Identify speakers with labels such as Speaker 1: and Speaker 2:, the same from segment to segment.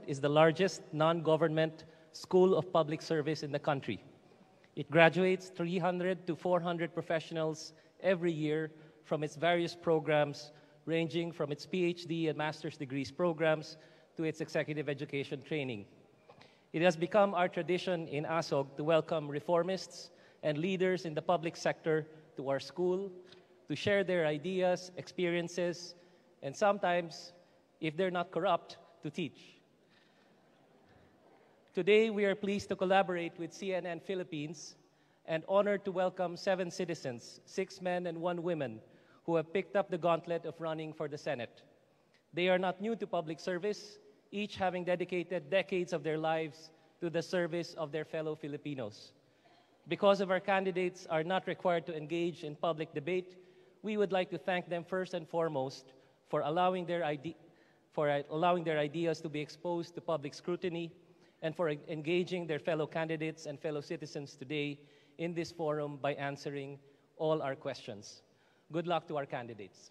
Speaker 1: is the largest non-government school of public service in the country. It graduates 300 to 400 professionals every year from its various programs, ranging from its PhD and master's degrees programs to its executive education training. It has become our tradition in ASOG to welcome reformists and leaders in the public sector to our school to share their ideas, experiences, and sometimes, if they're not corrupt, to teach. Today, we are pleased to collaborate with CNN Philippines and honored to welcome 7 citizens, 6 men and 1 woman, who have picked up the gauntlet of running for the Senate. They are not new to public service, each having dedicated decades of their lives to the service of their fellow Filipinos. Because of our candidates are not required to engage in public debate, we would like to thank them first and foremost for allowing their ideas to be exposed to public scrutiny and for engaging their fellow candidates and fellow citizens today in this forum by answering all our questions. Good luck to our candidates.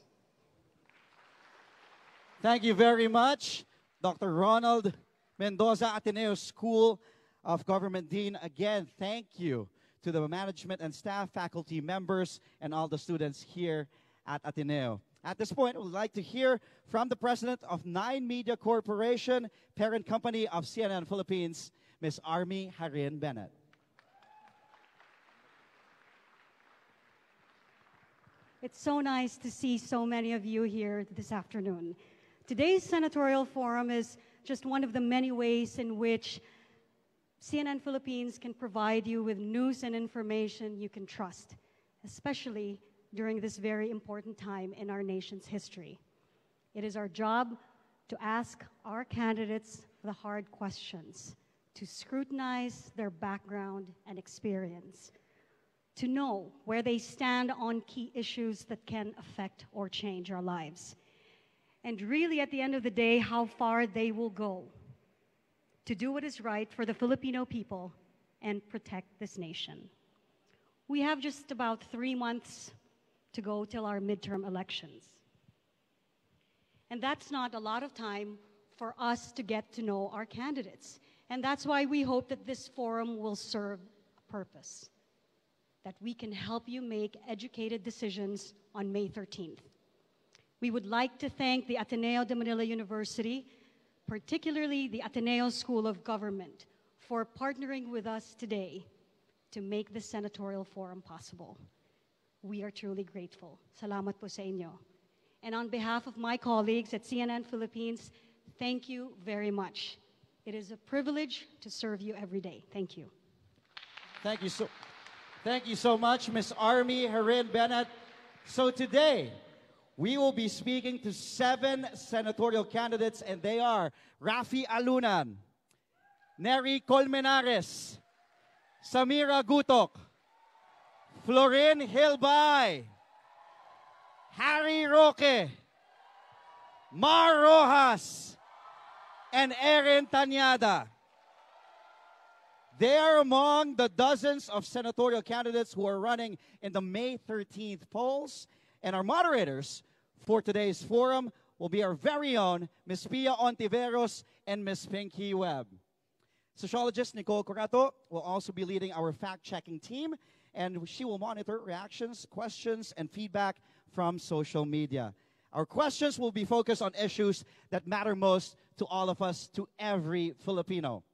Speaker 2: Thank you very much, Dr. Ronald Mendoza, Ateneo School of Government Dean. Again, thank you to the management and staff, faculty members, and all the students here at Ateneo. At this point, we'd like to hear from the president of 9 Media Corporation, parent company of CNN Philippines, Ms. Army Harin Bennett.
Speaker 3: It's so nice to see so many of you here this afternoon. Today's Senatorial Forum is just one of the many ways in which CNN Philippines can provide you with news and information you can trust, especially during this very important time in our nation's history. It is our job to ask our candidates the hard questions, to scrutinize their background and experience, to know where they stand on key issues that can affect or change our lives, and really at the end of the day, how far they will go to do what is right for the Filipino people and protect this nation. We have just about 3 months to go till our midterm elections. And that's not a lot of time for us to get to know our candidates. And that's why we hope that this forum will serve a purpose, that we can help you make educated decisions on May 13th. We would like to thank the Ateneo de Manila University, particularly the Ateneo School of Government, for partnering with us today to make this Senatorial Forum possible. We are truly grateful. Salamat po sa inyo. And on behalf of my colleagues at CNN Philippines, thank you very much. It is a privilege to serve you every day. Thank you.
Speaker 2: Thank you so much, Ms. Army Harin Bennett. So today, we will be speaking to 7 senatorial candidates, and they are Rafi Alunan, Neri Colmenares, Samira Gutok, Florin Hilbay, Harry Roque, Mar Rojas, and Erin Tanyada. They are among the dozens of senatorial candidates who are running in the May 13th polls, and our moderators for today's forum will be our very own Ms. Pia Ontiveros and Ms. Pinky Webb. Sociologist Nicole Corato will also be leading our fact-checking team, and she will monitor reactions, questions, and feedback from social media. Our questions will be focused on issues that matter most to all of us, to every Filipino.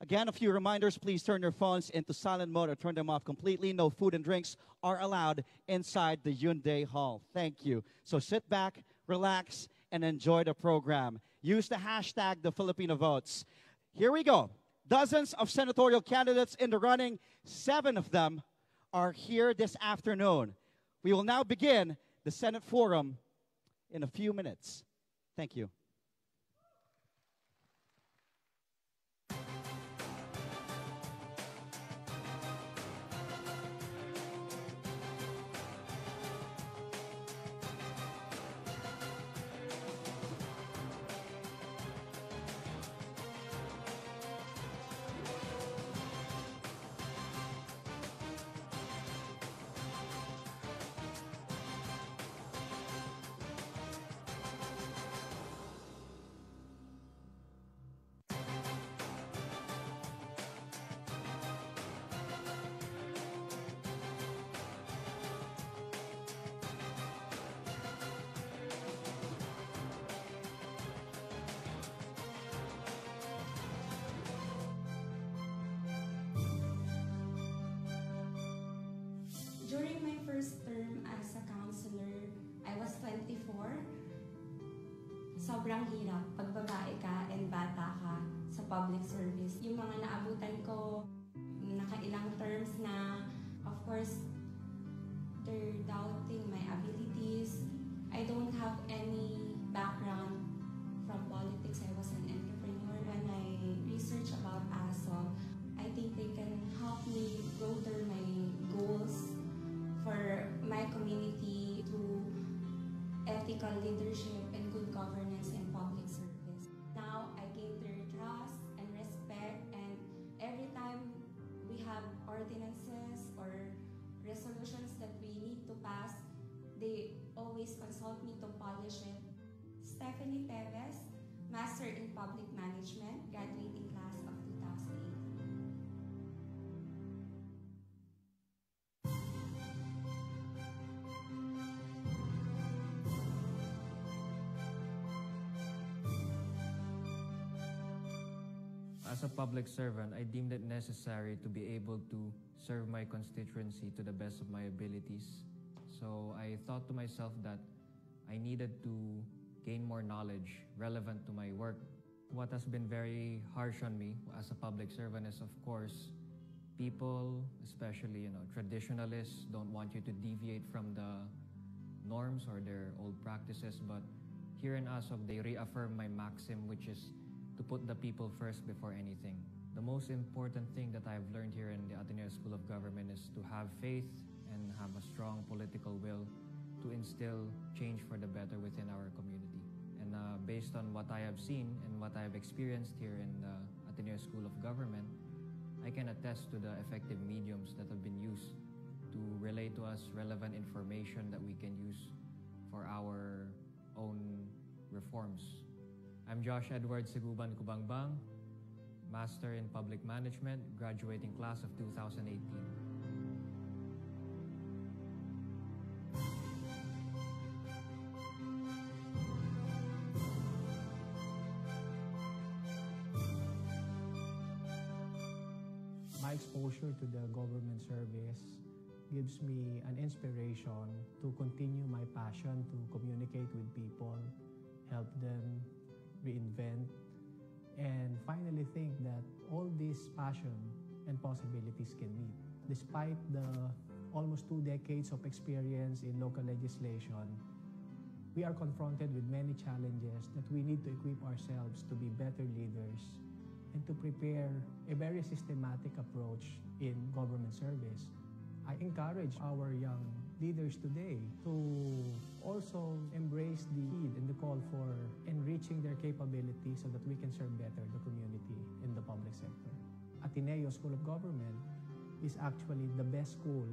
Speaker 2: Again, a few reminders. Please turn your phones into silent mode or turn them off completely. No food and drinks are allowed inside the Hyundai Hall. Thank you. So sit back, relax, and enjoy the program. Use the hashtag #TheFilipinoVotes. Here we go. Dozens of senatorial candidates in the running. 7 of them are here this afternoon. We will now begin the Senate Forum in a few minutes. Thank you.
Speaker 4: sobrang hirap pag babae ka and bata ka sa public service. Yung mga naabutan ko, nakailang terms na, of course, they're doubting my abilities. I don't have any background from politics. I was an entrepreneur. When I research about ASO, I think they can help me broaden my goals for my community to ethical leadership and good governance in public service. Now, I gain their trust and respect, and every time we have ordinances or resolutions that we need to pass, they always consult me to polish it. Stephanie Teves, Master in Public Management, graduating class of 2008.
Speaker 5: As a public servant, I deemed it necessary to be able to serve my constituency to the best of my abilities. So I thought to myself that I needed to gain more knowledge relevant to my work. What has been very harsh on me as a public servant is, of course, people, especially traditionalists, don't want you to deviate from the norms or their old practices. But here in ASOG, they reaffirm my maxim, which is to put the people first before anything. The most important thing that I've learned here in the Ateneo School of Government is to have faith and have a strong political will to instill change for the better within our community. And based on what I have seen and what I have experienced here in the Ateneo School of Government, I can attest to the effective mediums that have been used to relay to us relevant information that we can use for our own reforms. I'm Josh Edward Seguban Kubangbang, Master in Public Management, graduating class of 2018.
Speaker 6: My exposure to the government service gives me an inspiration to continue my passion to communicate with people, help them reinvent, and finally think that all this passion and possibilities can meet. Despite the almost 2 decades of experience in local legislation, we are confronted with many challenges that we need to equip ourselves to be better leaders and to prepare a very systematic approach in government service. I encourage our young leaders today to also embrace the need and the call for enriching their capabilities so that we can serve better the community in the public sector. Ateneo School of Government is actually the best school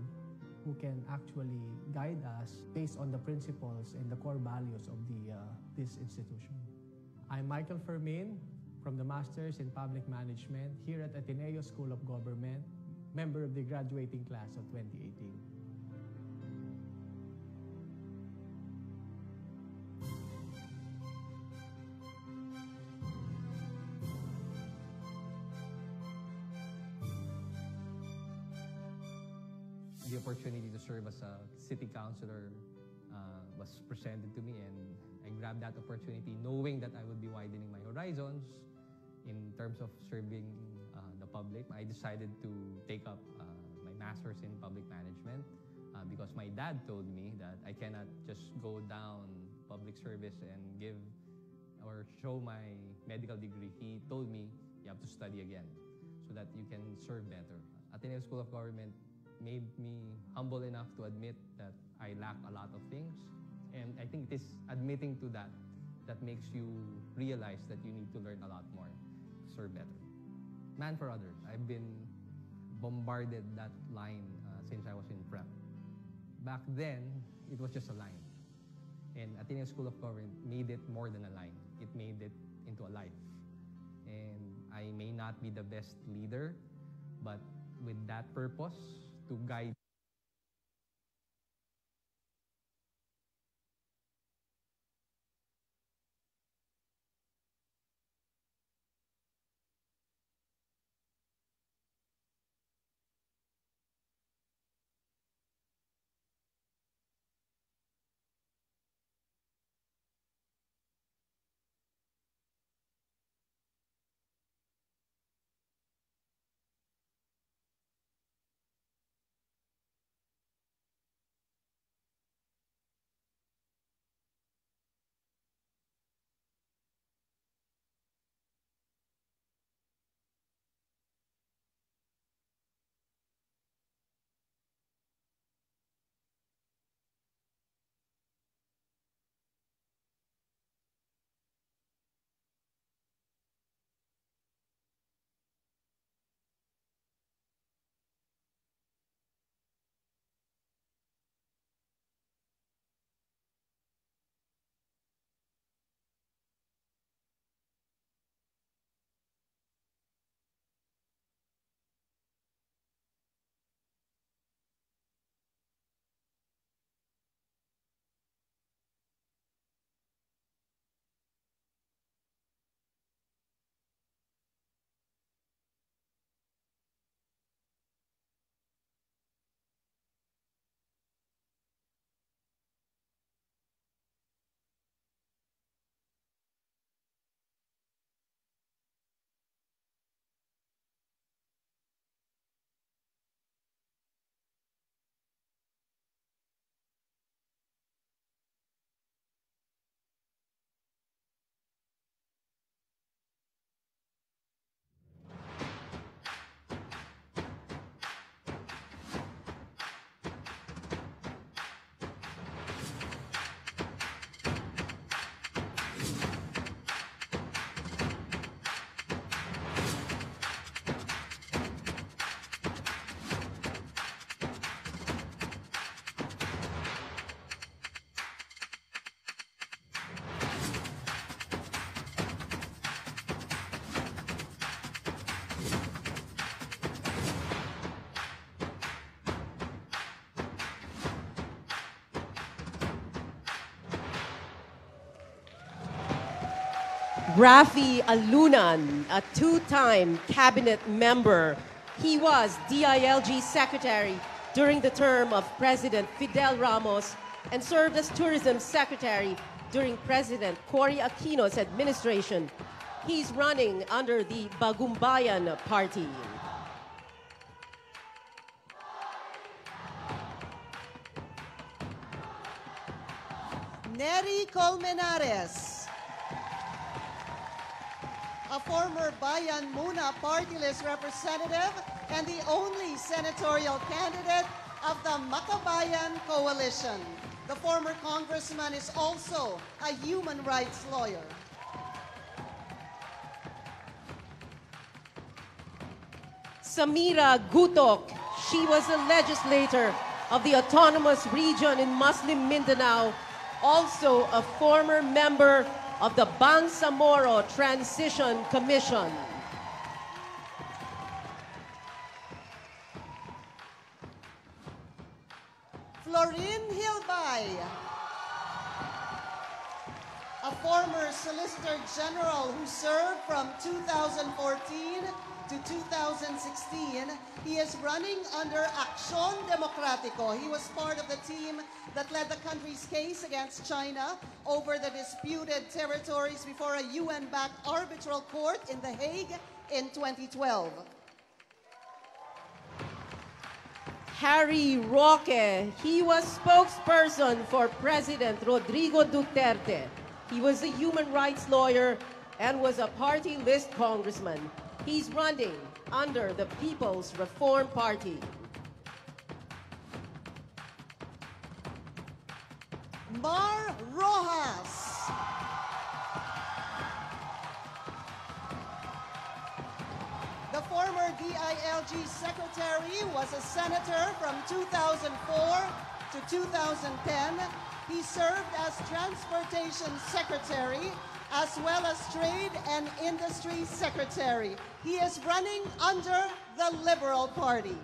Speaker 6: who can actually guide us based on the principles and the core values of this institution. I'm Michael Fermin from the Masters in Public Management here at Ateneo School of Government, member of the graduating class of 2018.
Speaker 7: The opportunity to serve as a city councilor was presented to me, and I grabbed that opportunity knowing that I would be widening my horizons in terms of serving the public. I decided to take up my master's in public management because my dad told me that I cannot just go down public service and give or show my medical degree. He told me you have to study again so that you can serve better. Ateneo School of Government made me humble enough to admit that I lack a lot of things. And I think it is admitting to that that makes you realize that you need to learn a lot more to serve better. Man for others. I've been bombarded that line since I was in prep. Back then, it was just a line. And Ateneo School of Government made it more than a line. It made it into a life. And I may not be the best leader, but with that purpose to guide
Speaker 8: Rafi Alunan, a two-time cabinet member. He was DILG Secretary during the term of President Fidel Ramos and served as Tourism Secretary during President Cory Aquino's administration. He's running under the Bagumbayan Party.
Speaker 9: Neri Colmenares, a former Bayan Muna party list representative and the only senatorial candidate of the Makabayan Coalition. The former congressman is also a human rights lawyer.
Speaker 8: Samira Gutok, she was a legislator of the Autonomous Region in Muslim Mindanao, also a former member of the Bangsamoro Transition Commission.
Speaker 9: Florin Hilbay, a former Solicitor General who served from 2014 to 2016. He is running under Acción Democrático. He was part of the team that led the country's case against China over the disputed territories before a UN-backed arbitral court in The Hague in 2012.
Speaker 8: Harry Roque, he was spokesperson for President Rodrigo Duterte. He was a human rights lawyer and was a party list congressman. He's running under the People's Reform Party.
Speaker 9: Mar Rojas, the former DILG secretary, was a senator from 2004 to 2010. He served as transportation secretary as well as trade and industry secretary. He is running under the Liberal Party.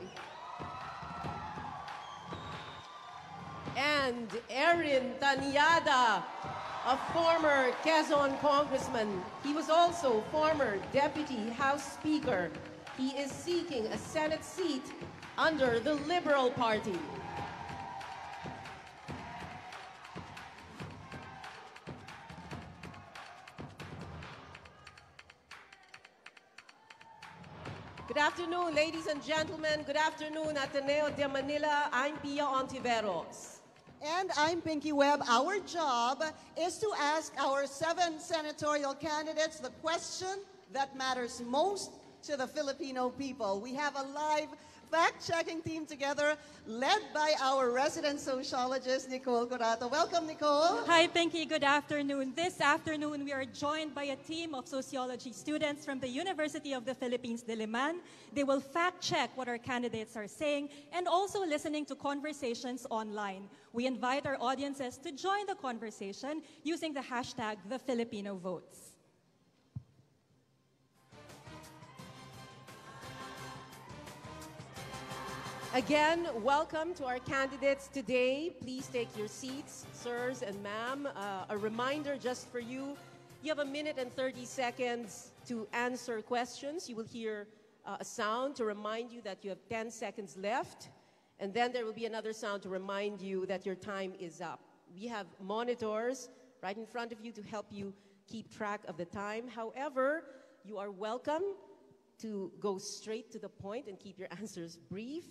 Speaker 8: And Erin Tanyada, a former Quezon congressman. He was also former Deputy House Speaker. He is seeking a Senate seat under the Liberal Party. Good afternoon, ladies and gentlemen. Good afternoon, Ateneo de Manila. I'm Pia Ontiveros.
Speaker 9: And I'm Pinky Webb. Our job is to ask our 7 senatorial candidates the question that matters most to the Filipino people. We have a live fact-checking team together, led by our resident sociologist, Nicole Corato. Welcome, Nicole.
Speaker 10: Hi, Pinky. Good afternoon. This afternoon, we are joined by a team of sociology students from the University of the Philippines, Diliman. They will fact-check what our candidates are saying and also listening to conversations online. We invite our audiences to join the conversation using the hashtag #TheFilipinoVotes.
Speaker 8: Again, welcome to our candidates today. Please take your seats, sirs and ma'am. A reminder just for you, you have 1 minute and 30 seconds to answer questions. You will hear a sound to remind you that you have 10 seconds left. And then there will be another sound to remind you that your time is up. We have monitors right in front of you to help you keep track of the time. However, you are welcome to go straight to the point and keep your answers brief,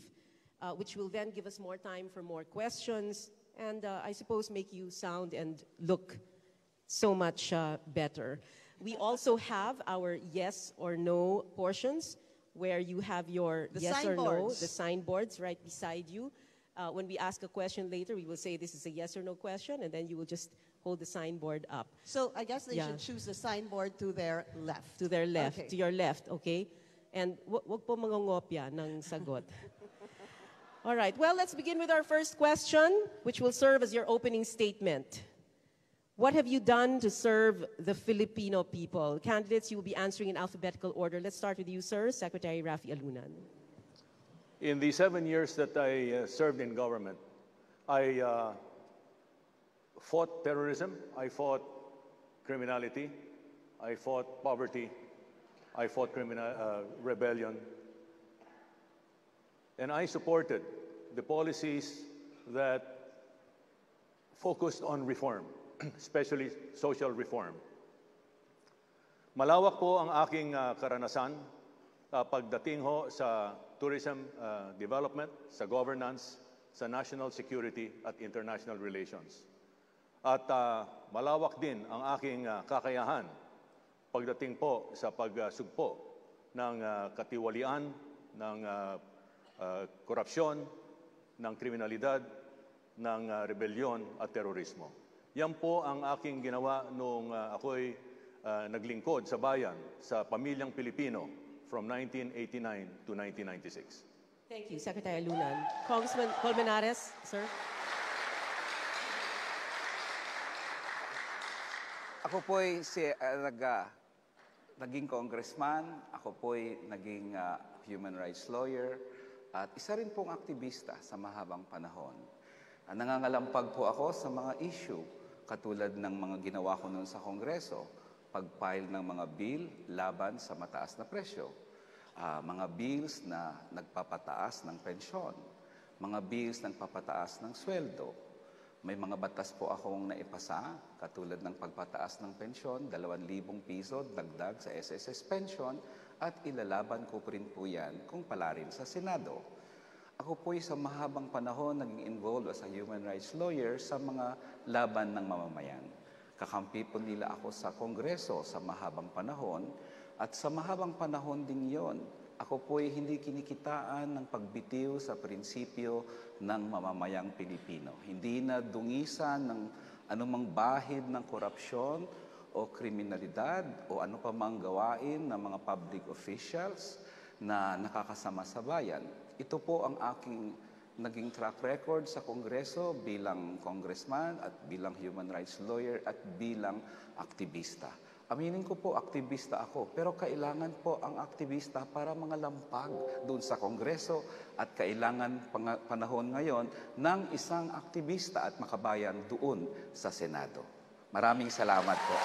Speaker 8: which will then give us more time for more questions and I suppose make you sound and look so much better. We also have our yes or no portions where you have your yes or no, the signboards right beside you. When we ask a question later, we will say this is a yes or no question, and then you will just hold the signboard up.
Speaker 9: So I guess they should choose the signboard to their left.
Speaker 8: To their left,
Speaker 9: okay.
Speaker 8: To your left, okay? And wag po mangongopya ng sagot. All right, well, let's begin with our first question, which will serve as your opening statement. What have you done to serve the Filipino people? Candidates, you will be answering in alphabetical order. Let's start with you, sir, Secretary Rafi Alunan.
Speaker 11: In the 7 years that I served in government, I fought terrorism, I fought criminality, I fought poverty. I fought rebellion. And I supported the policies that focused on reform, especially social reform. Malawak po ang aking karanasan pagdating ho sa tourism development, sa governance, sa national security at international relations. At malawak din ang aking kakayahan pagdating po sa pagsugpo ng katiwalian, ng korupsyon, ng kriminalidad, ng rebellion at terorismo. Yan po ang aking ginawa nung ako'y naglingkod sa bayan, sa pamilyang Pilipino from 1989 to 1996.
Speaker 8: Thank you, Secretary Lunan. Congressman Colmenares, sir.
Speaker 12: Ako po'y naging congressman, ako po'y naging human rights lawyer, at isa rin pong aktivista sa mahabang panahon. Nangangalampag po ako sa mga issue katulad ng mga ginawa ko noon sa Kongreso, pag-file ng mga bill laban sa mataas na presyo, mga bills na nagpapataas ng pensyon, mga bills na nagpapataas ng sweldo. May mga batas po akong naipasa, katulad ng pagpataas ng pensyon, 2,000 piso dagdag sa SSS pension, at ilalaban ko rin po yan kung palarin sa Senado. Ako po'y sa mahabang panahon naging involved as a human rights lawyer sa mga laban ng mamamayan. Kakampi po nila ako sa Kongreso sa mahabang panahon, at sa mahabang panahon din yon, ako po'y hindi kinikitaan ng pagbitiw sa prinsipyo ng mamamayang Pilipino. Hindi na dungisan ng anumang bahid ng korupsyon o kriminalidad o ano pa mang gawain ng mga public officials na nakakasama sa bayan. Ito po ang aking naging track record sa Kongreso bilang congressman at bilang human rights lawyer at bilang aktivista. Aminin ko po, aktivista ako, pero kailangan po ang aktivista para mga lampag doon sa Kongreso at kailangan panahon ngayon ng isang aktivista at makabayan doon sa Senado. Maraming salamat po.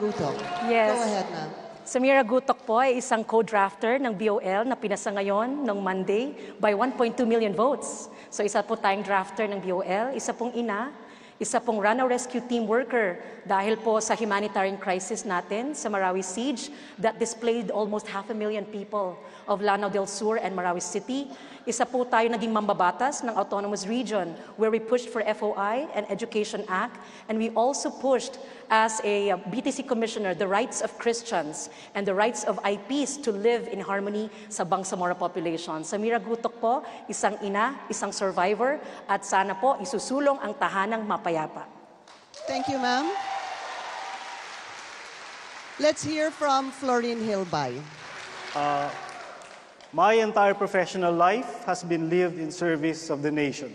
Speaker 8: Gutok.
Speaker 13: Yes.
Speaker 8: Go ahead, ma'am.
Speaker 13: Samira Gutok po ay isang co-drafter ng BOL na pinasa ngayon ng Monday by 1.2 million votes. So isa po tayong drafter ng BOL, isa pong ina, isa pong Rana Rescue Team worker dahil po sa humanitarian crisis natin sa Marawi Siege that displaced almost 500,000 people of Lanao del Sur and Marawi City. Isa po tayo naging mambabatas ng Autonomous Region where we pushed for FOI and Education Act, and we also pushed as a BTC Commissioner the rights of Christians and the rights of IPs to live in harmony sa Bangsamoro population. Samira Gutok po, isang ina, isang survivor, at sana po isusulong ang tahanang mapayapa.
Speaker 9: Thank you, ma'am. Let's hear from Florin Hilbay.
Speaker 14: My entire professional life has been lived in service of the nation.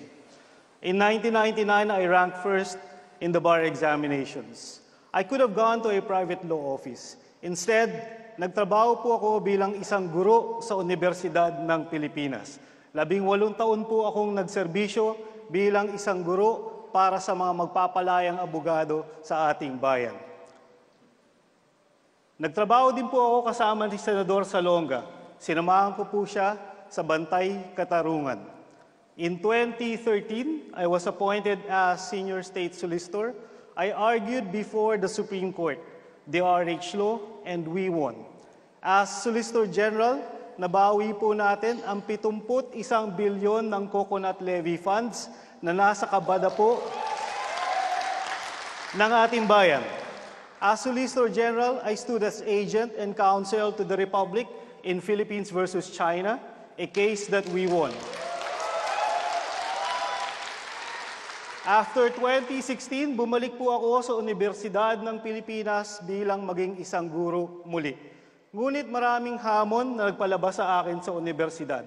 Speaker 14: In 1999, I ranked first in the bar examinations. I could have gone to a private law office. Instead, nagtrabaho po ako bilang isang guro sa Universidad ng Pilipinas. 18 taon po akong nagserbisyo bilang isang guro para sa mga magpapalayang abogado sa ating bayan. Nagtrabaho din po ako kasama ni Senador Salonga. Sinamahan ko po siya sa Bantay, Katarungan. In 2013, I was appointed as Senior State Solicitor. I argued before the Supreme Court, the RH law, and we won. As Solicitor General, nabawi po natin ang 71 bilyon ng coconut levy funds na nasa kabada po ng ating bayan. As Solicitor General, I stood as agent and counsel to the Republic in Philippines versus China, a case that we won. After 2016, bumalik po ako sa Universidad ng Pilipinas bilang maging isang guro muli. Ngunit maraming hamon na nagpalabas sa akin sa universidad.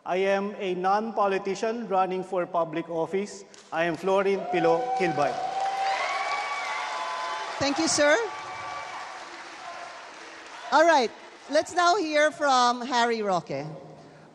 Speaker 14: I am a non-politician running for public office. I am Florin Pilo Hilbay.
Speaker 9: Thank you, sir. All right. Let's now hear from Harry Roque.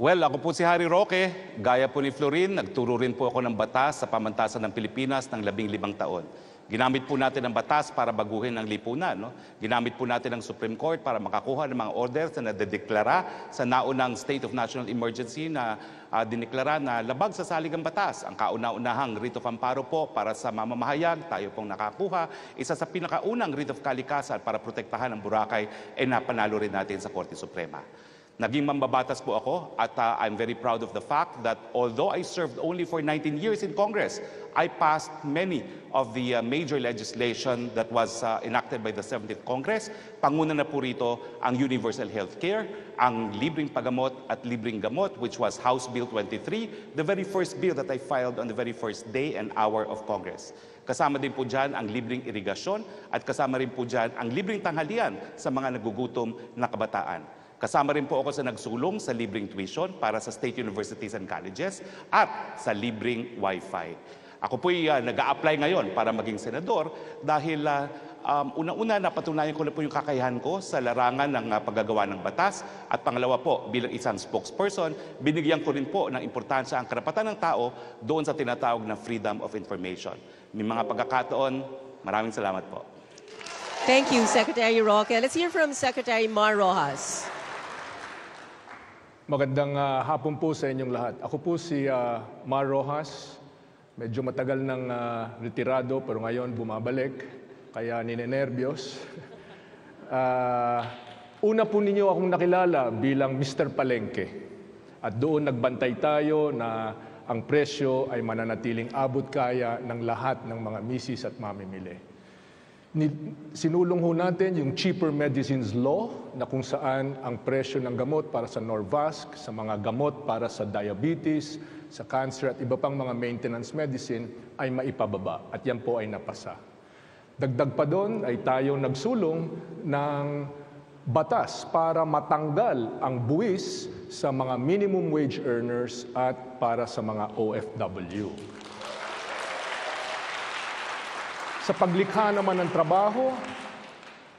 Speaker 12: Well, ako po si Harry Roque. Gaya po ni Florin, nagturo rin po ako ng batas sa pamantasan ng Pilipinas ng 15 taon. Ginamit po natin ang batas para baguhin ang lipunan. No? Ginamit po natin ang Supreme Court para makakuha ng mga orders na nadedeklara sa naunang State of National Emergency na dineklara na labag sa saligang batas. Ang kauna-unahang writ of amparo po para sa mamamahayag, tayo pong nakakuha. Isa sa pinakaunang writ of kalikasan para protektahan ang Boracay ay napanalo rin natin sa Korte Suprema. Naging mambabatas po ako at I'm very proud of the fact that although I served only for 19 years in Congress, I passed many of the major legislation that was enacted by the 70th Congress. Panguna na po rito ang universal health care, ang libreng pagamot at libreng gamot, which was House Bill 23, the very first bill that I filed on the very first day and hour of Congress. Kasama din po dyan ang libreng irigasyon at kasama rin po dyan ang libreng tanghalian sa mga nagugutom na kabataan. Kasama rin po ako sa nagsulong sa libreng tuition para sa state universities and colleges at sa libreng wifi. Ako po'y nag-a-apply ngayon para maging senador dahil una-una napatunayan ko na po yung kakayahan ko sa larangan ng paggagawa ng batas at pangalawa po bilang isang spokesperson, binigyan ko rin po ng importansya ang karapatan ng tao doon sa tinatawag na freedom of information. May mga pagkakataon, maraming salamat po.
Speaker 8: Thank you, Secretary Roque. Let's hear from Secretary Mar Rojas.
Speaker 15: Magandang hapon po sa inyong lahat. Ako po si Mar Rojas. Medyo matagal nang retirado pero ngayon bumabalik. Kaya ninenervyos. Una po ninyo akong nakilala bilang Mr. Palengke. At doon nagbantay tayo na ang presyo ay mananatiling abot kaya ng lahat ng mga misis at mamimili. Sinulong ho natin yung Cheaper Medicines Law na kung saan ang presyo ng gamot para sa Norvasc, sa mga gamot para sa diabetes, sa cancer at iba pang mga maintenance medicine ay maipababa at yan po ay napasa. Dagdag pa doon ay tayo nagsulong ng batas para matanggal ang buwis sa mga minimum wage earners at para sa mga OFW. Sa paglikha naman ng trabaho,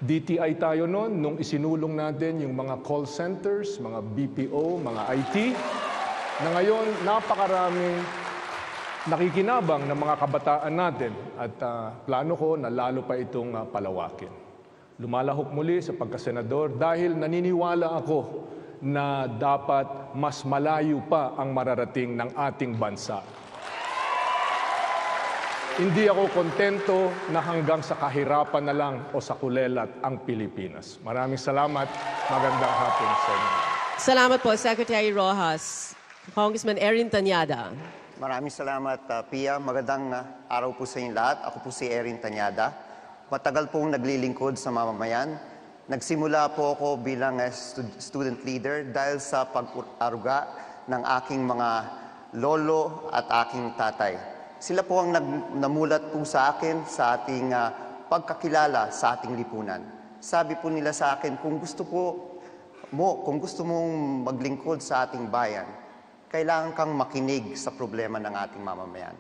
Speaker 15: DTI tayo noon nung isinulong natin yung mga call centers, mga BPO, mga IT, na ngayon napakaraming nakikinabang ng mga kabataan natin at plano ko na lalo pa itong palawakin. Lumalahok muli sa pagkasenador dahil naniniwala ako na dapat mas malayo pa ang mararating ng ating bansa. Hindi ako kontento na hanggang sa kahirapan na lang o sa kulelat ang Pilipinas. Maraming salamat. Magandang hapon sa inyo.
Speaker 8: Salamat po, Secretary Rojas. Congressman Erin Tanyada.
Speaker 16: Maraming salamat, Pia. Magandang araw po sa inyo lahat. Ako po si Erin Tanyada. Matagal pong naglilingkod sa mamamayan. Nagsimula po ako bilang student leader dahil sa pag-aruga ng aking mga lolo at aking tatay. Sila po ang namulat po sa akin sa ating pagkakilala sa ating lipunan. Sabi po nila sa akin, kung gusto mong maglingkod sa ating bayan, kailangan kang makinig sa problema ng ating mamamayan.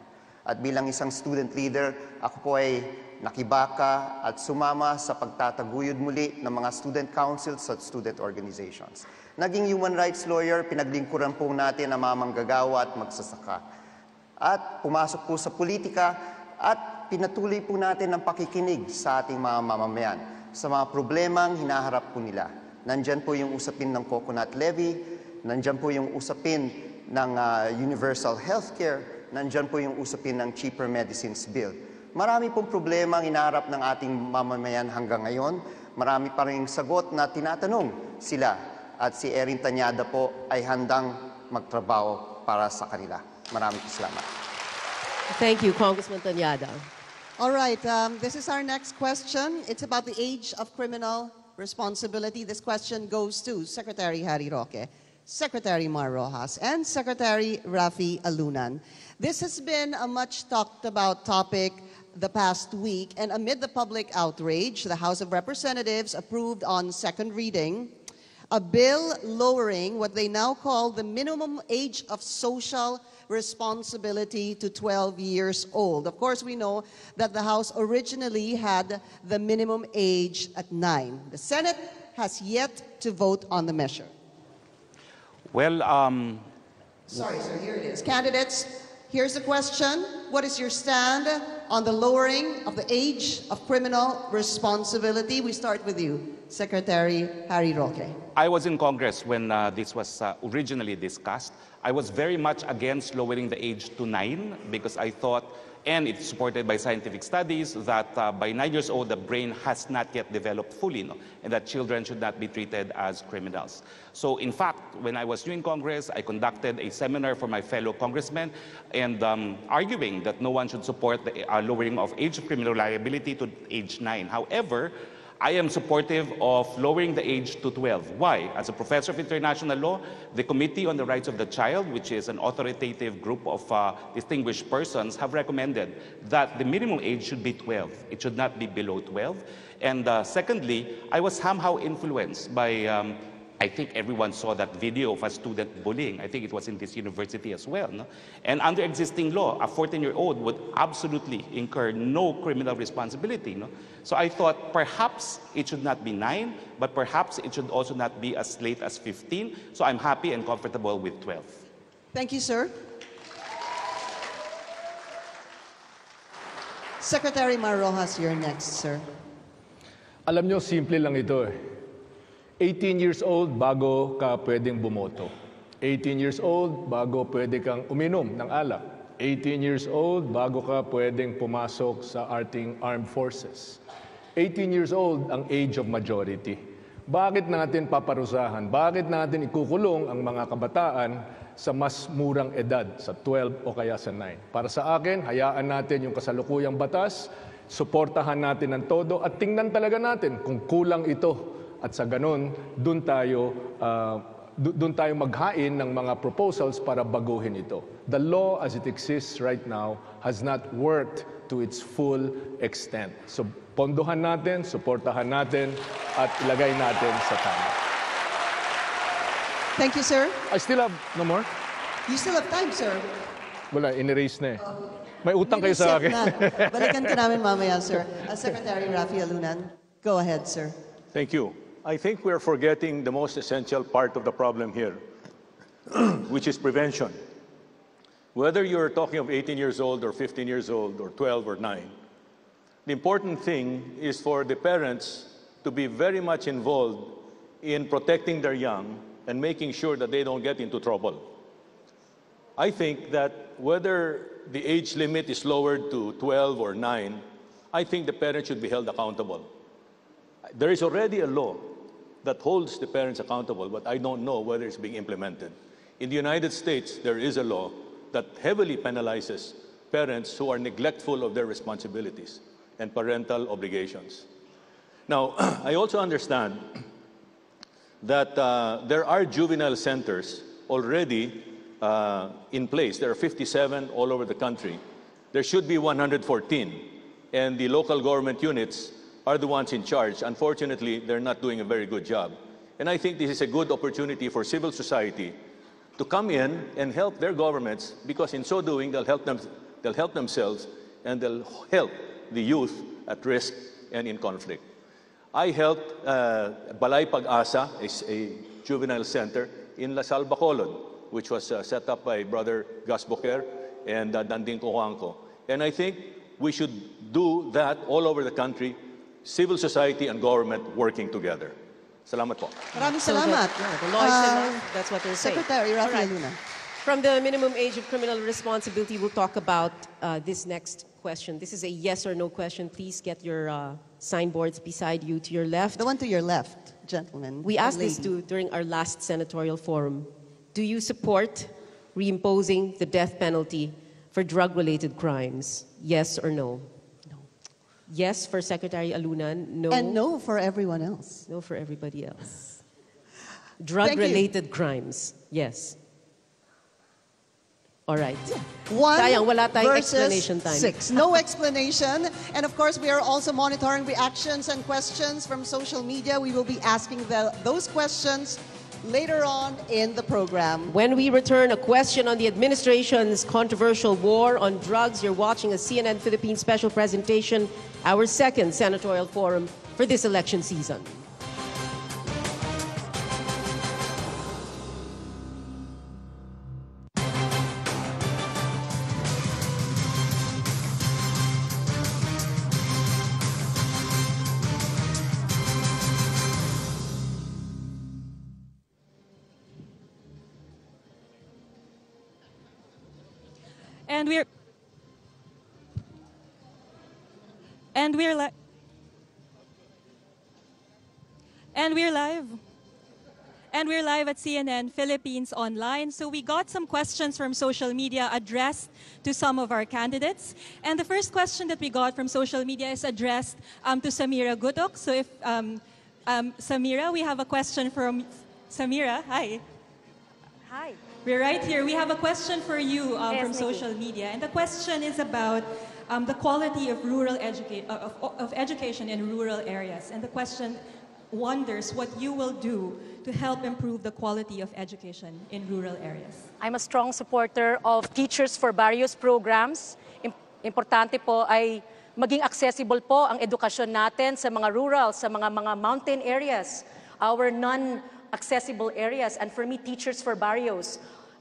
Speaker 16: At bilang isang student leader, ako po ay nakibaka at sumama sa pagtataguyod muli ng mga student councils at student organizations. Naging human rights lawyer, pinaglingkuran po natin ang mga manggagawa at magsasaka. At pumasok po sa politika at pinatuloy po natin ang pakikinig sa ating mga mamamayan sa mga problemang hinaharap po nila. Nandyan po yung usapin ng coconut levy, nandyan po yung usapin ng universal healthcare, nandyan po yung usapin ng cheaper medicines bill. Marami pong problema ang hinaharap ng ating mamamayan hanggang ngayon. Marami pa rin sagot na tinatanong sila at si Erin Tanyada po ay handang magtrabaho para sa kanila. Maraming salamat.
Speaker 8: Thank you, Congressman Tanyada.
Speaker 9: All right, this is our next question. It's about the age of criminal responsibility. This question goes to Secretary Harry Roque, Secretary Mar Rojas, and Secretary Rafi Alunan. This has been a much talked about topic the past week, and amid the public outrage, the House of Representatives approved on second reading a bill lowering what they now call the minimum age of social responsibility to 12 years old. Of course, we know that the House originally had the minimum age at 9. The Senate has yet to vote on the measure.
Speaker 17: Well,
Speaker 9: Sorry, sir, here it is. Candidates, here's the question. What is your stand on the lowering of the age of criminal responsibility? We start with you, Secretary Harry Roque.
Speaker 17: I was in Congress when this was originally discussed. I was very much against lowering the age to 9 because I thought, and it's supported by scientific studies, that by 9 years old, the brain has not yet developed fully, and that children should not be treated as criminals. So in fact, when I was new in Congress, I conducted a seminar for my fellow congressmen and arguing that no one should support the lowering of age of criminal liability to age 9. However, I am supportive of lowering the age to 12. Why? As a professor of international law, the Committee on the Rights of the Child, which is an authoritative group of distinguished persons, have recommended that the minimum age should be 12. It should not be below 12. And secondly, I was somehow influenced by I think everyone saw that video of a student bullying. I think it was in this university as well. No? And under existing law, a 14-year-old would absolutely incur no criminal responsibility. No? So I thought perhaps it should not be 9, but perhaps it should also not be as late as 15. So I'm happy and comfortable with 12.
Speaker 9: Thank you, sir. Secretary Mar Rojas, you're next, sir.
Speaker 15: Alam nyo, simple lang ito eh. 18 years old bago ka pwedeng bumoto. 18 years old bago pwede kang uminom ng alak. 18 years old bago ka pwedeng pumasok sa ating armed forces. 18 years old ang age of majority. Bakit natin paparusahan? Bakit natin ikukulong ang mga kabataan sa mas murang edad, sa 12 o kaya sa 9? Para sa akin, hayaan natin yung kasalukuyang batas, suportahan natin ng todo at tingnan talaga natin kung kulang ito. At sa ganun, doon tayo maghain ng mga proposals para baguhin ito. The law as it exists right now has not worked to its full extent. So pondohan natin, suportahan natin, at ilagay natin sa tama.
Speaker 9: Thank you, sir.
Speaker 15: I still have no more?
Speaker 9: You still have time, sir.
Speaker 15: Wala, in-erase na eh. May utang kayo sa akin.
Speaker 9: Balikan ka namin mamaya, sir. Secretary Rafi Alunan, go ahead, sir.
Speaker 11: Thank you. I think we're forgetting the most essential part of the problem here, which is prevention. Whether you're talking of 18 years old or 15 years old or 12 or 9, the important thing is for the parents to be very much involved in protecting their young and making sure that they don't get into trouble. I think that whether the age limit is lowered to 12 or 9, I think the parents should be held accountable. There is already a law that holds the parents accountable, but I don't know whether it's being implemented. In the United States, there is a law that heavily penalizes parents who are neglectful of their responsibilities and parental obligations. Now, I also understand that there are juvenile centers already in place. There are 57 all over the country. There should be 114, and the local government units are the ones in charge. Unfortunately, they're not doing a very good job. And I think this is a good opportunity for civil society to come in and help their governments, because in so doing, they'll help themselves and they'll help the youth at risk and in conflict. I helped Balay Pag-asa, a juvenile center in La Salle, Bacolod, which was set up by Brother Gus Boquer and Danding Cojuangco. And I think we should do that all over the country, civil society and government working together. Salamat po.
Speaker 9: Maraming salamat.
Speaker 8: The law is enough. That's what they're saying.
Speaker 9: Secretary Rafi Luna.
Speaker 8: From the minimum age of criminal responsibility, we'll talk about this next question. This is a yes or no question. Please get your signboards beside you to your left.
Speaker 9: The one to your left, gentlemen.
Speaker 8: We asked this during our last senatorial forum. Do you support reimposing the death penalty for drug-related crimes? Yes or no? Yes for Secretary Alunan, no.
Speaker 9: And no for everyone else.
Speaker 8: No for everybody else. Drug-related crimes, yes. All right.
Speaker 9: One
Speaker 8: wala tayong
Speaker 9: versus
Speaker 8: explanation time.
Speaker 9: 6. No explanation. And of course, we are also monitoring reactions and questions from social media. We will be asking those questions later on in the program.
Speaker 8: When we return, a question on the administration's controversial war on drugs. You're watching a CNN Philippines special presentation, our second Senatorial Forum for this election season.
Speaker 10: And we're live. And we're live at CNN Philippines Online. So we got some questions from social media addressed to some of our candidates. And the first question that we got from social media is addressed to Samira Gutok. So if Samira, we have a question from Samira. Hi.
Speaker 13: Hi.
Speaker 10: We're right here. We have a question for you
Speaker 13: Yes,
Speaker 10: from
Speaker 13: Nikki.
Speaker 10: social media. And the question is about the quality of education in rural areas. And the question wonders what you will do to help improve the quality of education in rural areas.
Speaker 13: I'm a strong supporter of Teachers for Barrios programs. Importante po ay maging accessible po ang edukasyon natin sa mga rural, sa mga mountain areas, our non-accessible areas. And for me, Teachers for Barrios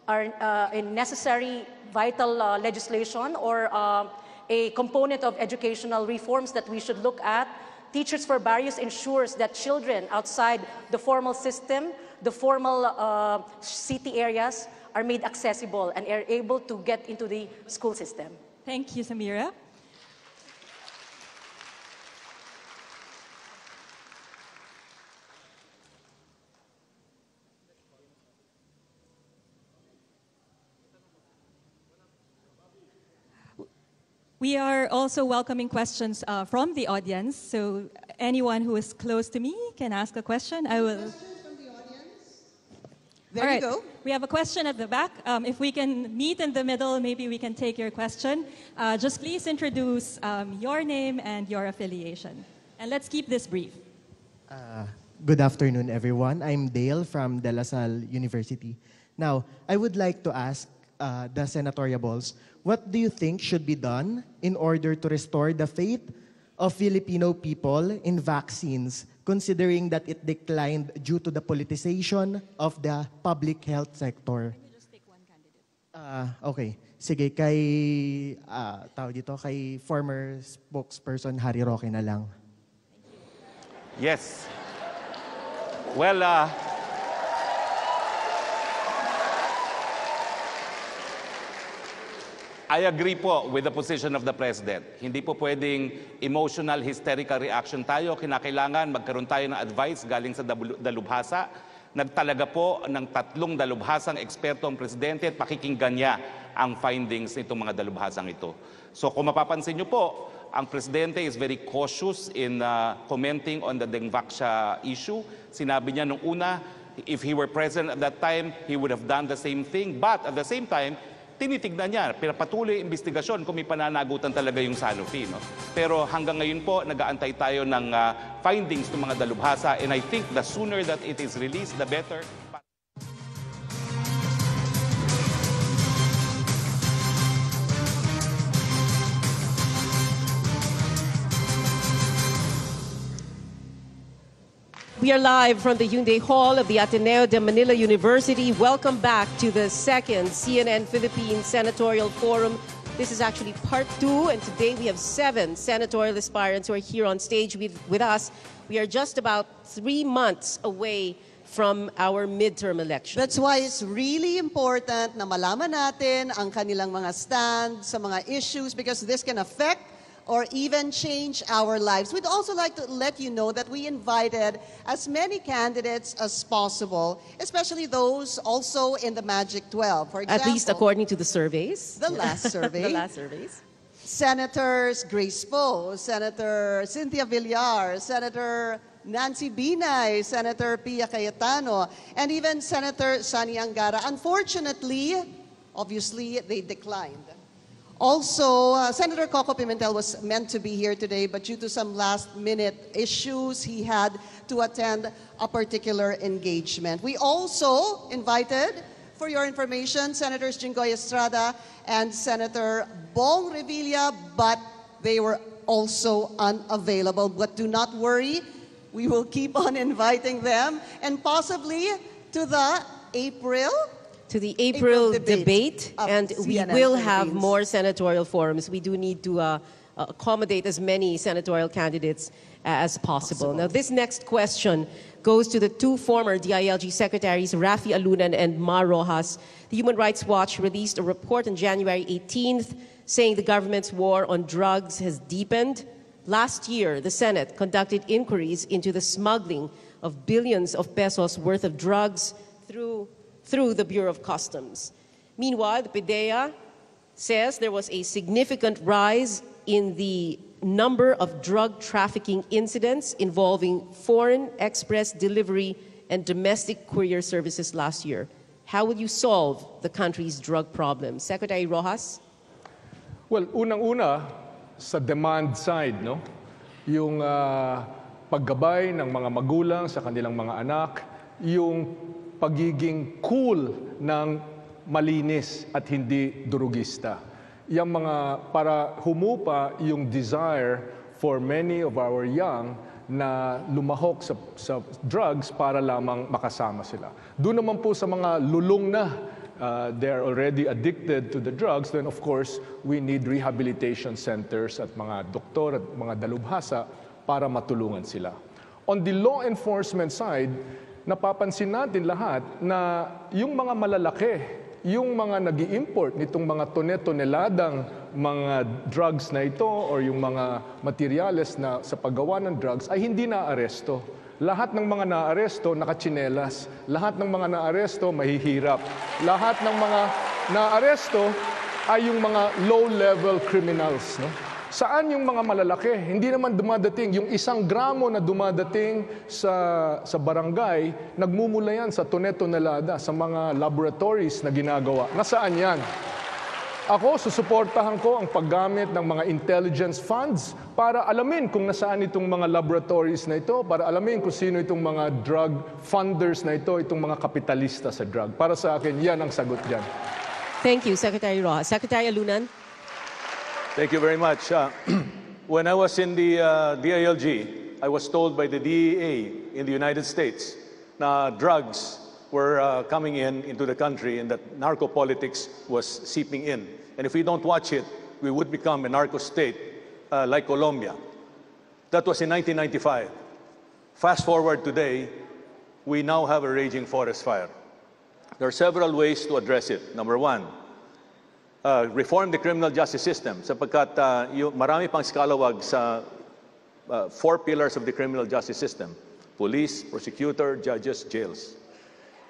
Speaker 13: are a necessary, vital legislation or a component of educational reforms that we should look at. Teachers for Barrios ensures that children outside the formal system, the formal city areas, are made accessible and are able to get into the school system.
Speaker 10: Thank you, Samira. We are also welcoming questions from the audience. So anyone who is close to me can ask a question. I will.
Speaker 8: There you go.
Speaker 10: We have a question at the back. If we can meet in the middle, maybe we can take your question. Just please introduce your name and your affiliation. And let's keep this brief.
Speaker 18: Good afternoon, everyone. I'm Dale from De La Salle University. Now, I would like to ask the senatoriables, what do you think should be done in order to restore the faith of Filipino people in vaccines, considering that it declined due to the politicization of the public health sector?
Speaker 10: Let me just pick one candidate.
Speaker 18: Okay. Sige, kay former spokesperson Harry Roque na lang.
Speaker 17: Yes. Well, I agree po with the position of the President. Hindi po pwedeng emotional, hysterical reaction tayo. Kinakailangan magkaroon tayo ng advice galing sa dalubhasa. Nagtalaga po ng 3 dalubhasang eksperto ang Presidente at pakikinggan niya ang findings nitong mga dalubhasang ito. So kung mapapansin niyo po, ang Presidente is very cautious in commenting on the Dengvaxia issue. Sinabi niya nung una, if he were present at that time, he would have done the same thing. But at the same time, tinitignan niya, pinapatuloy yung investigasyon kung may pananagutan talaga yung Sanofi. No? Pero hanggang ngayon po, nag-aantay tayo ng findings ng mga dalubhasa, and I think the sooner that it is released, the better.
Speaker 8: We are live from the Hyundai Hall of the Ateneo de Manila University. Welcome back to the second CNN Philippines Senatorial Forum. This is actually part 2, and today we have 7 senatorial aspirants who are here on stage with us. We are just about 3 months away from our midterm election.
Speaker 9: That's why it's really important na malaman natin ang kanilang mga stand sa mga issues, because this can affect or even change our lives. We'd also like to let you know that we invited as many candidates as possible, especially those also in the Magic 12. For example,
Speaker 8: At least according to the surveys.
Speaker 9: the last survey.
Speaker 8: The last surveys.
Speaker 9: Senators Grace Poe, Senator Cynthia Villar, Senator Nancy Binay, Senator Pia Cayetano, and even Senator Sani Angara. Unfortunately, obviously, they declined. Also, Senator Coco Pimentel was meant to be here today, but due to some last-minute issues, he had to attend a particular engagement. We also invited, for your information, Senators Jinggoy Estrada and Senator Bong Revilla, but they were also unavailable. But do not worry, we will keep on inviting them, and possibly to the April
Speaker 8: April debate, and we
Speaker 9: CNN
Speaker 8: will have
Speaker 9: Philippines.
Speaker 8: more senatorial forums. We do need to accommodate as many senatorial candidates as possible. Now, this next question goes to the two former DILG secretaries, Rafi Alunan and Mar Rojas. The Human Rights Watch released a report on January 18th saying the government's war on drugs has deepened. Last year, the Senate conducted inquiries into the smuggling of billions of pesos worth of drugs through the Bureau of Customs. Meanwhile, the PDEA says there was a significant rise in the number of drug trafficking incidents involving foreign express delivery and domestic courier services last year. How will you solve the country's drug problem? Secretary Rojas?
Speaker 15: Well, unang-una, sa demand side, no? Yung paggabay ng mga magulang sa kanilang mga anak, yung pagiging cool ng malinis at hindi durugista. Yung mga, para humupa yung desire for many of our young na lumahok sa drugs para lamang makasama sila. Doon naman po sa mga lulong na they're already addicted to the drugs, then of course, we need rehabilitation centers at mga doktor at mga dalubhasa para matulungan sila. On the law enforcement side, napapansin natin lahat na yung mga malalaki, yung mga nag-i-import nitong mga tone-toneladang mga drugs na ito or yung mga materyales na sa paggawa ng drugs ay hindi na-aresto. Lahat ng mga na-aresto nakatsinelas. Lahat ng mga na-aresto mahihirap. Lahat ng mga na-aresto ay yung mga low-level criminals. No? Saan yung mga malalaki? Hindi naman dumadating. Yung 1 gramo na dumadating sa barangay, nagmumula yan sa tone-tonelada, sa mga laboratories na ginagawa. Nasaan yan? Ako, susuportahan ko ang paggamit ng mga intelligence funds para alamin kung nasaan itong mga laboratories na ito, para alamin kung sino itong mga drug funders na ito, itong mga kapitalista sa drug. Para sa akin, yan ang sagot dyan.
Speaker 8: Thank you, Secretary Rojas. Secretary Alunan?
Speaker 11: Thank you very much. When I was in the DILG, I was told by the DEA in the United States na drugs were coming into the country and that narco-politics was seeping in. And if we don't watch it, we would become a narco state like Colombia. That was in 1995. Fast forward today, we now have a raging forest fire. There are several ways to address it. Number one, reform the criminal justice system sapagkat marami pang skalawag sa 4 pillars of the criminal justice system: police, prosecutor, judges, jails.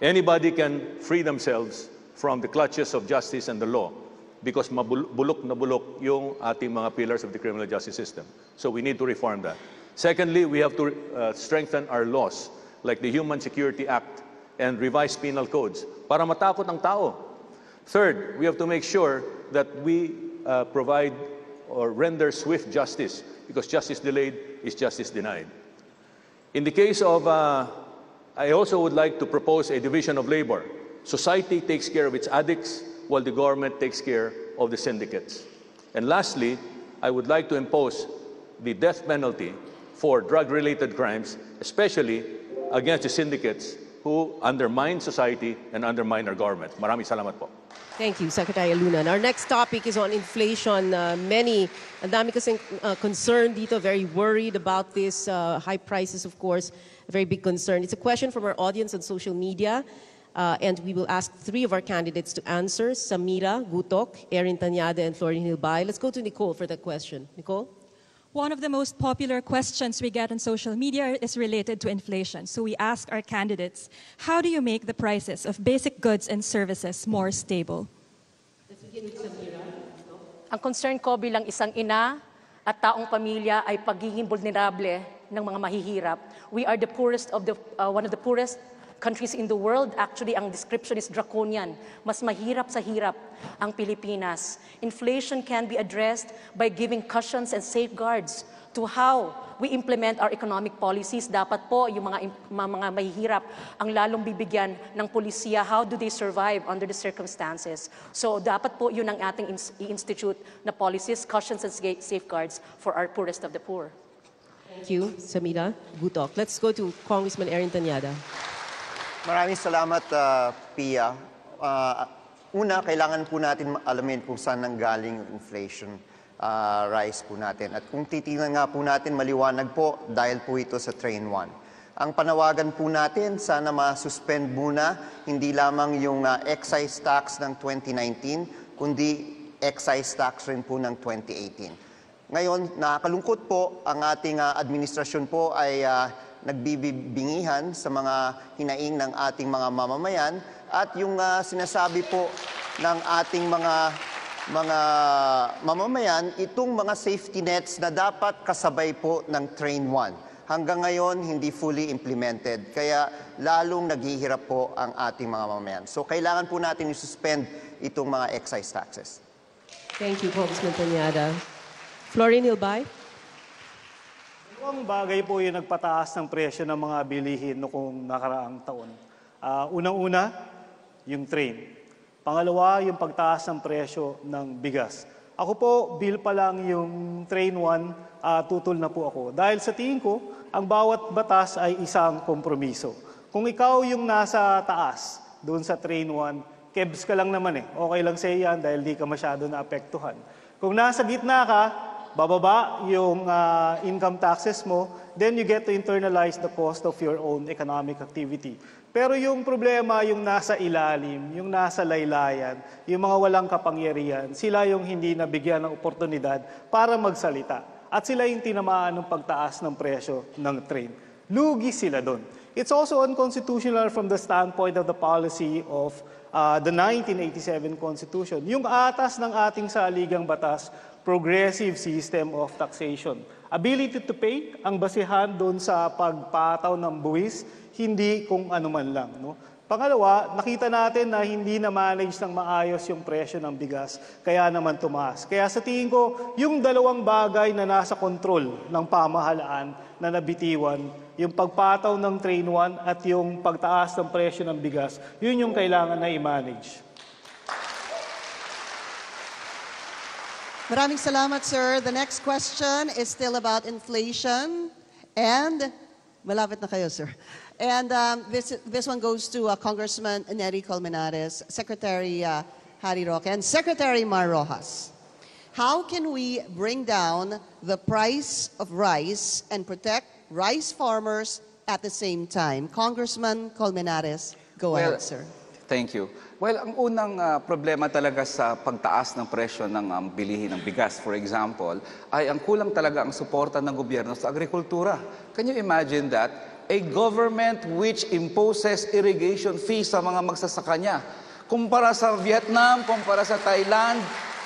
Speaker 11: Anybody can free themselves from the clutches of justice and the law because bulok na bulok yung ating mga pillars of the criminal justice system. So we need to reform that. Secondly, we have to strengthen our laws like the Human Security Act and revise penal codes para matakot ang tao. Third, we have to make sure that we provide or render swift justice because justice delayed is justice denied. In the case of, I also would like to propose a division of labor. Society takes care of its addicts while the government takes care of the syndicates. And lastly, I would like to impose the death penalty for drug-related crimes, especially against the syndicates who undermine society and undermine our government. Maraming salamat po.
Speaker 8: Thank you, Secretary Alunan. Our next topic is on inflation. Ang dami kasing concerned dito, very worried about this. High prices, of course, a very big concern. It's a question from our audience on social media, and we will ask 3 of our candidates to answer: Samira Gutok, Erin Tanyada, and Florin Hilbay. Let's go to Nicole for that question. Nicole?
Speaker 10: One of the most popular questions we get on social media is related to inflation. So we ask our candidates, how do you make the prices of basic goods and services more stable?
Speaker 13: Ang concern ko bilang isang ina at taong pamilya ay pagiging vulnerable ng mga mahihirap. We are the poorest of one of the poorest countries in the world. Actually, ang description is draconian. Mas mahirap sa hirap ang Pilipinas. Inflation can be addressed by giving cushions and safeguards to how we implement our economic policies. Dapat po yung mga mahihirap ang lalong bibigyan ng polisiya. How do they survive under the circumstances? So dapat po yun ang ating i-institute na policies, cushions and safeguards for our poorest of the poor.
Speaker 8: Thank you, Samira Gutok. Let's go to Congressman Erin Tanyada.
Speaker 16: Maraming salamat, Pia. Una, kailangan po natin alamin kung saan nanggaling yung inflation. rice po natin. At kung titingnan nga po natin, maliwanag po dahil po ito sa Train 1. Ang panawagan po natin, sana ma-suspend muna hindi lamang yung excise tax ng 2019, kundi excise tax rin po ng 2018. Ngayon, nakakalungkot po, ang ating administrasyon po ay nagbibingihan sa mga hinaing ng ating mga mamamayan at yung sinasabi po ng ating mga mamamayan, itong mga safety nets na dapat kasabay po ng Train 1. Hanggang ngayon, hindi fully implemented. Kaya lalong naghihirap po ang ating mga mamamayan. So kailangan po natin i-suspend itong mga excise taxes.
Speaker 8: Thank you, Congressman Tanyada. Florin Hilbay.
Speaker 14: Dalawang bagay po yung nagpataas ng presyo ng mga bilihin noong nakaraang taon. Unang-una, yung train. Pangalawa, yung pagtaas ng presyo ng bigas. Ako po, bill pa lang yung Train 1, tutol na po ako. Dahil sa tingin ko, ang bawat batas ay isang kompromiso. Kung ikaw yung nasa taas, doon sa Train 1, kebs ka lang naman okay lang sa iyan dahil di ka masyado naapektuhan. Kung nasa gitna ka, bababa yung income taxes mo, then you get to internalize the cost of your own economic activity. Pero yung problema, yung nasa ilalim, yung nasa laylayan, yung mga walang kapangyarihan, sila yung hindi nabigyan ng oportunidad para magsalita. At sila yung tinamaan ng pagtaas ng presyo ng train. Lugi sila doon. It's also unconstitutional from the standpoint of the policy of the 1987 Constitution. Yung atas ng ating saligang batas, progressive system of taxation. Ability to pay ang basihan doon sa pagpataw ng buwis, hindi kung ano man lang. No? Pangalawa, nakita natin na hindi na-manage ng maayos yung presyo ng bigas, kaya naman tumaas. Kaya sa tingin ko, yung dalawang bagay na nasa kontrol ng pamahalaan na nabitiwan, yung pagpataw ng Train 1 at yung pagtaas ng presyo ng bigas, yun yung kailangan na i-manage.
Speaker 9: Maraming salamat, sir. The next question is still about inflation. And, malapit na kayo, sir. And this one goes to Congressman Nery Colmenares, Secretary Harry Roque, and Secretary Mar Rojas. How can we bring down the price of rice and protect rice farmers at the same time? Congressman Colmenares, go ahead, sir.
Speaker 12: Thank you. Well, ang unang problema talaga sa pagtaas ng presyo ng bilihin ng bigas, for example, ay ang kulang talaga ang suporta ng gobyerno sa agrikultura. Can you imagine that? A government which imposes irrigation fees sa mga magsasaka niya. Kumpara sa Vietnam, kumpara sa Thailand,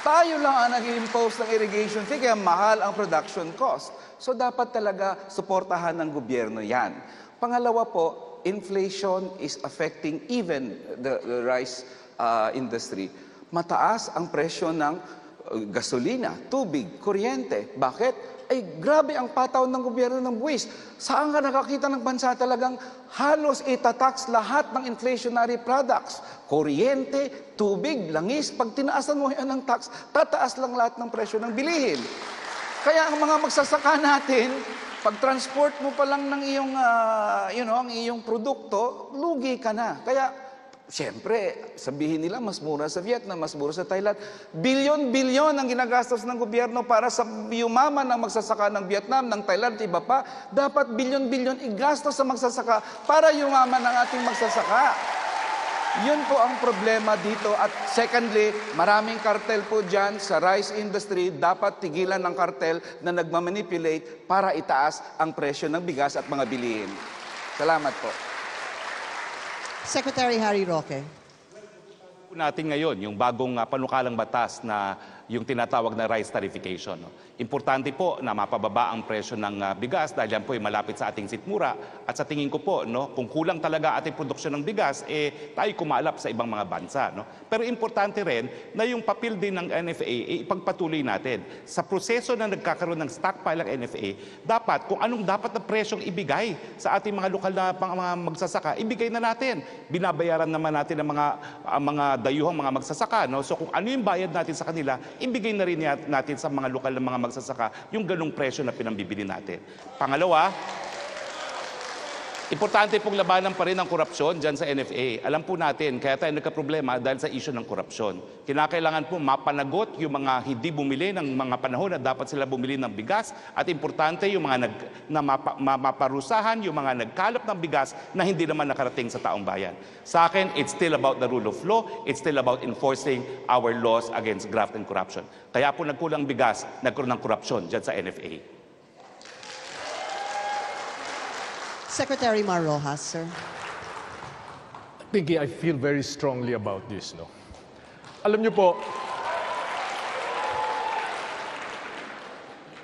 Speaker 12: tayo lang ang nag-impose ng irrigation fee, kaya mahal ang production cost. So dapat talaga suportahan ng gobyerno yan. Pangalawa po, inflation is affecting even the rice industry. Mataas ang presyo ng gasolina, tubig, kuryente. Bakit? Ay grabe ang pataw ng gobyerno ng buwis. Saan ka nakakita ng bansa talagang halos itatax lahat ng inflationary products? Kuryente, tubig, langis. Pag tinaasan mo yan ng tax, tataas lang lahat ng presyo ng bilihin. Kaya ang mga magsasaka natin, pag-transport mo pa lang ng iyong, ang iyong produkto, lugi ka na. Kaya, siyempre, sabihin nila, mas mura sa Vietnam, mas mura sa Thailand. Bilyon-bilyon ang ginagastos ng gobyerno para sa yumaman ng magsasaka ng Vietnam, ng Thailand, iba pa. Dapat bilyon-bilyon igastos sa magsasaka para yumaman ng ating magsasaka. Yun po ang problema dito. At secondly, maraming kartel po dyan sa rice industry. Dapat tigilan ng kartel na nagmamanipulate para itaas ang presyo ng bigas at mga bilihin. Salamat po.
Speaker 9: Secretary Harry Roque.
Speaker 17: Natin ngayon yung bagong panukalang batas na yung tinatawag na rice tarification. No? Importante po na mapababa ang presyo ng bigas dahil yan po ay malapit sa ating sitmura. At sa tingin ko po, no, kung kulang talaga ating produksyon ng bigas, tayo kumalap sa ibang mga bansa. No? Pero importante rin na yung papel din ng NFA, ipagpatuloy natin. Sa proseso na nagkakaroon ng stockpile ng NFA, dapat kung anong dapat na presyong ibigay sa ating mga lokal na mga magsasaka, ibigay na natin. Binabayaran naman natin ang mga dayuhang mga magsasaka. No? So kung ano yung bayad natin sa kanila, ibigay na rin natin sa mga lokal na mga magsasaka yung ganong presyo na pinambibili natin. Pangalawa, Importante pong labanan pa rin ang korupsyon dyan sa NFA. Alam po natin, kaya tayo nagka-problema dahil sa issue ng korupsyon. Kinakailangan po mapanagot yung mga hindi bumili ng mga panahon na dapat sila bumili ng bigas, at importante yung mga maparusahan, yung mga nagkalap ng bigas na hindi naman nakarating sa taong bayan. Sa akin, it's still about the rule of law. It's still about enforcing our laws against graft and corruption. Kaya po nagkulang bigas, nagkaroon ng korupsyon dyan sa NFA.
Speaker 9: Secretary Mar Rojas, sir.
Speaker 15: Pinky, I feel very strongly about this, no? Alam niyo po,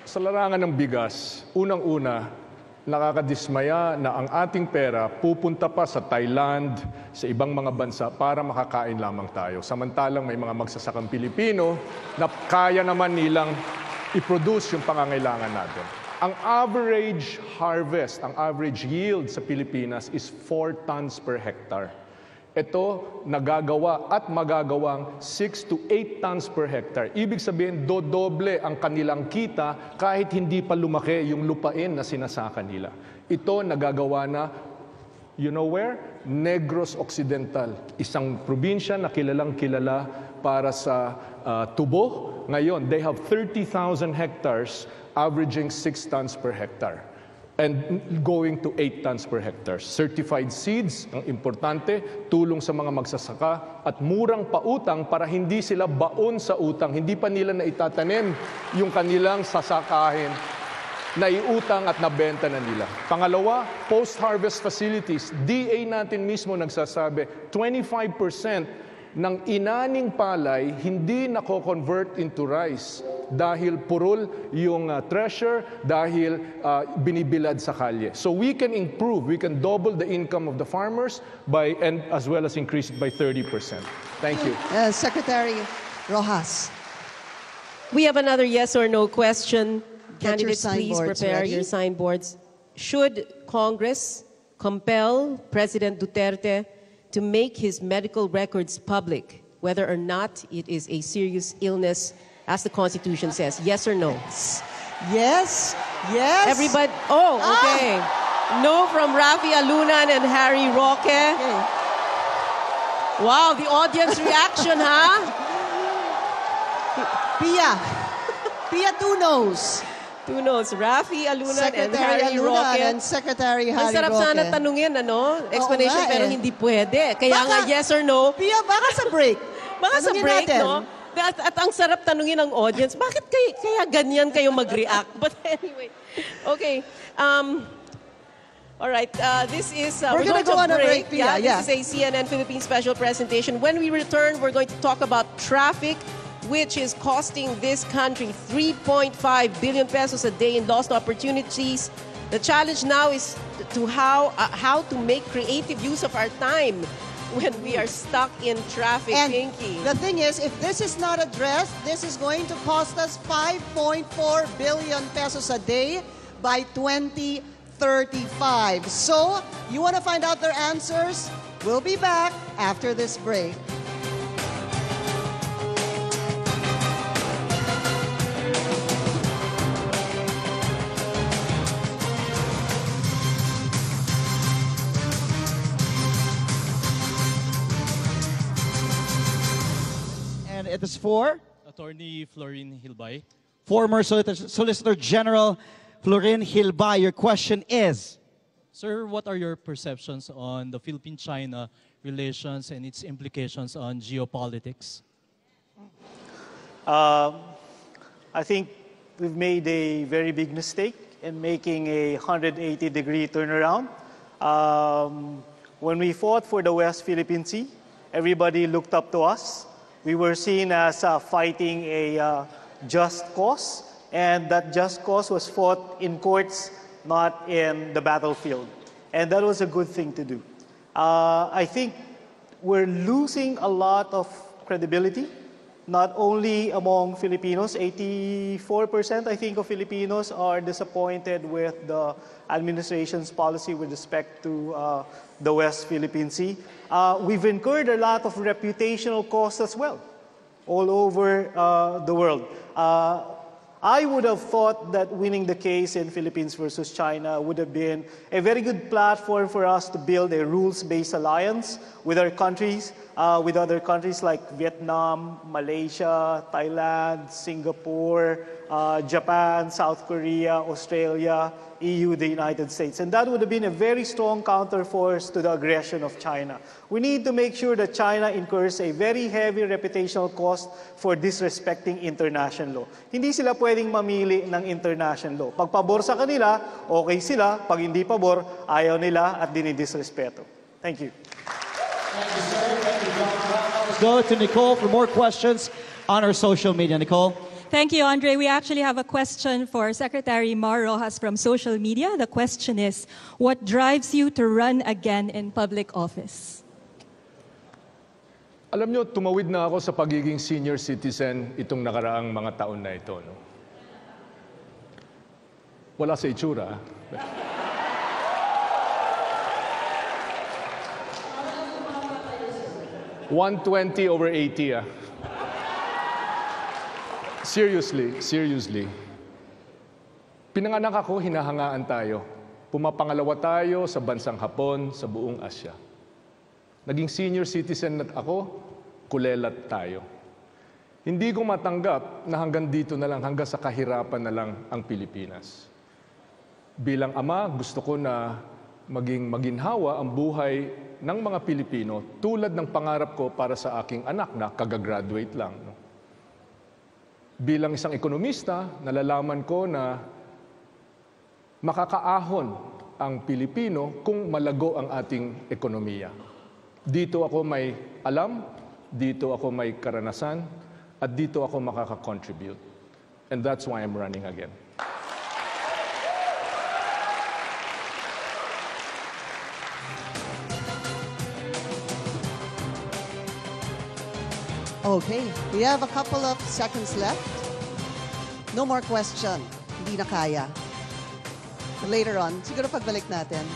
Speaker 15: sa larangan ng bigas, unang-una, nakakadismaya na ang ating pera pupunta pa sa Thailand, sa ibang mga bansa para makakain lamang tayo. Samantalang may mga magsasakang Pilipino na kaya naman nilang i-produce yung pangangailangan natin. Ang average harvest, ang average yield sa Pilipinas is 4 tons per hectare. Ito nagagawa at magagawang 6 to 8 tons per hectare. Ibig sabihin, dodoble ang kanilang kita kahit hindi pa lumaki yung lupain na sinasaka nila. Ito nagagawa na, you know where? Negros Occidental, isang probinsya na kilalang kilala para sa tubo. Ngayon, they have 30,000 hectares averaging 6 tons per hectare and going to 8 tons per hectare. Certified seeds, ang importante, tulong sa mga magsasaka at murang pautang para hindi sila baon sa utang. Hindi pa nila na itatanim yung kanilang sasakahin, naiutang at nabenta na nila. Pangalawa, post-harvest facilities. DA natin mismo nagsasabi, 25% ng inaning palay hindi nako-convert into rice dahil purol yung treasure, dahil binibilad sa kalye. So we can improve, we can double the income of the farmers and as well as increase it by 30%. Thank you.
Speaker 9: Secretary Rojas.
Speaker 8: We have another yes or no question.
Speaker 9: Get your
Speaker 8: Candidates, please
Speaker 9: signboards
Speaker 8: prepare
Speaker 9: ready.
Speaker 8: your signboards. Should Congress compel President Duterte to make his medical records public, whether or not it is a serious illness, as the Constitution says? Yes or no?
Speaker 9: Yes. Yes.
Speaker 8: Everybody. Oh, okay. No from Rafi Alunan and Harry Roque.
Speaker 9: Okay.
Speaker 8: Wow, the audience reaction, huh?
Speaker 9: Pia, 2 no's.
Speaker 8: 2 no's. Rafi Alunan and
Speaker 9: Secretary
Speaker 8: Harry
Speaker 9: Alunan
Speaker 8: Roque.
Speaker 9: and Secretary Harry
Speaker 8: Ang sarap
Speaker 9: Roque.
Speaker 8: sana tanungin, ano? Explanation,
Speaker 9: nga,
Speaker 8: pero hindi pwede. Kaya nga, yes or no?
Speaker 9: Pia, baka sa break.
Speaker 8: Baka sa
Speaker 9: Tanungin
Speaker 8: break,
Speaker 9: natin.
Speaker 8: no? At ang sarap tanungin ng audience, bakit kaya ganyan kayo mag-react? But anyway, okay. All right, this is...
Speaker 9: We're gonna go on a break, Pia.
Speaker 8: This is a CNN Philippines special presentation. When we return, we're going to talk about traffic, which is costing this country 3.5 billion pesos a day in lost opportunities. The challenge now is to how to make creative use of our time when we are stuck in traffic,
Speaker 9: And
Speaker 8: Pinky.
Speaker 9: the thing is, if this is not addressed, this is going to cost us 5.4 billion pesos a day by 2035. So, you want to find out their answers? We'll be back after this break. And it is for
Speaker 19: Attorney Florine Hilbay.
Speaker 2: former Solicitor General Florin Hilbay. Your question is?
Speaker 19: Sir, what are your perceptions on the Philippine-China relations and its implications on geopolitics?
Speaker 14: I think we've made a very big mistake in making a 180-degree turnaround. When we fought for the West Philippine Sea, everybody looked up to us. We were seen as fighting a just cause, and that just cause was fought in courts, not in the battlefield. And that was a good thing to do. I think we're losing a lot of credibility, not only among Filipinos. 84%, I think, of Filipinos are disappointed with the administration's policy with respect to the West Philippine Sea. We've incurred a lot of reputational costs as well, all over the world. I would have thought that winning the case in Philippines versus China would have been a very good platform for us to build a rules-based alliance with our countries, with other countries like Vietnam, Malaysia, Thailand, Singapore, Japan, South Korea, Australia, EU, the United States. And that would have been a very strong counterforce to the aggression of China. We need to make sure that China incurs a very heavy reputational cost for disrespecting international law. Hindi sila pwedeng mamili ng international law. Pag pabor sa kanila, okay sila. Pag hindi pabor, ayaw nila at dinidisrespeto. Thank you.
Speaker 2: Thank you, sir. Thank you, John. Let's go to Nicole for more questions on our social media. Nicole?
Speaker 10: Thank you, Andre. We actually have a question for Secretary Mar Rojas from social media. The question is, what drives you to run again in public office?
Speaker 15: Alam nyo, tumawid na ako sa pagiging senior citizen itong nakaraang mga taon na ito. No? Wala sa itsura. 120/80. Seriously. Pinanganak ako, hinahangaan tayo. Pumapangalawa tayo sa bansang Hapon, sa buong Asya. Naging senior citizen ako, kulelat tayo. Hindi ko matanggap na hanggang dito na lang, hanggang sa kahirapan na lang ang Pilipinas. Bilang ama, gusto ko na maging maginhawa ang buhay ng mga Pilipino tulad ng pangarap ko para sa aking anak na kagagraduate lang. No? Bilang isang ekonomista, nalalaman ko na makakaahon ang Pilipino kung malago ang ating ekonomiya. Dito ako may alam, dito ako may karanasan, at dito ako makaka-contribute. And that's why I'm running again.
Speaker 9: Okay, we have a couple of seconds left. No more question. Hindi na kaya. Later on, siguro pagbalik natin.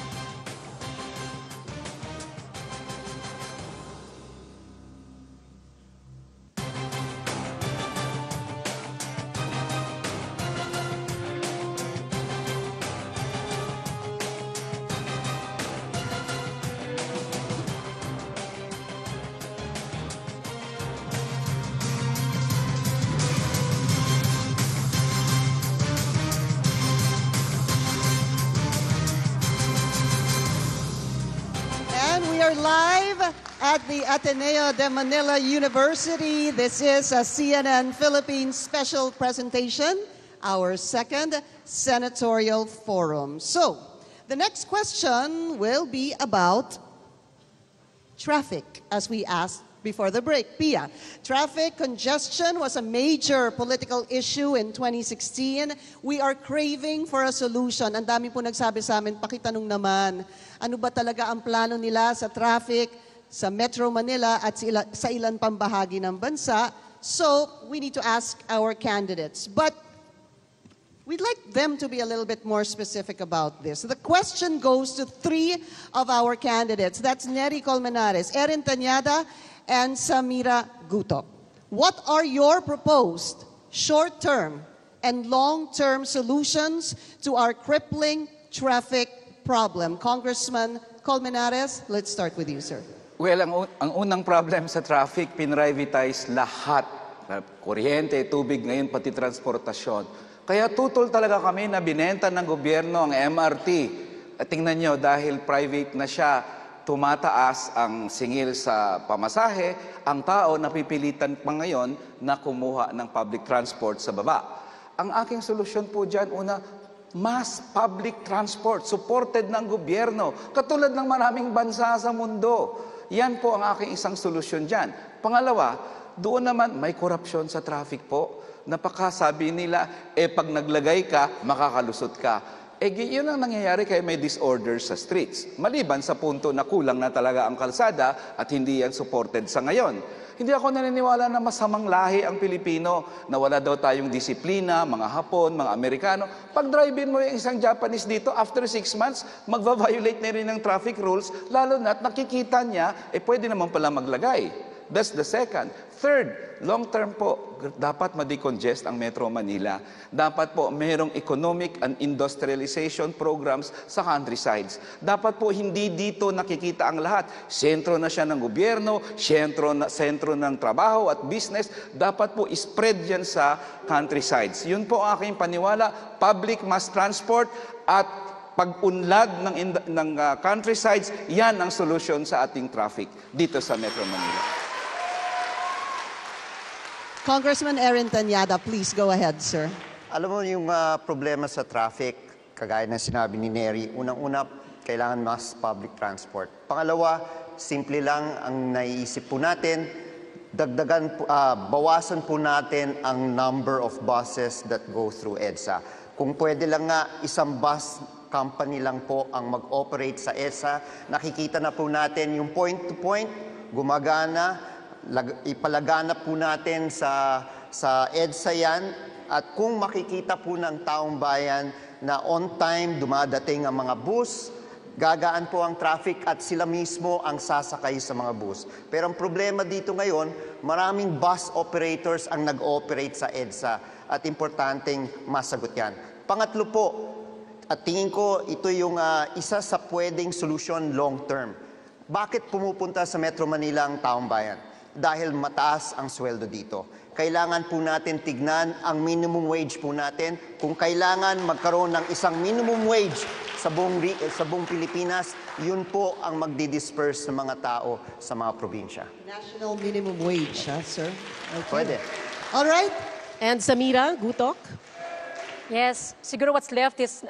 Speaker 9: At the Ateneo de Manila University, this is a CNN Philippines special presentation, our second Senatorial Forum. So, the next question will be about traffic, as we asked before the break. Pia, traffic congestion was a major political issue in 2016. We are craving for a solution. Ang dami po nagsabi sa amin, pakitanong naman, ano ba talaga ang plano nila sa traffic sa Metro Manila at sa ilan pang bahagi ng bansa. So, we need to ask our candidates. But we'd like them to be a little bit more specific about this. The question goes to three of our candidates. That's Neri Colmenares, Erin Tañada, and Samira Guto. What are your proposed short-term and long-term solutions to our crippling traffic problem? Congressman Colmenares, let's start with you, sir.
Speaker 12: Well, ang unang problem sa traffic, pinrivatize lahat. Kuryente, tubig, ngayon pati transportasyon. Kaya tutol talaga kami na binenta ng gobyerno ang MRT. At tingnan nyo, dahil private na siya, tumataas ang singil sa pamasahe, ang tao napipilitan pa ngayon na kumuha ng public transport sa baba. Ang aking solusyon po dyan, una, mass public transport, supported ng gobyerno, katulad ng maraming bansa sa mundo. Yan po ang aking isang solusyon dyan. Pangalawa, doon naman may korupsyon sa traffic po. Napakasabi nila, pag naglagay ka, makakalusot ka. Yun ang nangyayari kaya may disorders sa streets. Maliban sa punto na kulang na talaga ang kalsada at hindi yan supported sa ngayon. Hindi ako naniniwala na masamang lahi ang Pilipino, na wala daw tayong disiplina, mga Hapon, mga Amerikano. Pag drive-in mo yung isang Japanese dito, after 6 months, magva-violate na rin ng traffic rules, lalo na't nakikita niya, pwede naman pala maglagay. That's the second. Third, long-term po, dapat ma-decongest ang Metro Manila. Dapat po mayroong economic and industrialization programs sa countrysides. Dapat po hindi dito nakikita ang lahat. Sentro na siya ng gobyerno, sentro ng trabaho at business. Dapat po spread yan sa countrysides. Yun po ang aking paniwala, public mass transport at pag-unlad ng countrysides, yan ang solusyon sa ating traffic dito sa Metro Manila.
Speaker 9: Congressman Erin Tanyada, please go ahead, sir.
Speaker 16: Alam mo yung problema sa traffic, kagaya ng sinabi ni Neri, unang-una, kailangan mas public transport. Pangalawa, simple lang ang naiisip po natin, bawasan po natin ang number of buses that go through EDSA. Kung pwede lang nga, isang bus company lang po ang mag-operate sa EDSA, nakikita na po natin yung point-to-point, gumagana, ipalaganap po natin sa EDSA yan, at kung makikita po ng taong bayan na on time dumadating ang mga bus, gagaan po ang traffic at sila mismo ang sasakay sa mga bus. Pero ang problema dito ngayon, maraming bus operators ang nag-ooperate sa EDSA at importanteng masagot yan. Pangatlo po, at tingin ko ito yung isa sa pwedeng solusyon long term. Bakit pumupunta sa Metro Manila ang taong bayan? Dahil mataas ang sweldo dito. Kailangan po natin tignan ang minimum wage po natin. Kung kailangan magkaroon ng isang minimum wage sa buong Pilipinas, yun po ang magdi-disperse ng mga tao sa mga probinsya.
Speaker 9: National minimum wage, sir? Okay.
Speaker 16: Pwede.
Speaker 9: All right.
Speaker 8: And Samira Gutok?
Speaker 13: Yes, siguro what's left is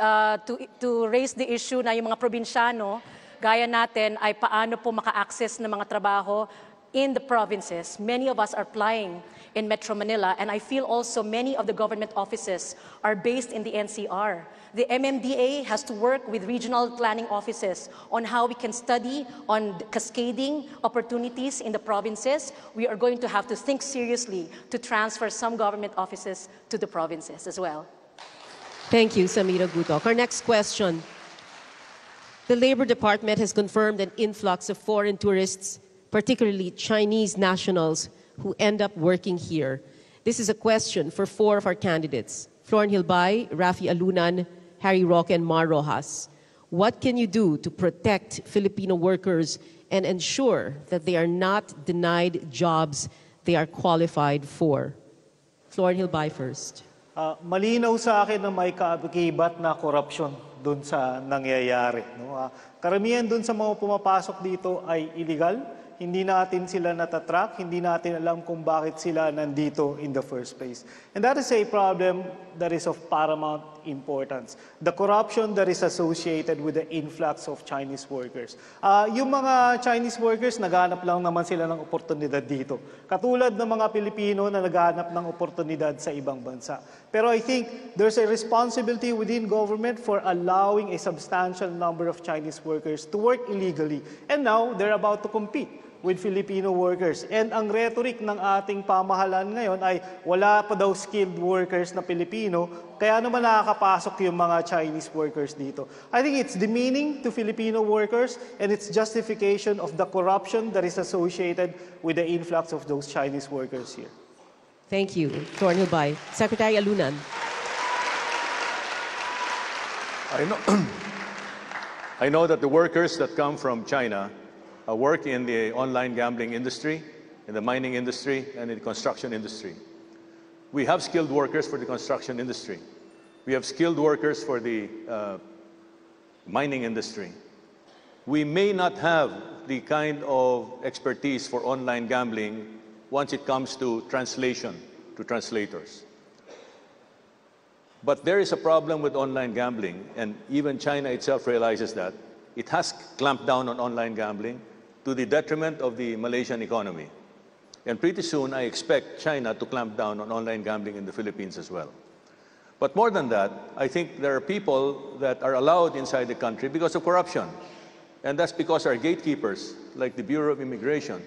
Speaker 13: to raise the issue na yung mga probinsyano, gaya natin, ay paano po maka-access ng mga trabaho in the provinces. Many of us are applying in Metro Manila, and I feel also many of the government offices are based in the NCR. The MMDA has to work with regional planning offices on how we can study on cascading opportunities in the provinces. We are going to have to think seriously to transfer some government offices to the provinces as well.
Speaker 8: Thank you, Samira Gutok. Our next question. The Labor Department has confirmed an influx of foreign tourists, particularly Chinese nationals who end up working here. This is a question for four of our candidates: Florin Hilbay, Rafi Alunan, Harry Roque, and Mar Rojas. What can you do to protect Filipino workers and ensure that they are not denied jobs they are qualified for? Florin Hilbay first.
Speaker 14: Malinaw sa akin na may kaakibat na korupsyon doon sa nangyayari. No? Karamihan doon sa mga pumapasok dito ay illegal. Hindi natin sila natatrack, hindi natin alam kung bakit sila nandito in the first place. And that is a problem that is of paramount importance. The corruption that is associated with the influx of Chinese workers. Yung mga Chinese workers, naghanap lang naman sila ng oportunidad dito. Katulad ng mga Pilipino na naghanap ng oportunidad sa ibang bansa. Pero I think there's a responsibility within government for allowing a substantial number of Chinese workers to work illegally. And now, they're about to compete with Filipino workers. And ang rhetoric ng ating pamahalaan ngayon ay wala pa daw skilled workers na Pilipino, kaya naman nakakapasok yung mga Chinese workers dito. I think it's demeaning to Filipino workers and it's justification of the corruption that is associated with the influx of those Chinese workers here.
Speaker 8: Thank you. Florin Hilbay. Secretary Alunan.
Speaker 11: I know that the workers that come from China work in the online gambling industry, in the mining industry, and in the construction industry. We have skilled workers for the construction industry. We have skilled workers for the mining industry. We may not have the kind of expertise for online gambling once it comes to translation, to translators. But there is a problem with online gambling, and even China itself realizes that. It has clamped down on online gambling to the detriment of the Malaysian economy. And pretty soon, I expect China to clamp down on online gambling in the Philippines as well. But more than that, I think there are people that are allowed inside the country because of corruption. And that's because our gatekeepers, like the Bureau of Immigration,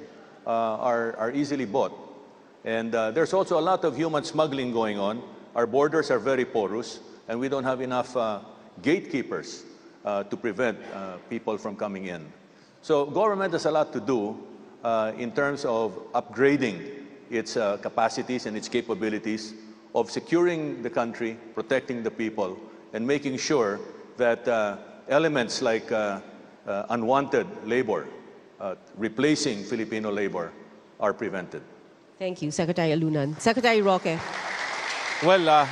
Speaker 11: are easily bought. And there's also a lot of human smuggling going on. Our borders are very porous, and we don't have enough gatekeepers to prevent people from coming in. So government has a lot to do, in terms of upgrading its capacities and its capabilities of securing the country, protecting the people, and making sure that elements like unwanted labor, replacing Filipino labor, are prevented.
Speaker 8: Thank you, Secretary Alunan. Secretary Roque.
Speaker 17: Well,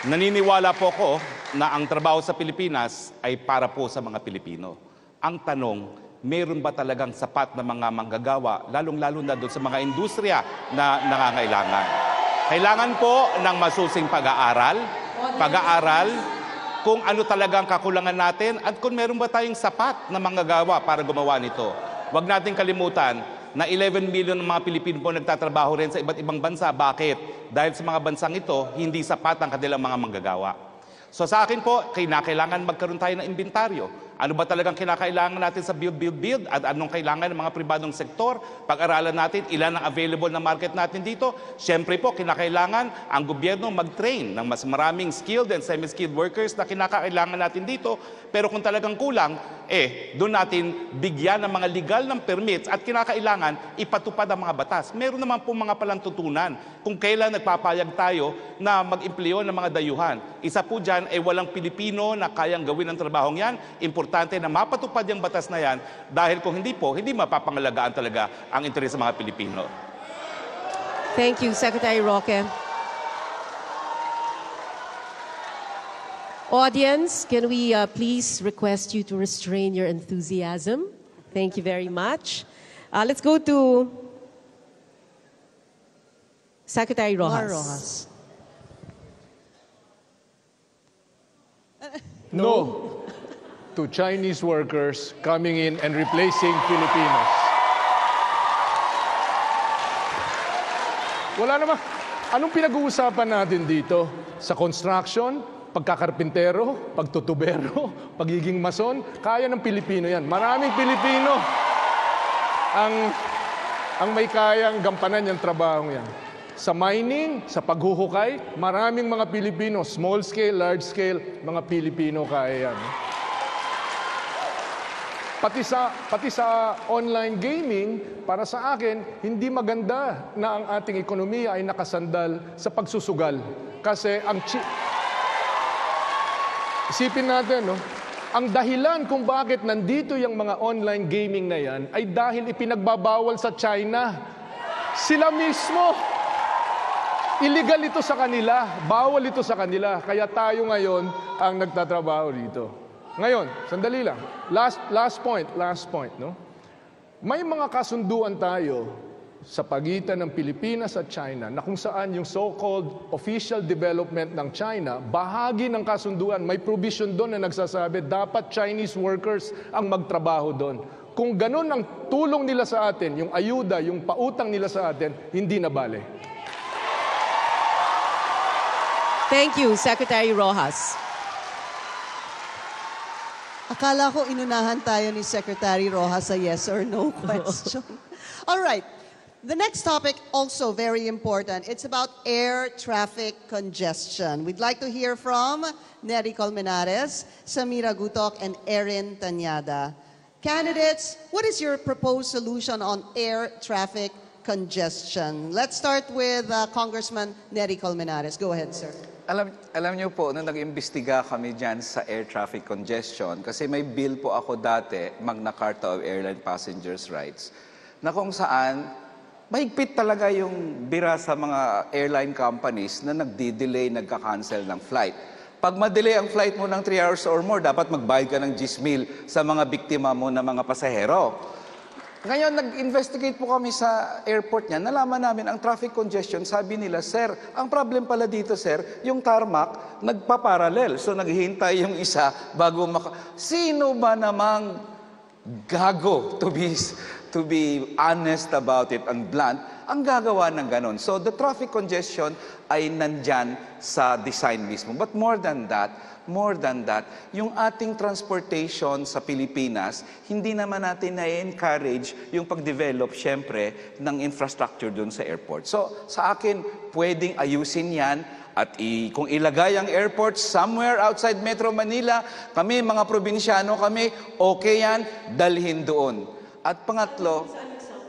Speaker 17: naniniwala po ko na ang trabaho sa Pilipinas ay para po sa mga Pilipino. Ang tanong, meron ba talagang sapat na mga manggagawa, lalong-lalo na doon sa mga industriya na nangangailangan? Kailangan po ng masusing pag-aaral kung ano talagang kakulangan natin at kung meron ba tayong sapat na manggagawa para gumawa nito. Huwag nating kalimutan na 11 million ng mga Pilipino po nagtatrabaho rin sa iba't ibang bansa. Bakit? Dahil sa mga bansang ito, hindi sapat ang kanilang mga manggagawa. So sa akin po, kailangan magkaroon tayo ng inventaryo. Ano ba talagang kinakailangan natin sa build at anong kailangan ng mga pribadong sektor? Pag-aralan natin ilan ang available na market natin dito. Siyempre po, kinakailangan ang gobyerno mag-train ng mas maraming skilled and semi-skilled workers na kinakailangan natin dito. Pero kung talagang kulang, doon natin bigyan ng mga legal ng permits at kinakailangan ipatupad ang mga batas. Meron naman po mga palantutunan kung kailan nagpapayag tayo na mag-empleo ng mga dayuhan. Isa po dyan ay walang Pilipino na kayang gawin ang trabahong yan. Importante na mapatupad yung batas na yan dahil kung hindi po, hindi mapapangalagaan talaga ang interes ng mga Pilipino.
Speaker 8: Thank you, Secretary Roque. Audience, can we please request you to restrain your enthusiasm? Thank you very much. Let's go to Secretary Rojas.
Speaker 15: No to Chinese workers coming in and replacing Filipinos. Wala naman. Anong pinag-uusapan natin dito? Sa construction, pagkakarpintero, pagtutubero, pagiging mason, kaya ng Pilipino yan. Maraming Pilipino ang may kayang gampanan yung trabaho yan. Sa mining, sa paghuhukay, maraming mga Pilipino, small scale, large scale, mga Pilipino kaya yan. Pati sa online gaming, para sa akin, hindi maganda na ang ating ekonomiya ay nakasandal sa pagsusugal. Kasi isipin natin, no? Ang dahilan kung bakit nandito yung mga online gaming na yan ay dahil ipinagbabawal sa China. Sila mismo. Illegal ito sa kanila. Bawal ito sa kanila. Kaya tayo ngayon ang nagtatrabaho dito. Ngayon, sandali lang. Last point, no? May mga kasunduan tayo sa pagitan ng Pilipinas at China na kung saan yung so-called official development ng China, bahagi ng kasunduan, may provision doon na nagsasabi dapat Chinese workers ang magtrabaho doon. Kung ganun ang tulong nila sa atin, yung ayuda, yung pautang nila sa atin, hindi na bale.
Speaker 8: Thank you, Secretary Rojas.
Speaker 9: Akala ko inunahan tayo ni Secretary Rojas sa yes or no question. All right. The next topic, also very important. It's about air traffic congestion. We'd like to hear from Nery Colmenares, Samira Gutok, and Erin Tanyada. Candidates, what is your proposed solution on air traffic congestion? Let's start with Congressman Nery Colmenares. Go ahead, sir.
Speaker 12: Alam niyo po, nung nag-imbestiga kami dyan sa air traffic congestion, kasi may bill po ako dati, Magna Carta of Airline Passengers' Rights, na kung saan mahigpit talaga yung bira sa mga airline companies na nagdi-delay, nagka-cancel ng flight. Pag ma-delay ang flight mo ng 3 hours or more, dapat magbayad ka ng 10,000 sa mga biktima mo na mga pasahero. Ngayon, nag-investigate po kami sa airport niya. Nalaman namin ang traffic congestion. Sabi nila, sir, ang problem pala dito, sir, yung tarmac, nagpa-parallel. So, naghihintay yung isa bago Sino ba namang gago, to be honest about it and blunt, ang gagawa ng ganon? So, the traffic congestion ay nandyan sa design mismo. But more than that, yung ating transportation sa Pilipinas, hindi naman natin na-encourage yung pag-develop, syempre, ng infrastructure dun sa airport. So, sa akin, pwedeng ayusin yan at kung ilagay ang airport somewhere outside Metro Manila, kami, mga probinsyano kami, okay yan, dalhin doon. At pangatlo,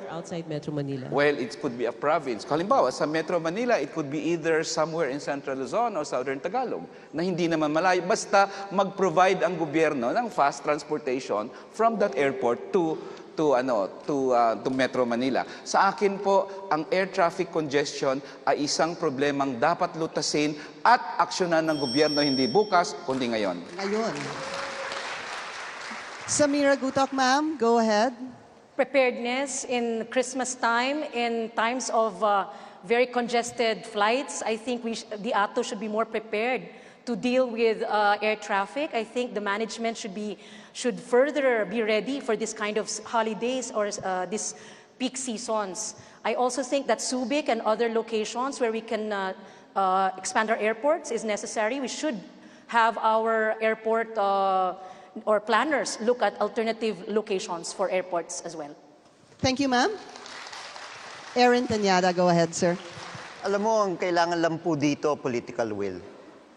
Speaker 8: outside Metro Manila?
Speaker 12: Well, it could be a province. Halimbawa, sa Metro Manila, it could be either somewhere in Central Luzon or Southern Tagalog na hindi naman malayo. Basta mag-provide ang gobyerno ng fast transportation from that airport to Metro Manila. Sa akin po, ang air traffic congestion ay isang problemang dapat lutasin at aksyonan ng gobyerno hindi bukas, kundi ngayon.
Speaker 9: Ngayon. Samira Gutok, ma'am, go ahead.
Speaker 13: Preparedness in Christmas time, in times of very congested flights, I think the ATO should be more prepared to deal with air traffic. I think the management should further be ready for this kind of holidays or these peak seasons. I also think that Subic and other locations where we can expand our airports is necessary. We should have our airport or planners look at alternative locations for airports as well.
Speaker 9: Thank you, ma'am. Aaron Tanyada, go ahead, sir.
Speaker 16: Alam mo, ang kailangan lang po dito, political will.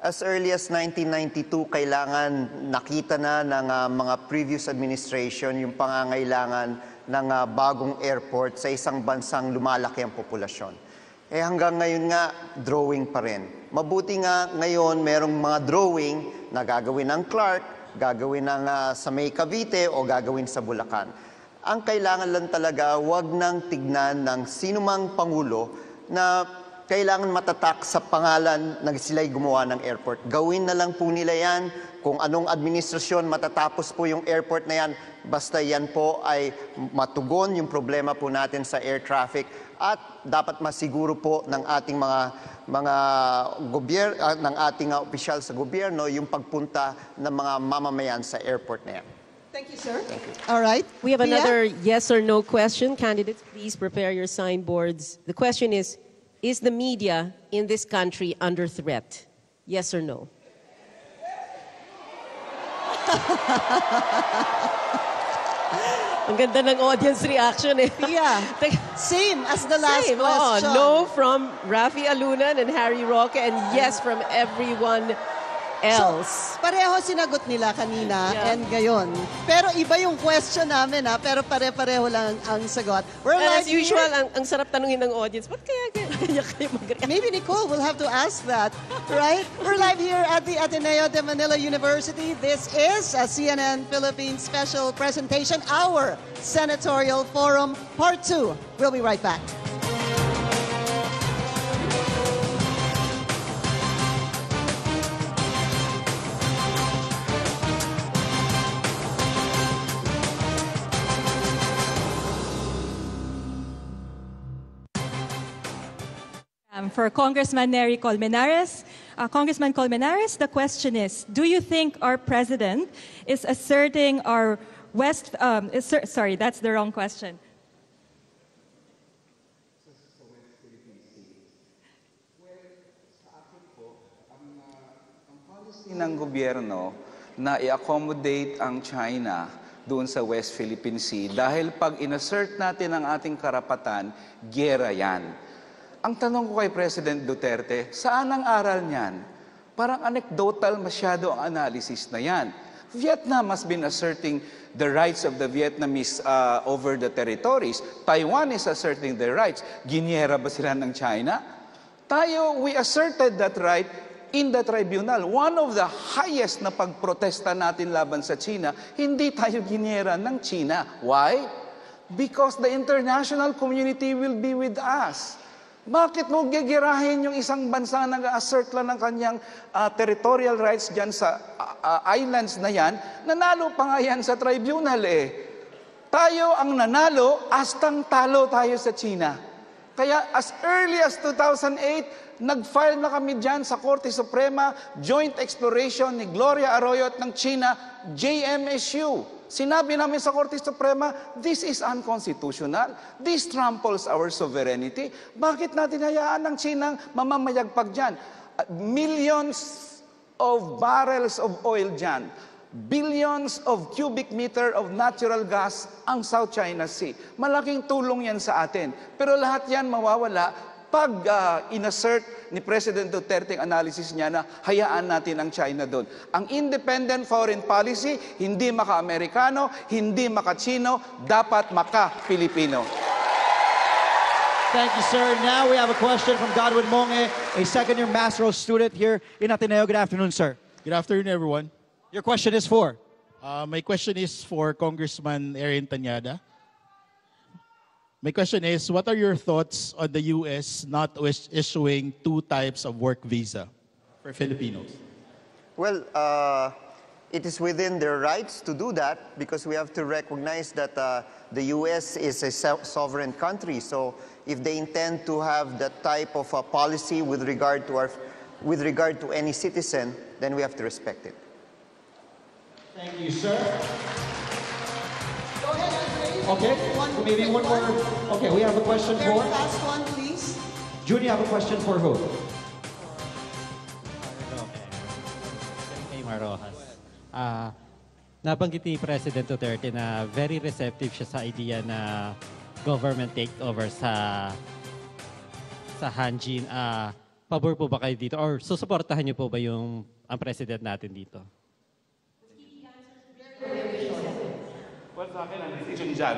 Speaker 16: As early as 1992, kailangan nakita na ng mga previous administration yung pangangailangan ng bagong airport sa isang bansang lumalaki ang populasyon. Hanggang ngayon nga, drawing pa rin. Mabuti nga ngayon, merong mga drawing na gagawin ng Clark, gagawin ng sa May Cavite o gagawin sa Bulacan. Ang kailangan lang talaga, wag nang tignan ng sinumang pangulo na kailangan matatak sa pangalan na sila'y gumawa ng airport. Gawin na lang po nila yan. Kung anong administrasyon matatapos po yung airport na yan, basta yan po ay matugon yung problema po natin sa air traffic at dapat masiguro po ng ating mga ng ating opisyal sa gobyerno yung pagpunta ng mga mamamayan sa airport na yan.
Speaker 9: Thank you, sir. Thank you. All right.
Speaker 8: We have another yes or no question. Candidates, please prepare your signboards. The question is the media in this country under threat? Yes or no? Ang ganda ng audience reaction eh.
Speaker 9: Yeah. Same as the last question.
Speaker 8: No from Rafi Alunan and Harry Roque and yes from everyone else.
Speaker 9: So, pareho sinagot nila kanina and ngayon. Pero iba yung question namin pero pare-pareho lang ang sagot. We're
Speaker 8: live as usual, ang sarap tanungin ng audience, ba't kaya kayo mag-react?
Speaker 9: Maybe Nicole will have to ask that, right? We're live here at the Ateneo de Manila University. This is a CNN Philippines special presentation, our Senatorial Forum, Part 2. We'll be right back.
Speaker 10: For Congressman Nery Colmenares. Congressman Colmenares, the question is, do you think our president is asserting our sorry, that's the wrong question.
Speaker 12: Ang policy ng gobyerno na i-accommodate ang China doon sa West Philippine Sea dahil pag inassert natin ang ating karapatan, giyera yan. Ang tanong ko kay President Duterte, saan ang aral niyan? Parang anecdotal masyado ang analysis na yan. Vietnam has been asserting the rights of the Vietnamese over the territories. Taiwan is asserting their rights. Giniera ba sila ng China? Tayo, we asserted that right in the tribunal. One of the highest na pagprotesta natin laban sa China, hindi tayo giniera ng China. Why? Because the international community will be with us. Bakit mo gigirahin yung isang bansa na nag-assert lang ng kanyang territorial rights dyan sa islands na yan? Nanalo pa nga yan sa tribunal eh. Tayo ang nanalo, astang talo tayo sa China. Kaya as early as 2008, nag-file na kami dyan sa Korte Suprema, joint exploration ni Gloria Arroyo at ng China, JMSU. Sinabi namin sa Korte Suprema, this is unconstitutional. This tramples our sovereignty. Bakit natin hayaan ng Chinang mamamayagpag dyan? Millions of barrels of oil dyan. Billions of cubic meter of natural gas ang South China Sea. Malaking tulong yan sa atin. Pero lahat yan mawawala pag inassert ni President Duterte ang analysis niya na hayaan natin ang China doon. Ang independent foreign policy, hindi maka-Amerikano, hindi maka-Chino, dapat maka-Filipino.
Speaker 2: Thank you, sir. Now we have a question from Godwin Monge, a second-year Master student here in Ateneo. Good afternoon, sir.
Speaker 20: Good afternoon, everyone.
Speaker 2: Your question is for?
Speaker 20: My question is for Congressman Erin Tanyada. My question is, what are your thoughts on the U.S. not issuing 2 types of work visa for Filipinos?
Speaker 16: Well, it is within their rights to do that because we have to recognize that the U.S. is a sovereign country. So if they intend to have that type of policy with regard to any citizen, then we have to respect it.
Speaker 2: Thank you, sir.
Speaker 9: Go ahead, Andre.
Speaker 2: Okay, maybe one more. Okay, we have a question
Speaker 9: Very
Speaker 2: for?
Speaker 9: fast one, please.
Speaker 2: Judy, have a question for who?
Speaker 21: Kay Marojas. Nabanggit ni President Duterte na very receptive siya sa idea na government takeover sa Hanjin. Pabor po ba kayo dito? Or susuportahan niyo po ba ang president natin dito?
Speaker 17: Well, sa akin, ang decision dyan,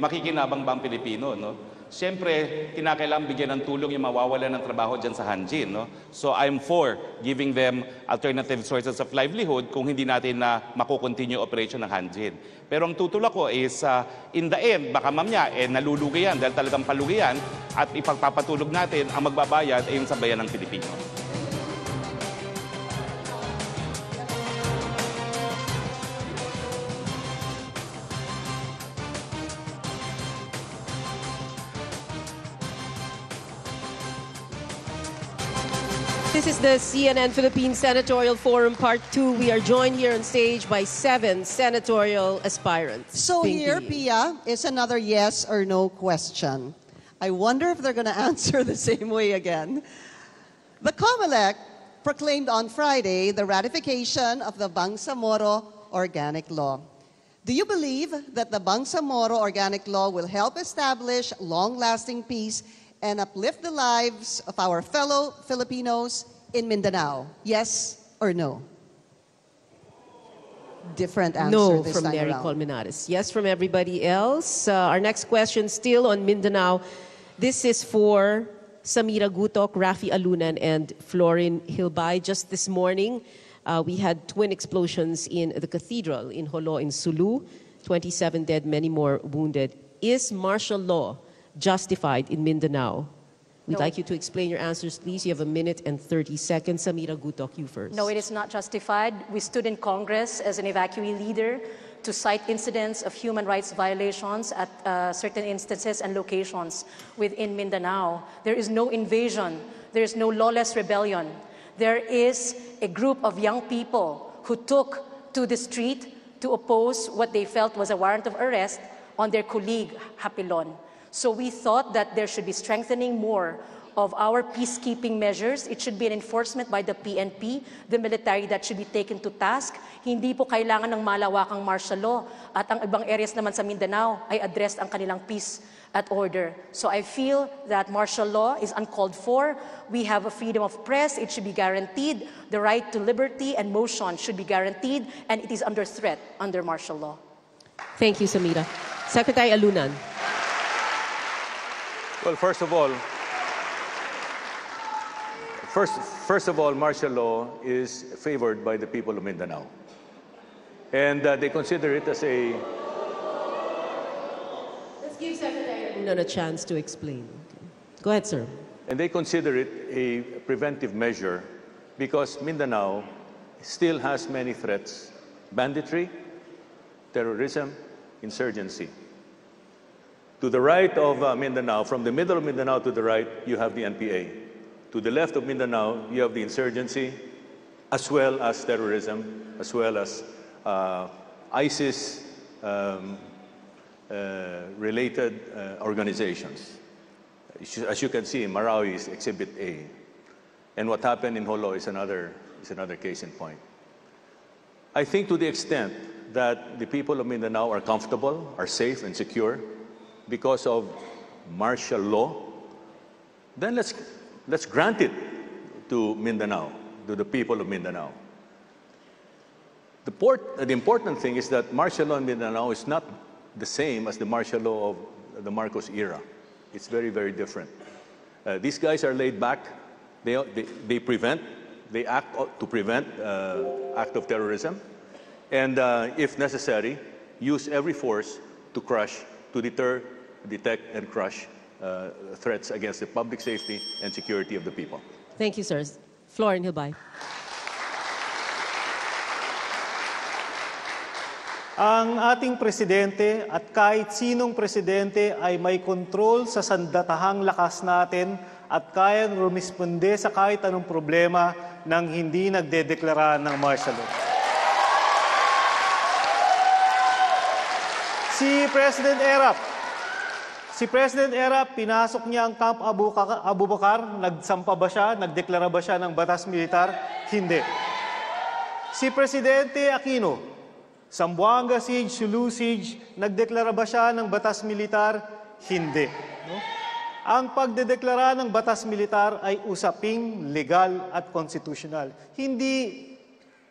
Speaker 17: makikinabang ba ang Pilipino, no? Siyempre, kinakailangan bigyan ng tulong yung mawawalan ng trabaho dyan sa Hanjin, no? So I'm for giving them alternative sources of livelihood kung hindi natin na makukontinue operation ng Hanjin. Pero ang tutulak ko is, in the end, baka mamaya, nalulugi yan dahil talagang palugi yan at ipagpapatulog natin ang magbabayad ay yung sa bayan ng Pilipino.
Speaker 8: This is the CNN Philippines Senatorial Forum Part 2. We are joined here on stage by 7 senatorial aspirants.
Speaker 9: So
Speaker 8: Pinky.
Speaker 9: here, Pia, is another yes or no question. I wonder if they're going to answer the same way again. The COMELEC proclaimed on Friday the ratification of the Bangsamoro Organic Law. Do you believe that the Bangsamoro Organic Law will help establish long-lasting peace and uplift the lives of our fellow Filipinos in Mindanao? Yes or no? Different answer
Speaker 8: No
Speaker 9: this
Speaker 8: from
Speaker 9: time
Speaker 8: Nery
Speaker 9: around.
Speaker 8: Colmenares. Yes from everybody else. Our next question still on Mindanao. This is for Samira Gutok, Rafi Alunan, and Florin Hilbay. Just this morning, we had twin explosions in the cathedral in Jolo in Sulu. 27 dead, many more wounded. Is martial law justified in Mindanao? We'd
Speaker 13: No.
Speaker 8: like you to explain your answers, please. You have 1 minute and 30 seconds. Samira Gutok, you first.
Speaker 13: No, it is not justified. We stood in Congress as an evacuee leader to cite incidents of human rights violations at certain instances and locations within Mindanao. There is no invasion. There is no lawless rebellion. There is a group of young people who took to the street to oppose what they felt was a warrant of arrest on their colleague, Hapilon. So we thought that there should be strengthening more of our peacekeeping measures. It should be an enforcement by the PNP, the military that should be taken to task. Hindi po kailangan ng malawakang martial law. At ang ibang areas naman sa Mindanao ay addressed ang kanilang peace at order. So I feel that martial law is uncalled for. We have a freedom of press. It should be guaranteed. The right to liberty and motion should be guaranteed. And it is under threat under martial law.
Speaker 8: Thank you, Samira. Secretary Alunan.
Speaker 11: Well, first of all, martial law is favored by the people of Mindanao. And they consider it as a...
Speaker 8: Let's give Secretary Alunan a chance to explain. Go ahead, sir.
Speaker 11: And they consider it a preventive measure because Mindanao still has many threats: banditry, terrorism, insurgency. To the right of Mindanao, from the middle of Mindanao to the right, you have the NPA. To the left of Mindanao, you have the insurgency, as well as terrorism, as well as ISIS-related organizations. As you can see, Marawi is Exhibit A. And what happened in Jolo is another case in point. I think to the extent that the people of Mindanao are comfortable, are safe and secure, because of martial law, then let's grant it to Mindanao, to the people of Mindanao. The important thing is that martial law in Mindanao is not the same as the martial law of the Marcos era. It's very, very different. These guys are laid back. They prevent. They act to prevent act of terrorism, and if necessary, use every force to crush, to deter, detect, and crush threats against the public safety and security of the people.
Speaker 8: Thank you, sirs. Florin Hilbay.
Speaker 14: Ang ating presidente at kahit sinong presidente ay may kontrol sa sandatahang lakas natin at kayang rumisponde sa kahit anong problema nang hindi nagdedeklara ng martial law. Si President Erap, pinasok niya ang Camp Abu Bakar, nagsampa ba siya, nagdeklara ba siya ng batas militar? Hindi. Si Presidente Aquino, Zamboanga Siege, Sulu Siege, nagdeklara ba siya ng batas militar? Hindi. No? Ang pagdedeklara ng batas militar ay usaping legal at constitutional. Hindi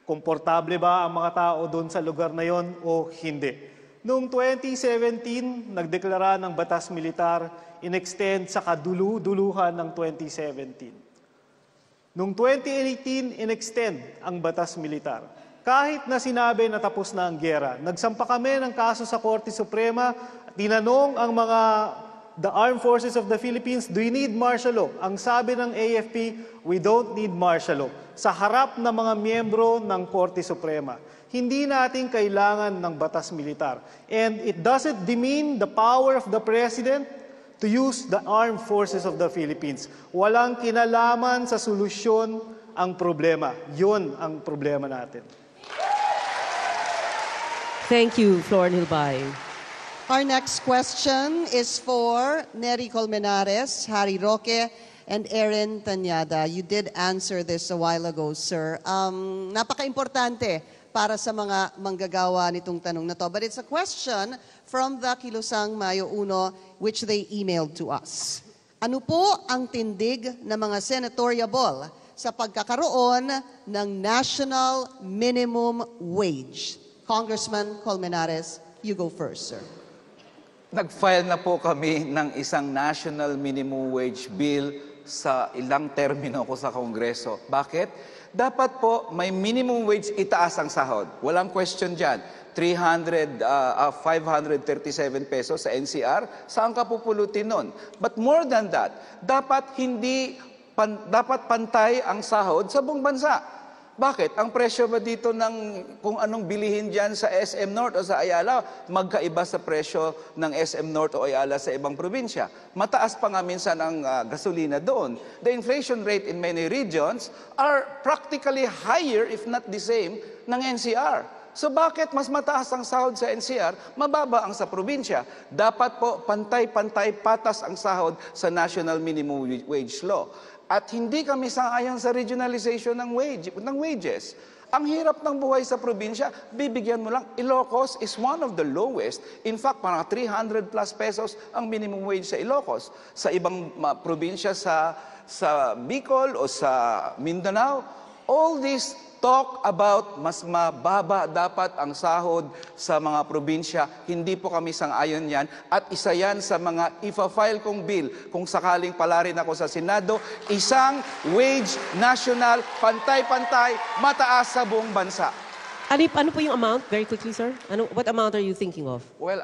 Speaker 14: komportable ba ang mga tao doon sa lugar na yon o hindi. Noong 2017, nagdeklara ng batas militar, in-extend sa kadulu-duluhan ng 2017. Noong 2018, in-extend ang batas militar. Kahit na sinabi na tapos na ang giyera, nagsampa kami ng kaso sa Korte Suprema, tinanong ang the Armed Forces of the Philippines, do you need martial law? Ang sabi ng AFP, we don't need martial law. Sa harap ng mga miyembro ng Korte Suprema, hindi natin kailangan ng batas militar. And it doesn't demean the power of the President to use the Armed Forces of the Philippines. Walang kinalaman sa solusyon ang problema. Yun ang problema natin.
Speaker 8: Thank you, Florin Hilbay.
Speaker 9: Our next question is for Nery Colmenares, Harry Roque, and Erin Tanyada. You did answer this a while ago, sir. Napaka-importante para sa mga manggagawa nitong tanong na to. But it's a question from the Kilusang Mayo Uno, which they emailed to us. Ano po ang tindig ng mga senatoriable sa pagkakaroon ng national minimum wage? Congressman Colmenares, you go first, sir.
Speaker 12: Nag-file na po kami ng isang national minimum wage bill sa ilang termino ko sa Kongreso. Bakit? Dapat po may minimum wage, itaas ang sahod. Walang question dyan. 537 pesos sa NCR, saan ka pupulutin nun? But more than that, dapat pantay ang sahod sa buong bansa. Bakit? Ang presyo ba dito ng kung anong bilihin dyan sa SM North o sa Ayala, magkaiba sa presyo ng SM North o Ayala sa ibang probinsya. Mataas pa nga minsan ang gasolina doon. The inflation rate in many regions are practically higher, if not the same, ng NCR. So bakit mas mataas ang sahod sa NCR, mababa ang sa probinsya? Dapat po pantay-pantay patas ang sahod sa National Minimum Wage Law. At hindi kami sang-ayon sa regionalization ng wages. Ang hirap ng buhay sa probinsya, bibigyan mo lang. Ilocos is one of the lowest. In fact, parang 300 plus pesos ang minimum wage sa Ilocos. Sa ibang probinsya sa Bicol o sa Mindanao, all these talk about mas mababa dapat ang sahod sa mga probinsya. Hindi po kami sang-ayon yan. At isa yan sa mga ifa-file kong bill kung sakaling palarin ako sa Senado, isang wage national, pantay-pantay, mataas sa buong bansa.
Speaker 8: Ano po yung amount? Very quickly, sir. What amount are you thinking of?
Speaker 12: Well,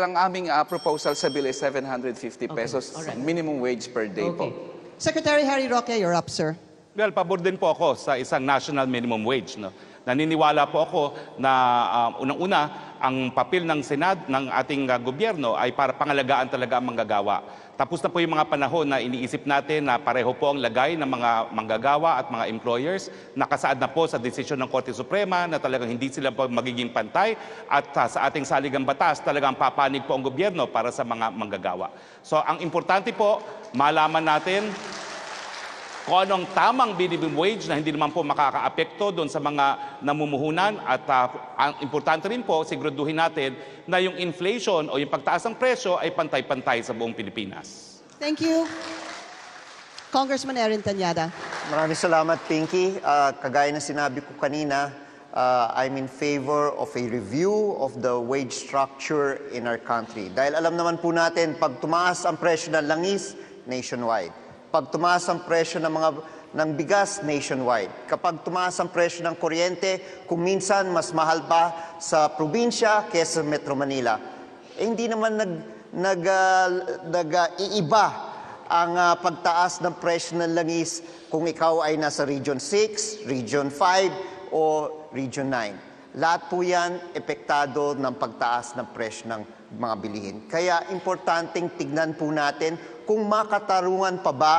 Speaker 12: ang aming proposal sa bill is 750 pesos minimum wage per day po.
Speaker 9: Secretary Harry Roque, you're up, sir.
Speaker 17: Well, pabor din po ako sa isang national minimum wage. No? Naniniwala po ako na unang-una, ang papel ng ng ating gobyerno ay para pangalagaan talaga ang manggagawa. Tapos na po yung mga panahon na iniisip natin na pareho po ang lagay ng mga manggagawa at mga employers. Nakasaad na po sa desisyon ng Korte Suprema na talagang hindi sila po magiging pantay at sa ating saligang batas talagang papanig po ang gobyerno para sa mga manggagawa. So ang importante po, malaman natin kung anong tamang minimum wage na hindi naman po makakaapekto doon sa mga namumuhunan at ang importante rin po, siguraduhin natin na yung inflation o yung pagtaas ng presyo ay pantay-pantay sa buong Pilipinas.
Speaker 9: Thank you. Congressman Erin Tanyada.
Speaker 16: Maraming salamat, Pinky. Kagaya na sinabi ko kanina, I'm in favor of a review of the wage structure in our country. Dahil alam naman po natin, pag tumaas ang presyo ng langis, nationwide. Pag tumaas ang presyo ng bigas, nationwide. Kapag tumaas ang presyo ng kuryente, kung minsan mas mahal pa sa probinsya kaysa Metro Manila. Hindi naman nag-iiba ang pagtaas ng presyo ng langis kung ikaw ay nasa Region 6, Region 5, o Region 9. Lahat po yan epektado ng pagtaas ng presyo ng mga bilihin. Kaya importanteng tignan po natin kung makatarungan pa ba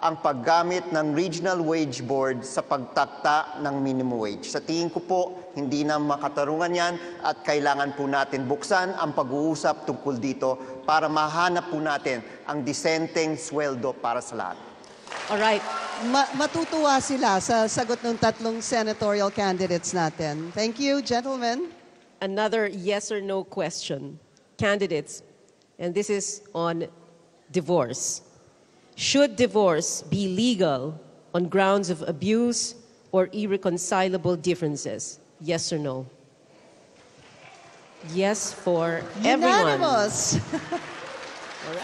Speaker 16: ang paggamit ng Regional Wage Board sa pagtakta ng minimum wage. Sa tingin ko po, hindi na makatarungan yan at kailangan po natin buksan ang pag-uusap tungkol dito para mahanap po natin ang disenteng sweldo para sa lahat.
Speaker 8: Alright.
Speaker 9: Matutuwa sila sa sagot ng tatlong senatorial candidates natin. Thank you, gentlemen.
Speaker 8: Another yes or no question. Candidates, and this is on divorce. Should divorce be legal on grounds of abuse or irreconcilable differences? Yes or no? Yes for everyone.
Speaker 9: Unanimous.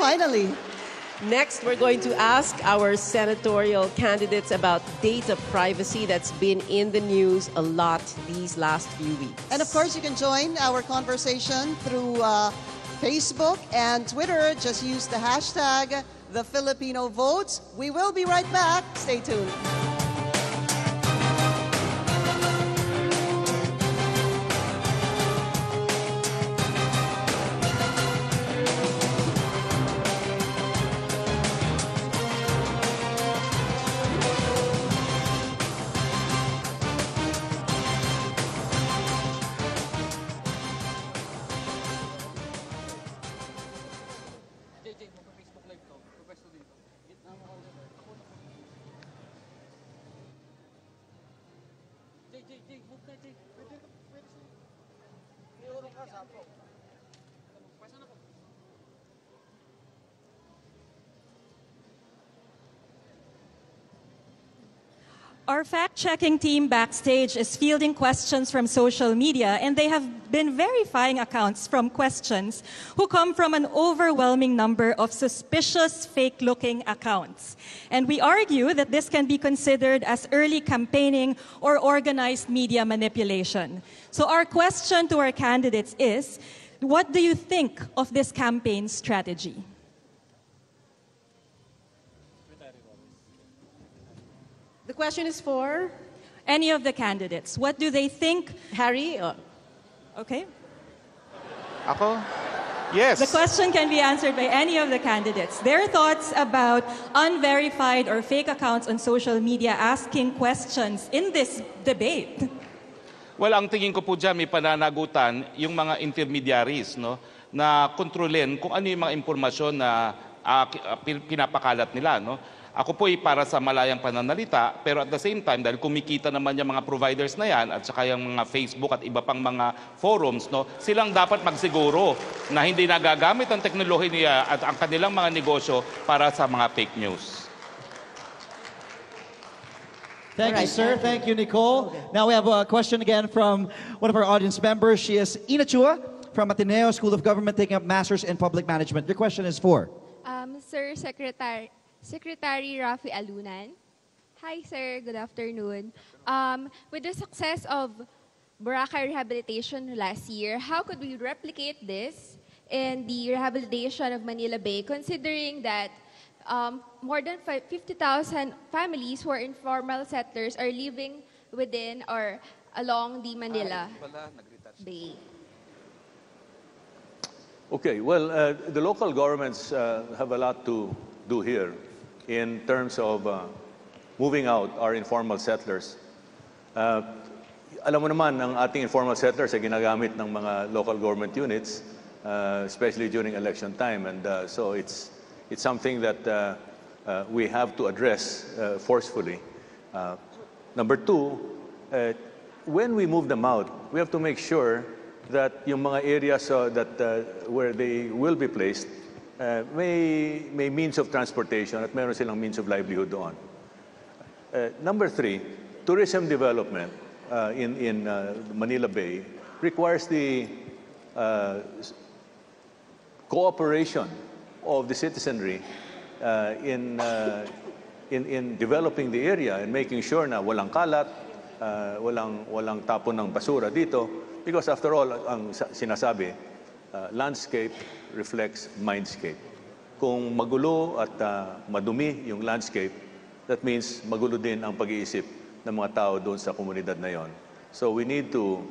Speaker 9: Finally.
Speaker 8: Next, we're going to ask our senatorial candidates about data privacy that's been in the news a lot these last few weeks.
Speaker 9: And of course, you can join our conversation through Facebook and Twitter. Just use the hashtag #TheFilipinoVotes. We will be right back. Stay tuned.
Speaker 10: Our fact-checking team backstage is fielding questions from social media, and they have been verifying accounts from questions who come from an overwhelming number of suspicious, fake-looking accounts. And we argue that this can be considered as early campaigning or organized media manipulation. So our question to our candidates is, what do you think of this campaign strategy?
Speaker 8: The question is for
Speaker 10: any of the candidates. What do they think?
Speaker 8: Harry?
Speaker 10: Okay.
Speaker 17: Ako? Yes.
Speaker 10: The question can be answered by any of the candidates. Their thoughts about unverified or fake accounts on social media asking questions in this debate.
Speaker 17: Well, ang tingin ko po dyan, may pananagutan yung mga intermediaries, no, na kontrolin kung ano yung mga impormasyon na pinapakalat nila, no. Ako po ay para sa malayang pananalita, pero at the same time, dahil kumikita naman yung mga providers na yan, at saka yung mga Facebook at iba pang mga forums, no, silang dapat magsiguro na hindi nagagamit ang teknolohiya at ang kanilang mga negosyo para sa mga fake news.
Speaker 2: Thank you, sir. Thank you, Nicole. Now we have a question again from one of our audience members. She is Ina Chua from Ateneo School of Government, taking up Masters in Public Management. Your question is for?
Speaker 1: Sir Secretary Rafi Alunan. Hi, sir. Good afternoon. With the success of Boracay rehabilitation last year, how could we replicate this in the rehabilitation of Manila Bay, considering that more than 50,000 families who are informal settlers are living within or along the Manila Bay?
Speaker 11: Okay, well, the local governments have a lot to do here in terms of moving out our informal settlers. Alam mo naman, ang ating informal settlers ay ginagamit ng mga local government units, especially during election time. And so it's something that we have to address forcefully. Number two, when we move them out, we have to make sure that yung mga areas where they will be placed may means of transportation at meron silang means of livelihood doon. Number three, tourism development in Manila Bay requires the cooperation of the citizenry in developing the area and making sure na walang kalat, walang tapon ng basura dito. Because after all, ang sinasabi, landscape reflects mindscape. Kung magulo at madumi yung landscape, that means magulo din ang pag-iisip ng mga tao doon sa komunidad na yon. So we need to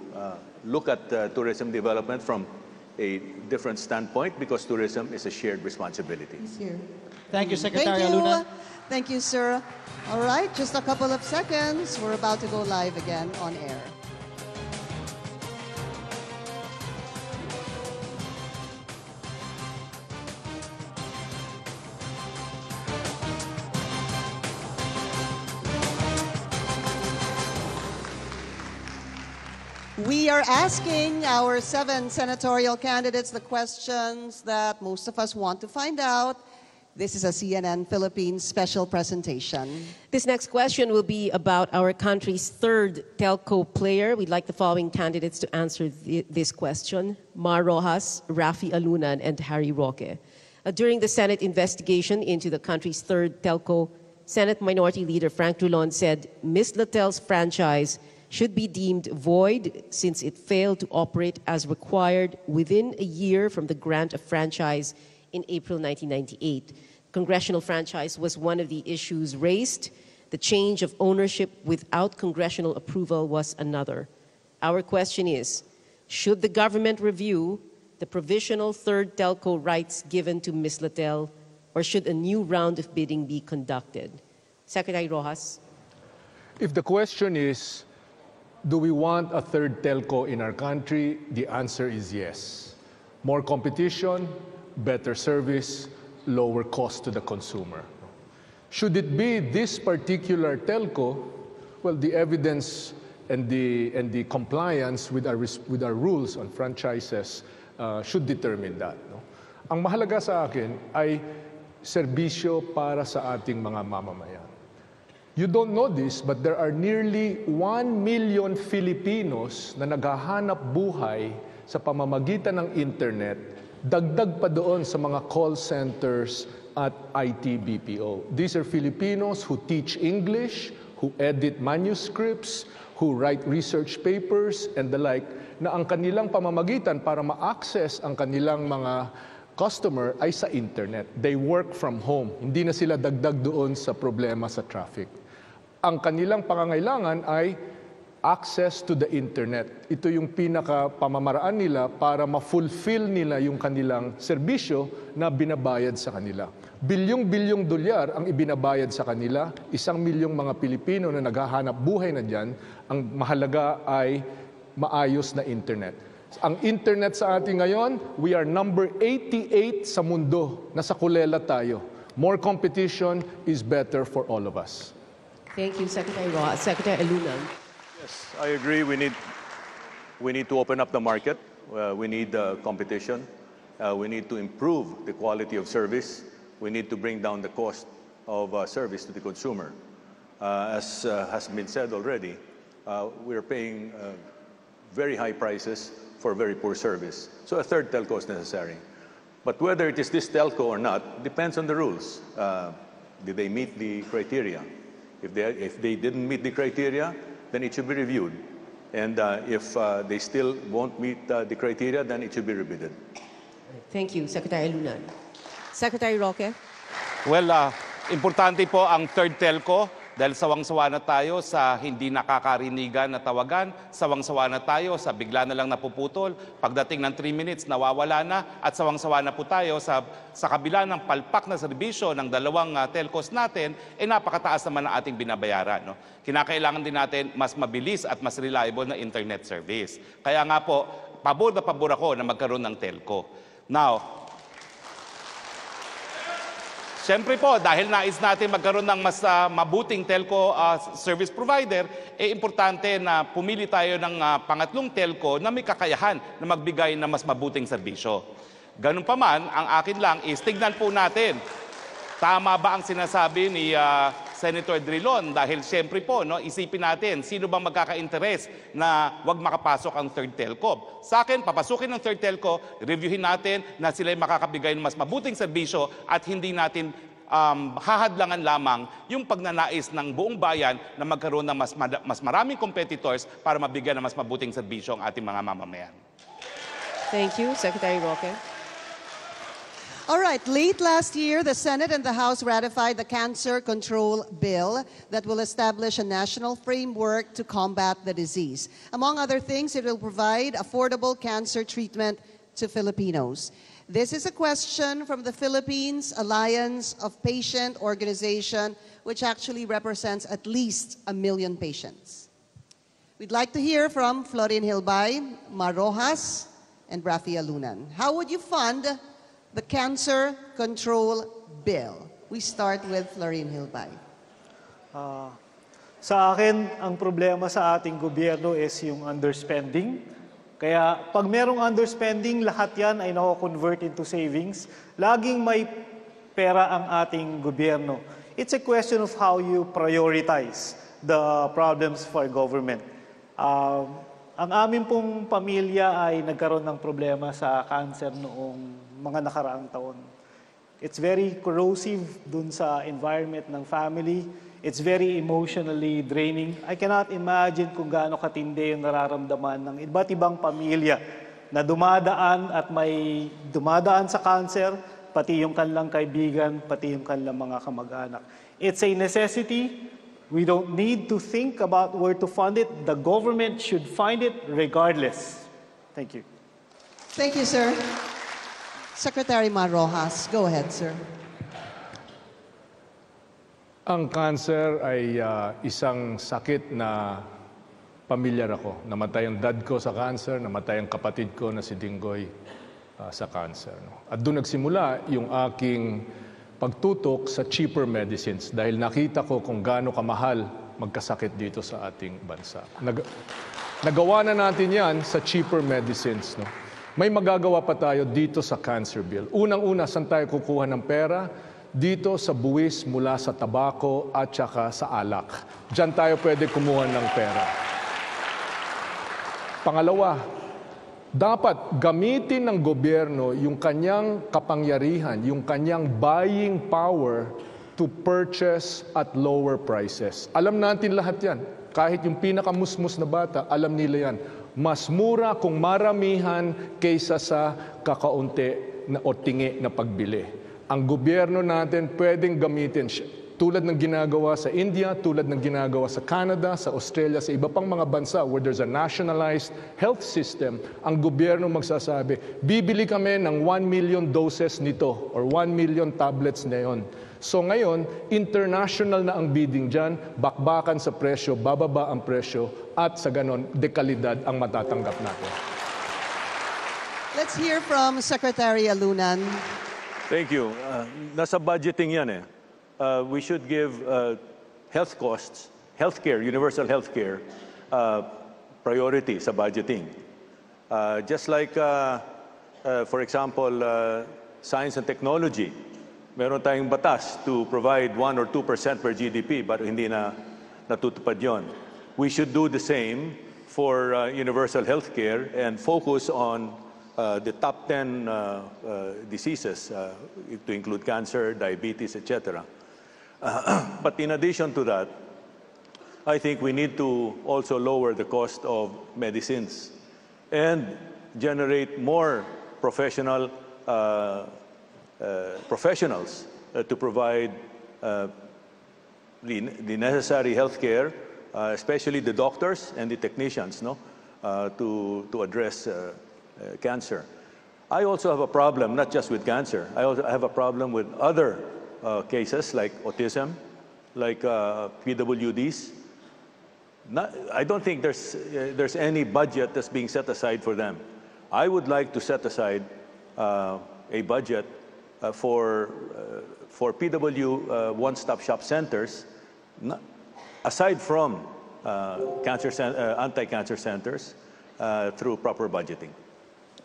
Speaker 11: look at tourism development from a different standpoint because tourism is a shared responsibility.
Speaker 2: Thank you, Secretary Alunan.
Speaker 9: Thank you, sir. All right, just a couple of seconds. We're about to go live again on air. We are asking our 7 senatorial candidates the questions that most of us want to find out. This is a CNN Philippines special presentation.
Speaker 8: This next question will be about our country's third telco player. We'd like the following candidates to answer this question: Mar Rojas, Rafi Alunan, and Harry Roque. During the Senate investigation into the country's third telco, Senate Minority Leader Frank Drilon said Ms. Latel's franchise should be deemed void since it failed to operate as required within a year from the grant of franchise in April 1998. Congressional franchise was one of the issues raised. The change of ownership without congressional approval was another. Our question is, should the government review the provisional third telco rights given to Ms. Latel, or should a new round of bidding be conducted? Secretary Rojas.
Speaker 15: If the question is, do we want a third telco in our country? The answer is yes. More competition, better service, lower cost to the consumer. Should it be this particular telco? Well, the evidence and the compliance with our rules on franchises should determine that. No? Ang mahalaga sa akin ay serbisyo para sa ating mga mamamayan. You don't know this, but there are nearly 1 million Filipinos na naghahanap buhay sa pamamagitan ng internet, dagdag pa doon sa mga call centers at IT BPO. These are Filipinos who teach English, who edit manuscripts, who write research papers, and the like, na ang kanilang pamamagitan para ma-access ang kanilang mga customer ay sa internet. They work from home. Hindi na sila dagdag doon sa problema sa traffic. Ang kanilang pangangailangan ay access to the internet. Ito yung pinaka-pamamaraan nila para ma-fulfill nila yung kanilang serbisyo na binabayad sa kanila. Bilyong-bilyong dolyar ang ibinabayad sa kanila. 1 milyong mga Pilipino na naghahanap buhay na dyan. Ang mahalaga ay maayos na internet. Ang internet sa atin ngayon, we are number 88 sa mundo. Nasa kulela tayo. More competition is better for all of us.
Speaker 8: Thank you, Secretary Rojas. Secretary Alunan.
Speaker 11: Yes, I agree. We need to open up the market. We need competition. We need to improve the quality of service. We need to bring down the cost of service to the consumer. As has been said already, we are paying very high prices for very poor service. So a third telco is necessary. But whether it is this telco or not depends on the rules. Did they meet the criteria? If they didn't meet the criteria, then it should be reviewed. And if they still won't meet the criteria, then it should be rebidden.
Speaker 8: Thank you, Secretary Alunan. Secretary Roque.
Speaker 17: Well, importante po ang third telco dahil sawang-sawa na tayo sa hindi nakakarinigan na tawagan, sawang-sawa na tayo sa bigla na lang napuputol, pagdating ng 3 minutes nawawala na, at sawang-sawa na po tayo sa kabila ng palpak na serbisyo ng dalawang telcos natin, napakataas naman ang ating binabayaran. No? Kinakailangan din natin mas mabilis at mas reliable na internet service. Kaya nga po, pabor na pabor ako na magkaroon ng telco. Now, siyempre po, dahil nais natin magkaroon ng mas mabuting telco service provider, importante na pumili tayo ng pangatlong telco na may kakayahan na magbigay ng mas mabuting serbisyo. Ganun pa man, ang akin lang is tignan po natin, tama ba ang sinasabi ni Senator Drilon dahil siyempre po, no, isipin natin, sino bang magkaka-interest na wag makapasok ang third telco? Sa akin, papasukin ng third telco, reviewin natin na sila ay makakabigay ng mas mabuting serbisyo at hindi natin hahadlangan lamang yung pagnanais ng buong bayan na magkaroon ng mas maraming competitors para mabigyan ng mas mabuting serbisyo ang ating mga mamamayan.
Speaker 8: Thank you, Secretary Roque.
Speaker 9: All right, late last year, the Senate and the House ratified the Cancer Control Bill that will establish a national framework to combat the disease. Among other things, it will provide affordable cancer treatment to Filipinos. This is a question from the Philippines Alliance of Patient Organization, which actually represents at least 1 million patients. We'd like to hear from Florin Hilbay, Mar Rojas, and Rafi Alunan. How would you fund the Cancer Control Bill? We start with Florin Hilbay.
Speaker 14: Sa akin, ang problema sa ating gobyerno is yung underspending. Kaya pag merong underspending, lahat yan ay nako-convert into savings. Laging may pera ang ating gobyerno. It's a question of how you prioritize the problems for government. Ang amin pong pamilya ay nagkaroon ng problema sa cancer noong mga nakaraang taon. It's very corrosive dun sa environment ng family. It's very emotionally draining. I cannot imagine kung gaano katindi yung nararamdaman ng iba't ibang pamilya na dumadaan at may dumadaan sa cancer, pati yung kanilang kaibigan, pati yung kanilang mga kamag-anak. It's a necessity. We don't need to think about where to fund it. The government should find it regardless. Thank you.
Speaker 9: Thank you, sir. Secretary Mar Rojas, go ahead, sir.
Speaker 15: Ang cancer ay isang sakit na pamilyar ako. Namatay ang dad ko sa cancer, namatay ang kapatid ko na si Dinggoy sa cancer. At doon nagsimula yung aking pagtutok sa cheaper medicines dahil nakita ko kung gaano kamahal magkasakit dito sa ating bansa. Nagawa na natin yan sa cheaper medicines. No? May magagawa pa tayo dito sa cancer bill. Unang-una, saan tayo kukuha ng pera? Dito sa buwis mula sa tabako at saka sa alak. Diyan tayo pwede kumuha ng pera. Pangalawa, dapat gamitin ng gobyerno yung kanyang kapangyarihan, yung kanyang buying power to purchase at lower prices. Alam natin lahat yan. Kahit yung pinakamusmus na bata, alam nila yan. Mas mura kung maramihan kaysa sa kakaunti na o tingi na pagbili. Ang gobyerno natin pwedeng gamitin tulad ng ginagawa sa India, tulad ng ginagawa sa Canada, sa Australia, sa iba pang mga bansa where there's a nationalized health system, ang gobyerno magsasabi, bibili kami ng 1 million doses nito or 1 million tablets na yon. So ngayon, international na ang bidding dyan, bakbakan sa presyo, bababa ang presyo, at sa ganon, dekalidad ang matatanggap natin.
Speaker 9: Let's hear from Secretary Alunan.
Speaker 11: Thank you. Nasa budgeting yan eh. We should give health costs, healthcare, universal healthcare, priority sa budgeting. Just like, for example, science and technology. Meron tayong batas to provide 1 or 2% per GDP, but hindi na natutupad yon. We should do the same for universal healthcare and focus on the top 10 diseases, to include cancer, diabetes, etc. But in addition to that, I think we need to also lower the cost of medicines and generate more professionals to provide the necessary health care, especially the doctors and the technicians, to address cancer. I also have a problem, not just with cancer. I also have a problem with other cases like autism, like PWDs. I don't think there's any budget that's being set aside for them. I would like to set aside a budget for PW one-stop shop centers, aside from anti-cancer centers, through proper budgeting.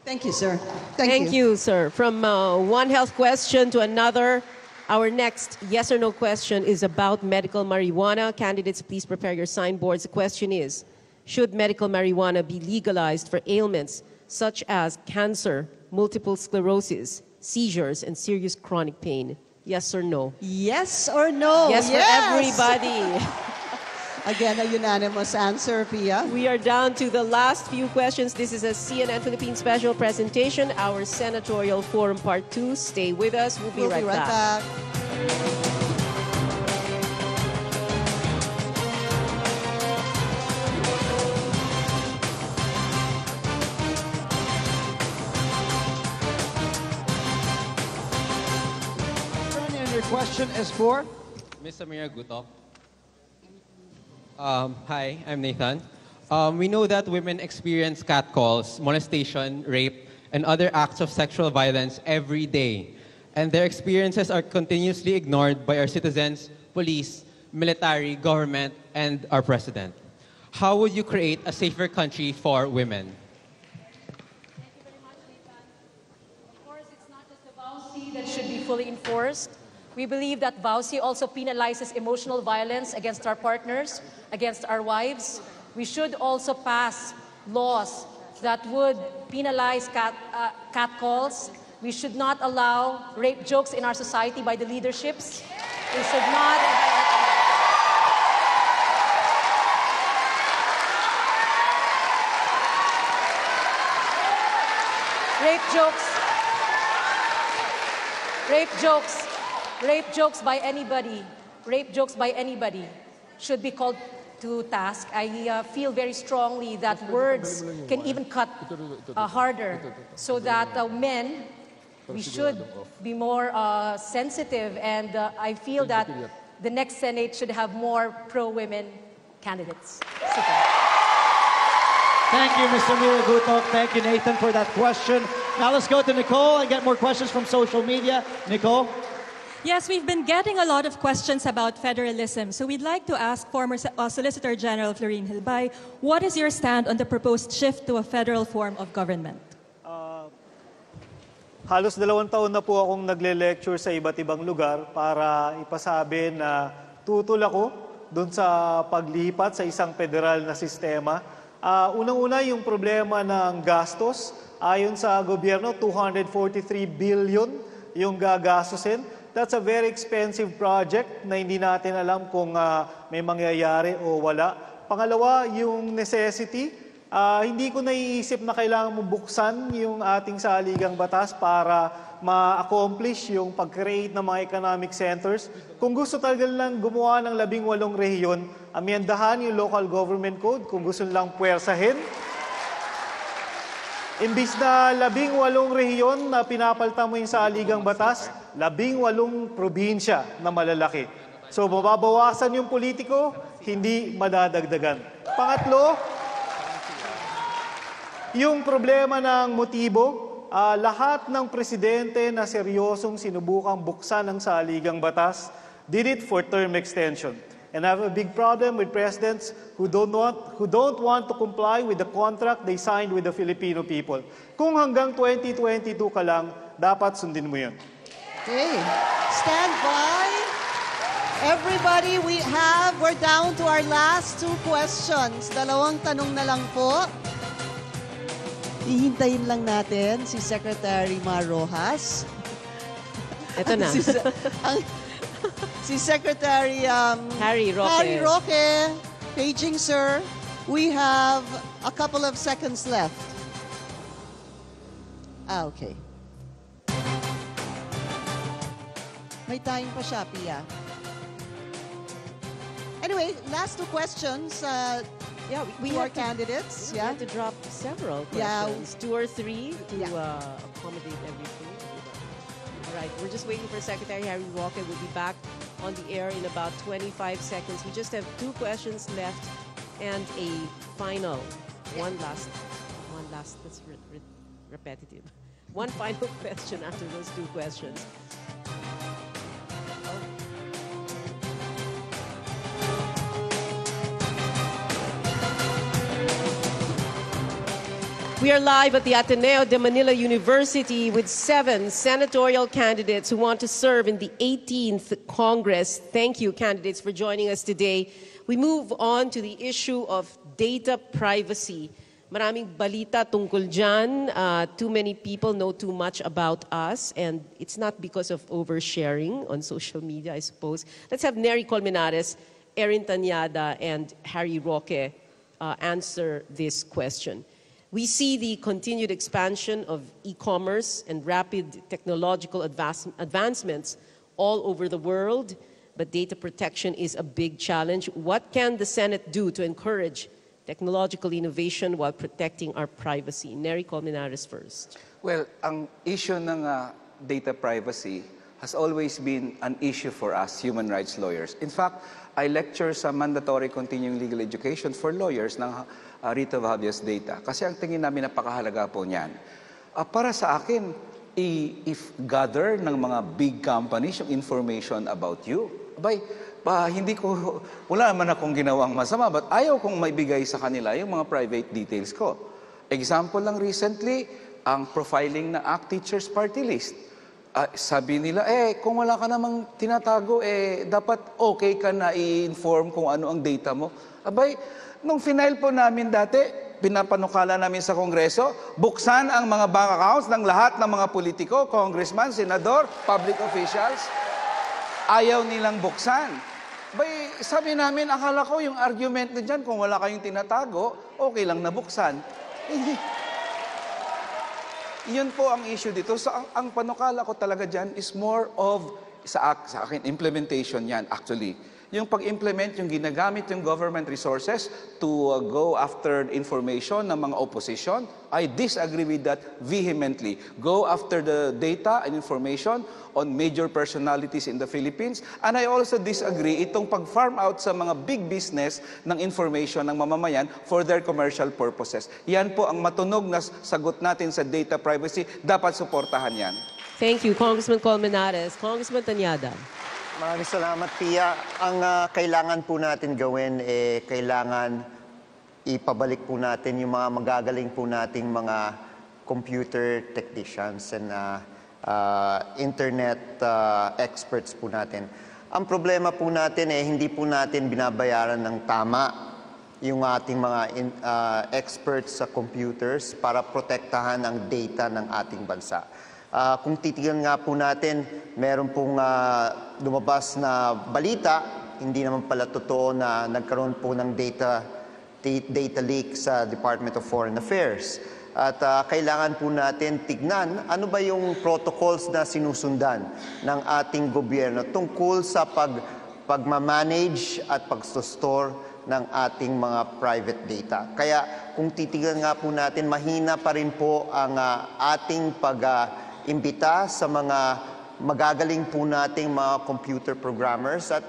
Speaker 9: Thank you, sir.
Speaker 8: Thank you, sir. From one health question to another, Our next yes or no question is about medical marijuana. Candidates, please prepare your signboards. The question is, should medical marijuana be legalized for ailments such as cancer, multiple sclerosis, seizures, and serious chronic pain? Yes or no?
Speaker 9: Yes or no?
Speaker 8: Yes, for everybody.
Speaker 9: Again, a unanimous answer, Pia.
Speaker 8: We are down to the last few questions. This is a CNN Philippines special presentation, our Senatorial Forum Part 2. Stay with us. We'll be right back.
Speaker 2: And your question is for?
Speaker 3: Ms. Samira Gutok. Hi, I'm Nathan. We know that women experience catcalls, molestation, rape, and other acts of sexual violence every day. And their experiences are continuously ignored by our citizens, police, military, government, and our president. How would you create a safer country for women?
Speaker 13: VAUSI that should be fully enforced. We believe that VAUSI also penalizes emotional violence against our partners, against our wives. We should also pass laws that would penalize catcalls. We should not allow rape jokes in our society by the leaderships. We should not... Rape jokes by anybody should be called to task. I feel very strongly that words can even cut harder, so that men, we should be more sensitive, and I feel that the next Senate should have more pro-women candidates.
Speaker 2: Thank you, Ms. Samira Gutok. Thank you, Nathan, for that question. Now let's go to Nicole and get more questions from social media. Nicole?
Speaker 10: Yes, we've been getting a lot of questions about federalism. So we'd like to ask former Solicitor General Florin Hilbay, what is your stand on the proposed shift to a federal form of government?
Speaker 14: Halos 2 taon na po akong nagle-lecture sa iba't ibang lugar para ipasabi na tutol ako dun sa paglipat sa isang federal na sistema. Unang-una yung problema ng gastos. Ayon sa gobyerno, 243 billion yung gagastusin. That's a very expensive project na hindi natin alam kung may mangyayari o wala. Pangalawa, yung necessity. Hindi ko naiisip na kailangan mo buksan yung ating saligang batas para ma-accomplish yung pag-create ng mga economic centers. Kung gusto talaga lang gumawa ng 18 rehiyon, amyendahan yung local government code kung gusto lang puwersahin. Imbis na 18 rehiyon na pinapalta mo yung saligang batas, 18 probinsya na malalaki. So, mababawasan yung politiko, hindi madadagdagan. Pangatlo, yung problema ng motibo. Lahat ng presidente na seryosong sinubukang buksan ng saligang batas did it for term extension. And I have a big problem with presidents who don't want to comply with the contract they signed with the Filipino people. Kung hanggang 2022 ka lang, dapat sundin mo yun.
Speaker 9: Okay, stand by. Everybody, we're down to our last 2 questions. 2 tanong na lang po. Ihintayin lang natin si Secretary Mar Rojas.
Speaker 8: Ito na.
Speaker 9: Si Secretary
Speaker 8: Harry
Speaker 9: Roque. Paging, sir. We have a couple of seconds left. Okay. May time pa siya, Pia. Anyway, last 2 questions.
Speaker 8: Yeah,
Speaker 9: we are candidates.
Speaker 8: We have to drop several questions, 2 or 3 to accommodate everything. All right, we're just waiting for Secretary Harry Roque. We'll be back on the air in about 25 seconds. We just have 2 questions left and a final, one last, that's repetitive. One final question after those 2 questions. We are live at the Ateneo de Manila University with 7 senatorial candidates who want to serve in the 18th Congress. Thank you, candidates, for joining us today. We move on to the issue of data privacy. Maraming balita tungkol dyan. Too many people know too much about us, and it's not because of oversharing on social media, I suppose. Let's have Nery Colmenares, Erin Tanyada, and Harry Roque answer this question. We see the continued expansion of e-commerce and rapid technological advancements all over the world, but data protection is a big challenge. What can the Senate do to encourage technological innovation while protecting our privacy? Nery Colmenares first.
Speaker 12: Well, ang issue ng data privacy has always been an issue for us human rights lawyers. In fact, I lecture sa mandatory continuing legal education for lawyers ng writ of habeas data. Kasi ang tingin namin napakahalaga po niyan. Para sa akin, if gather ng mga big companies yung information about you, wala naman akong ginawang masama, but ayaw kong maibigay sa kanila yung mga private details ko. Example lang recently, ang profiling ng ACT Teachers Party List. Sabi nila, kung wala ka namang tinatago, dapat okay ka na i-inform kung ano ang data mo. Nung final po namin dati, pinapanukala namin sa Kongreso, buksan ang mga bank accounts ng lahat ng mga politiko, congressman, senador, public officials. Ayaw nilang buksan. Sabi namin, akala ko yung argument na dyan, kung wala kayong tinatago, okay lang na buksan. Yun po ang issue dito. So, ang panukala ko talaga dyan is more of, sa akin, implementation yan actually. Yung pag-implement, yung ginagamit yung government resources to go after information ng mga opposition, I disagree with that vehemently. Go after the data and information on major personalities in the Philippines. And I also disagree itong pag-farm out sa mga big business ng information ng mamamayan for their commercial purposes. Yan po ang matunog na sagot natin sa data privacy. Dapat suportahan yan.
Speaker 8: Thank you, Congressman Colmenares. Congressman Tanyada.
Speaker 16: Maraming salamat, Pia. Ang kailangan po natin gawin, kailangan ipabalik po natin yung mga magagaling po nating mga computer technicians and internet experts po natin. Ang problema po natin, hindi po natin binabayaran ng tama yung ating mga experts sa computers para protektahan ang data ng ating bansa. Kung titignan nga po natin, meron pong lumabas na balita, hindi naman pala totoo na nagkaroon po ng data leak sa Department of Foreign Affairs. At kailangan po natin tignan ano ba yung protocols na sinusundan ng ating gobyerno tungkol sa pagmamanage at pag-store ng ating mga private data. Kaya kung titignan nga po natin, mahina pa rin po ang ating imbita sa mga magagaling po nating mga computer programmers at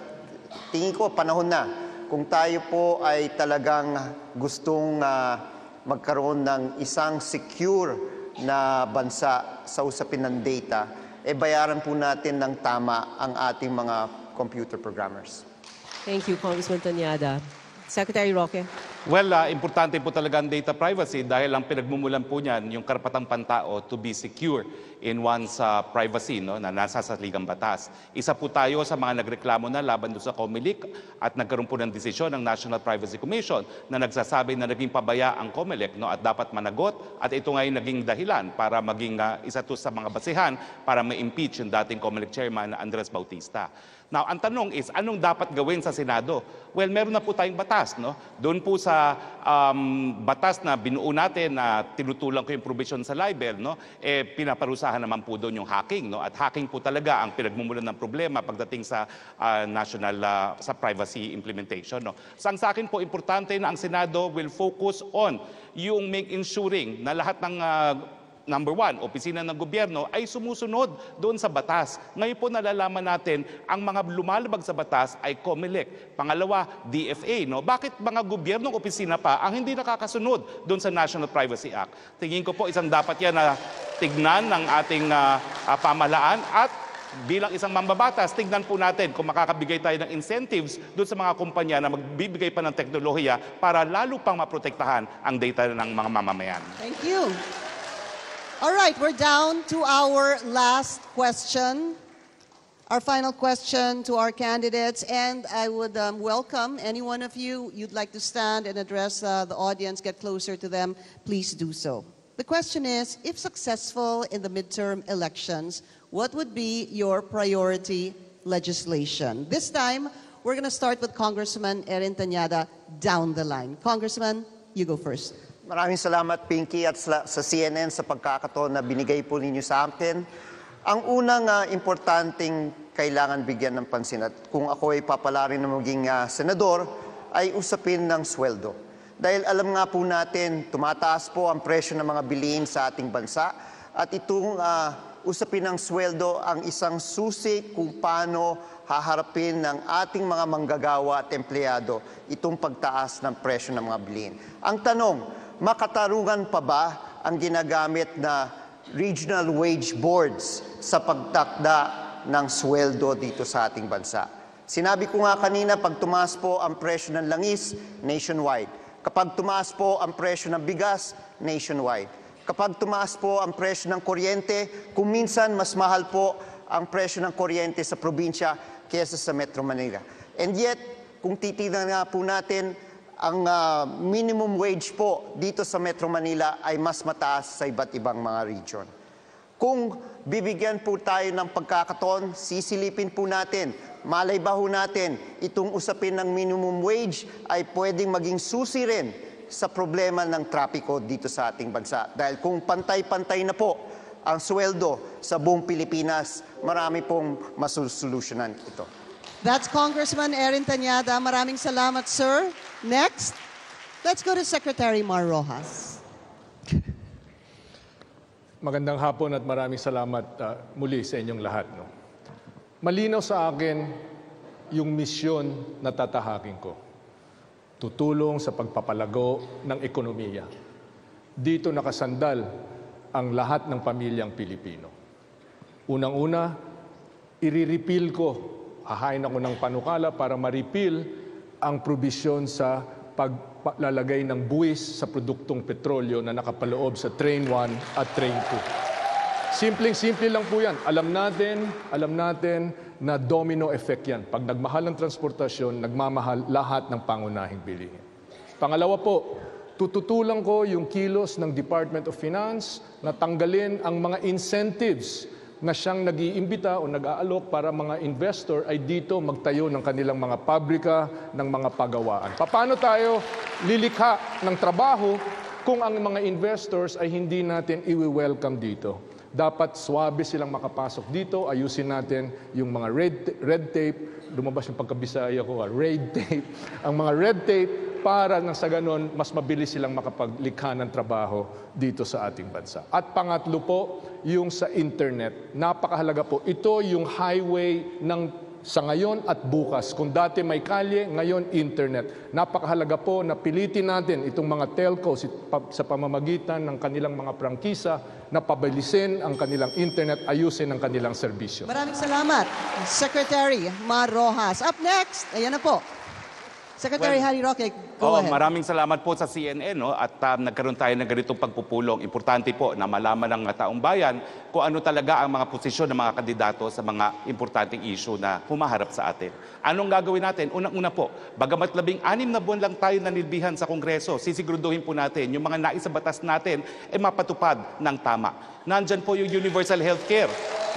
Speaker 16: tingin ko panahon na kung tayo po ay talagang gustong magkaroon ng isang secure na bansa sa usapin ng data, bayaran po natin ng tama ang ating mga computer programmers.
Speaker 8: Thank you, Congressman Tanyada. Secretary Roque.
Speaker 17: Well, importante po talaga ang data privacy dahil ang pinagmumulan po niyan yung karapatang pantao to be secure in one's privacy na nasa sa ligang batas. Isa po tayo sa mga nagreklamo na laban doon sa COMELEC at nagkaroon po ng desisyon ng National Privacy Commission na nagsasabi na naging pabaya ang COMELEC at dapat managot at ito ngayon naging dahilan para maging isa to sa mga basehan para ma-impeach yung dating COMELEC chairman Andres Bautista. Now, ang tanong is, anong dapat gawin sa Senado? Well, meron na po tayong batas, Doon po sa batas na binuo natin na tinutulang ko yung provision sa libel, pinaparusahan naman po doon yung hacking, At hacking po talaga ang pinagmumulan ng problema pagdating sa national sa privacy implementation, So, ang sa akin po importante na ang Senado will focus on yung ensuring na lahat ng number one, opisina ng gobyerno ay sumusunod doon sa batas. Ngayon po nalalaman natin ang mga lumalabag sa batas ay COMELEC. Pangalawa, DFA. Bakit mga gobyernong opisina pa ang hindi nakakasunod doon sa National Privacy Act? Tingin ko po isang dapat yan na tignan ng ating pamahalaan at bilang isang mambabatas, tignan po natin kung makakabigay tayo ng incentives doon sa mga kumpanya na magbibigay pa ng teknolohiya para lalo pang maprotektahan ang data ng mga mamamayan.
Speaker 9: Thank you. All right, we're down to our last question. Our final question to our candidates, and I would welcome any one of you'd like to stand and address the audience, get closer to them, please do so. The question is, if successful in the midterm elections, what would be your priority legislation? This time, we're going to start with Congressman Erin Tanyada down the line. Congressman, you go first.
Speaker 16: Maraming salamat, Pinky, at sa CNN sa pagkakataon na binigay po ninyo sa akin. Ang unang importanteng kailangan bigyan ng pansin at kung ako ay papalarin na maging senador ay usapin ng sweldo. Dahil alam nga po natin, tumataas po ang presyo ng mga bilihin sa ating bansa at itong usapin ng sweldo ang isang susi kung paano haharapin ng ating mga manggagawa at empleyado itong pagtaas ng presyo ng mga bilihin. Ang tanong, makatarungan pa ba ang ginagamit na regional wage boards sa pagtakda ng sweldo dito sa ating bansa? Sinabi ko nga kanina, pag tumaas po ang presyo ng langis, nationwide. Kapag tumaas po ang presyo ng bigas, nationwide. Kapag tumaas po ang presyo ng kuryente, kung minsan mas mahal po ang presyo ng kuryente sa probinsya kaysa sa Metro Manila. And yet, kung titignan nga po natin, ang minimum wage po dito sa Metro Manila ay mas mataas sa iba't ibang mga region. Kung bibigyan po tayo ng pagkakataon, sisilipin po natin, malay ba ho natin, itong usapin ng minimum wage ay pwedeng maging susi rin sa problema ng trapiko dito sa ating bansa. Dahil kung pantay-pantay na po ang sweldo sa buong Pilipinas, marami pong masusolusyonan ito.
Speaker 9: That's Congressman Erin Tanyada. Maraming salamat, sir. Next, let's go to Secretary Mar Rojas.
Speaker 15: Magandang hapon at maraming salamat muli sa inyong lahat. No? Malinaw sa akin yung misyon na tatahakin ko. Tutulong sa pagpapalago ng ekonomiya. Dito nakasandal ang lahat ng pamilyang Pilipino. Unang-una, iriripil ko, hahain ako ng panukala para maripil ang probisyon sa paglalagay ng buwis sa produktong petrolyo na nakapaloob sa Train 1 at Train 2. Simpleng-simple lang po yan. Alam natin na domino effect yan. Pag nagmahal ang transportasyon, nagmamahal lahat ng pangunahing bilihin. Pangalawa po, tututulan ko yung kilos ng Department of Finance na tanggalin ang mga incentives na siyang nag-iimbita o nag-aalok para mga investor ay dito magtayo ng kanilang mga pabrika, ng mga pagawaan. Paano tayo lilikha ng trabaho kung ang mga investors ay hindi natin i-welcome dito? Dapat swabe silang makapasok dito, ayusin natin yung mga red tape, lumabas yung pagkabisaya ko, red tape, ang mga red tape para nang sa ganon, mas mabilis silang makapaglikha ng trabaho dito sa ating bansa. At pangatlo po, yung sa internet. Napakahalaga po. Ito yung highway sa ngayon at bukas. Kung dati may kalye, ngayon internet. Napakahalaga po na pilitin natin itong mga telcos sa pamamagitan ng kanilang mga prangkisa na pabilisin ang kanilang internet, ayusin ang kanilang serbisyo.
Speaker 9: Maraming salamat, Secretary Mar Rojas. Up next, ayan na po. Secretary Harry Roque, go ahead.
Speaker 17: Maraming salamat po sa CNN at nagkaroon tayo ng ganitong pagpupulong. Importante po na malaman ng taong bayan kung ano talaga ang mga posisyon ng mga kandidato sa mga importanteng issue na humaharap sa atin. Anong gagawin natin? Unang-una po, bagamat 16 na buwan lang tayo nanilbihan sa Kongreso, sisiguraduhin po natin yung mga naisabatas natin ay mapatupad ng tama. Nandyan po yung universal healthcare,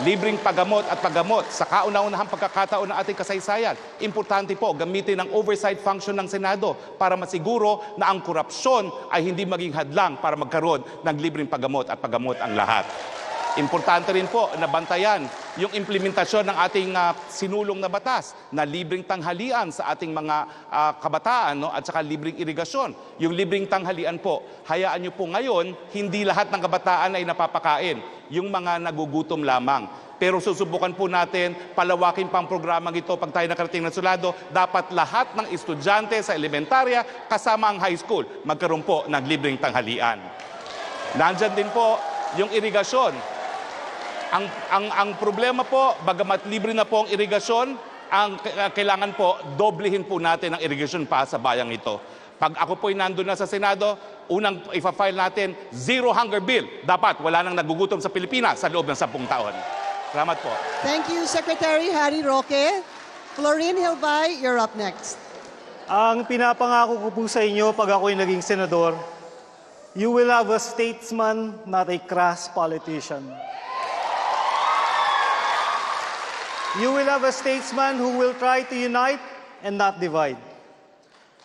Speaker 17: libreng paggamot at paggamot sa kauna-unahang pagkakataon ng ating kasaysayan. Importante po, gamitin ang oversight function ng Senado para masiguro na ang korupsyon ay hindi maging hadlang para magkaroon ng libreng paggamot at paggamot ang lahat. Importante rin po na bantayan yung implementasyon ng ating sinulong na batas na libreng tanghalian sa ating mga kabataan at saka libreng irigasyon. Yung libreng tanghalian po, hayaan nyo po ngayon, hindi lahat ng kabataan ay napapakain. Yung mga nagugutom lamang. Pero susubukan po natin, palawakin pang programang ito pag tayo nakarating ng sulado, dapat lahat ng estudyante sa elementarya kasama ang high school magkaroon po ng libreng tanghalian. Nandyan din po yung irigasyon. Ang problema po, bagamat libre na po ang irigasyon, ang kailangan po, doblehin po natin ang irigasyon pa sa bayang ito. Pag ako po'y nandun na sa Senado, unang ipa-file natin, zero hunger bill. Dapat wala nang nagugutom sa Pilipinas sa loob ng 10 taon. Salamat po.
Speaker 9: Thank you, Secretary Harry Roque. Florine Hilbay, you're up next.
Speaker 14: Ang pinapangako ko po sa inyo pag ako'y naging senador, you will have a statesman, not a crass politician. You will have a statesman who will try to unite and not divide.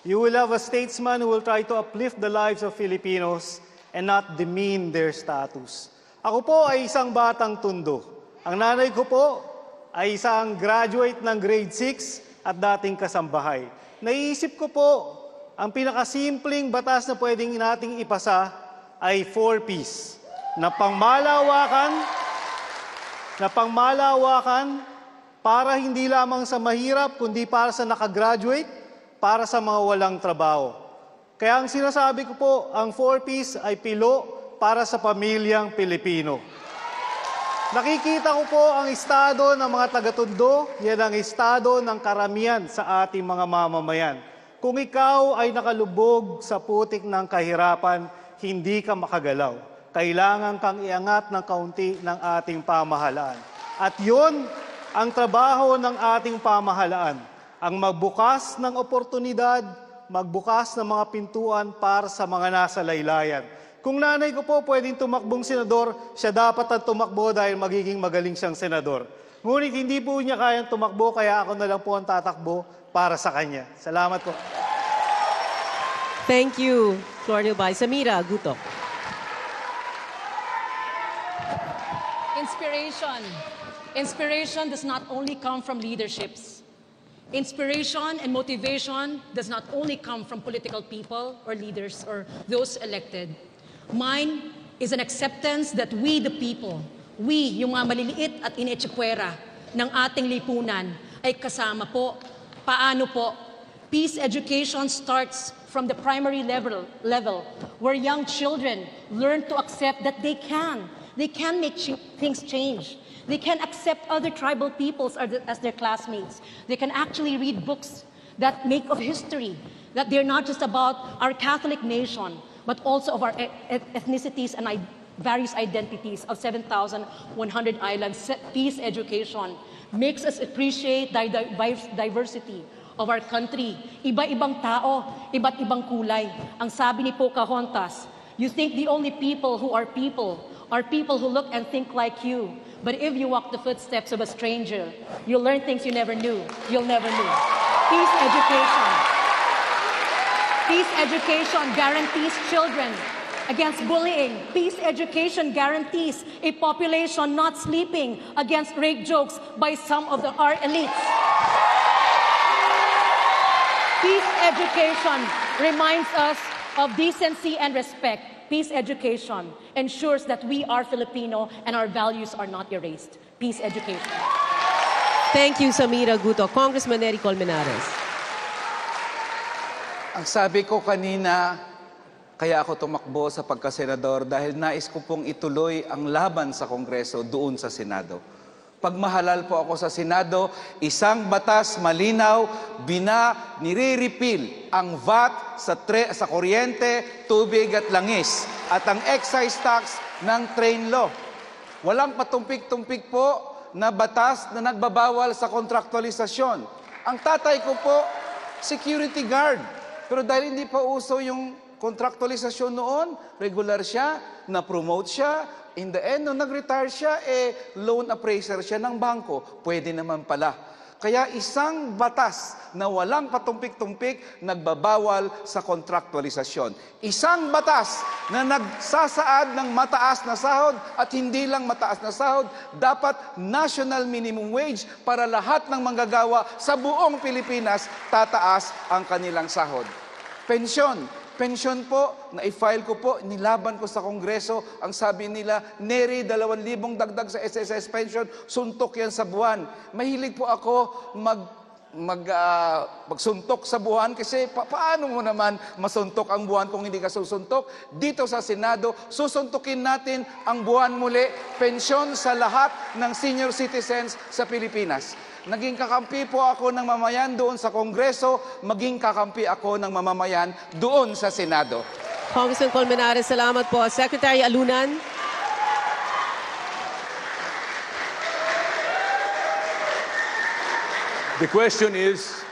Speaker 14: You will have a statesman who will try to uplift the lives of Filipinos and not demean their status. Ako po ay isang batang tundo. Ang nanay ko po ay isang graduate ng grade 6 at dating kasambahay. Naiisip ko po, ang pinakasimpleng batas na pwedeng nating ipasa ay 4 Ps. Na pangmalawakan, para hindi lamang sa mahirap, kundi para sa nakagraduate, para sa mga walang trabaho. Kaya ang sinasabi ko po, ang 4 Ps ay pilo para sa pamilyang Pilipino. Nakikita ko po ang estado ng mga taga-Tondo, yan ang estado ng karamihan sa ating mga mamamayan. Kung ikaw ay nakalubog sa putik ng kahirapan, hindi ka makagalaw. Kailangan kang iangat ng kaunti ng ating pamahalaan. At yun ang trabaho ng ating pamahalaan, ang magbukas ng oportunidad, magbukas ng mga pintuan para sa mga nasa laylayan. Kung nanay ko po pwedeng tumakbong senador, siya dapat ang tumakbo dahil magiging magaling siyang senador. Ngunit hindi po niya kayang tumakbo, kaya ako na lang po ang tatakbo para sa kanya. Salamat po.
Speaker 8: Thank you, Florine Hilbay. Samira Guto.
Speaker 13: Inspiration. Inspiration does not only come from leaderships. Inspiration and motivation does not only come from political people or leaders or those elected. Mine is an acceptance that we the people, we yung mga maliliit at inetsipwera ng ating lipunan ay kasama po. Paano po? Peace education starts from the primary level where young children learn to accept that they can make things change. They can accept other tribal peoples as their classmates. They can actually read books that make of history, that they're not just about our Catholic nation, but also of our ethnicities and various identities of 7,100 islands. Peace education makes us appreciate the diversity of our country. Iba-ibang tao, iba't ibang kulay. Ang sabi ni Pocahontas, you think the only people who are people who look and think like you. But if you walk the footsteps of a stranger, you'll learn things you never knew. You'll never know. Peace education. Peace education guarantees children against bullying. Peace education guarantees a population not sleeping against rape jokes by some of our elites. Peace education reminds us of decency and respect. Peace education ensures that we are Filipino and our values are not erased. Peace education.
Speaker 8: Thank you, Samira Guto. Congressman Nery Colmenares.
Speaker 12: Ang sabi ko kanina, kaya ako tumakbo sa pagkasenador dahil nais ko pong ituloy ang laban sa Kongreso doon sa Senado. Pagmahalal po ako sa Senado, isang batas malinaw, nire-repeal ang VAT sa kuryente, tubig at langis at ang excise tax ng train law. Walang patumpik-tumpik po na batas na nagbabawal sa kontraktualisasyon. Ang tatay ko po, security guard. Pero dahil hindi pa uso yung kontraktualisasyon noon, regular siya, na-promote siya. In the end, nung nag-retire siya, loan appraiser siya ng bangko. Pwede naman pala. Kaya isang batas na walang patumpik-tumpik nagbabawal sa kontraktualisasyon. Isang batas na nagsasaad ng mataas na sahod at hindi lang mataas na sahod, dapat national minimum wage para lahat ng manggagawa sa buong Pilipinas tataas ang kanilang sahod. Pensyon po, na-file ko po, nilaban ko sa Kongreso. Ang sabi nila, Nery, 2,000 dagdag sa SSS pension, suntok yan sa buwan. Mahilig po ako magsuntok sa buwan kasi paano mo naman masuntok ang buwan kung hindi ka susuntok? Dito sa Senado, susuntukin natin ang buwan muli, pensyon sa lahat ng senior citizens sa Pilipinas. Naging kakampi po ako ng mamamayan doon sa Kongreso, maging kakampi ako ng mamamayan doon sa Senado.
Speaker 8: Congressman Colmenares, salamat po. Secretary Alunan.
Speaker 11: The question is,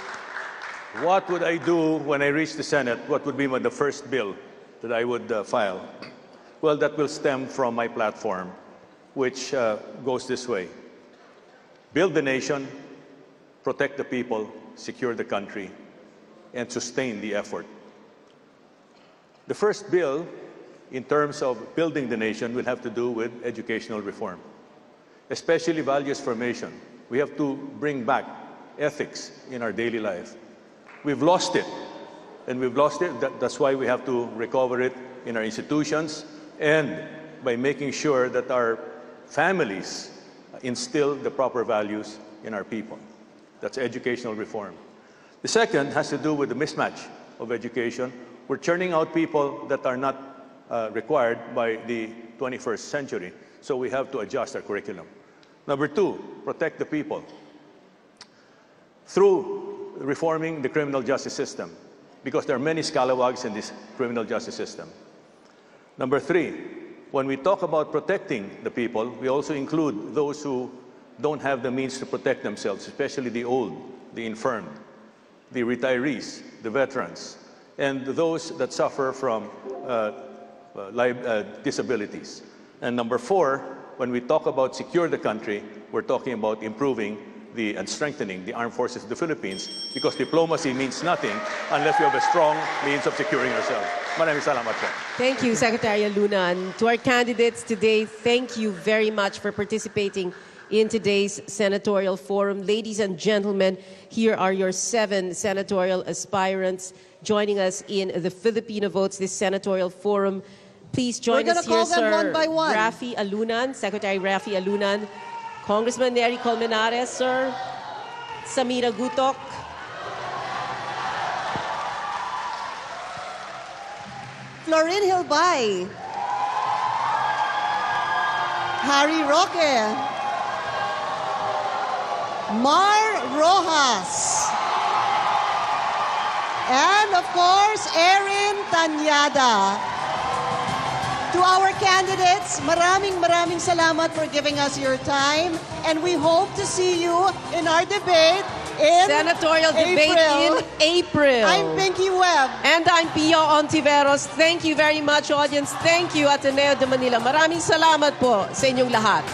Speaker 11: what would I do when I reach the Senate? What would be the first bill that I would file? Well, that will stem from my platform, which goes this way. Build the nation, protect the people, secure the country, and sustain the effort. The first bill, in terms of building the nation, will have to do with educational reform, especially values formation. We have to bring back ethics in our daily life. We've lost it, and we've lost it. That's why we have to recover it in our institutions and by making sure that our families instill the proper values in our people. That's educational reform. The second has to do with the mismatch of education. We're churning out people that are not required by the 21st century, so we have to adjust our curriculum. Number two, protect the people through reforming the criminal justice system, because there are many scalawags in this criminal justice system. Number three, when we talk about protecting the people, we also include those who don't have the means to protect themselves, especially the old, the infirm, the retirees, the veterans, and those that suffer from disabilities. And number four, when we talk about secure the country, we're talking about improving and strengthening the armed forces of the Philippines, because diplomacy means nothing unless you have a strong means of securing yourself. Maraming salamat po.
Speaker 8: Thank you, Secretary Alunan. To our candidates today, thank you very much for participating in today's Senatorial Forum. Ladies and gentlemen, here are your 7 senatorial aspirants joining us in the Filipino Votes, this Senatorial Forum. Please join us here, sir.
Speaker 9: One by one.
Speaker 8: Raffy Alunan, Secretary Raffy Alunan, Congressman Nery Colmenares, sir, Samira Gutok,
Speaker 9: Florin Hilbay, Harry Roque, Mar Rojas, and of course, Erin Tanyada. To our candidates, maraming salamat for giving us your time, and we hope to see you in our debate in
Speaker 8: Senatorial debate in April.
Speaker 9: I'm Pinky Webb.
Speaker 8: And I'm Pia Ontiveros. Thank you very much, audience. Thank you, Ateneo de Manila. Maraming salamat po sa inyong lahat.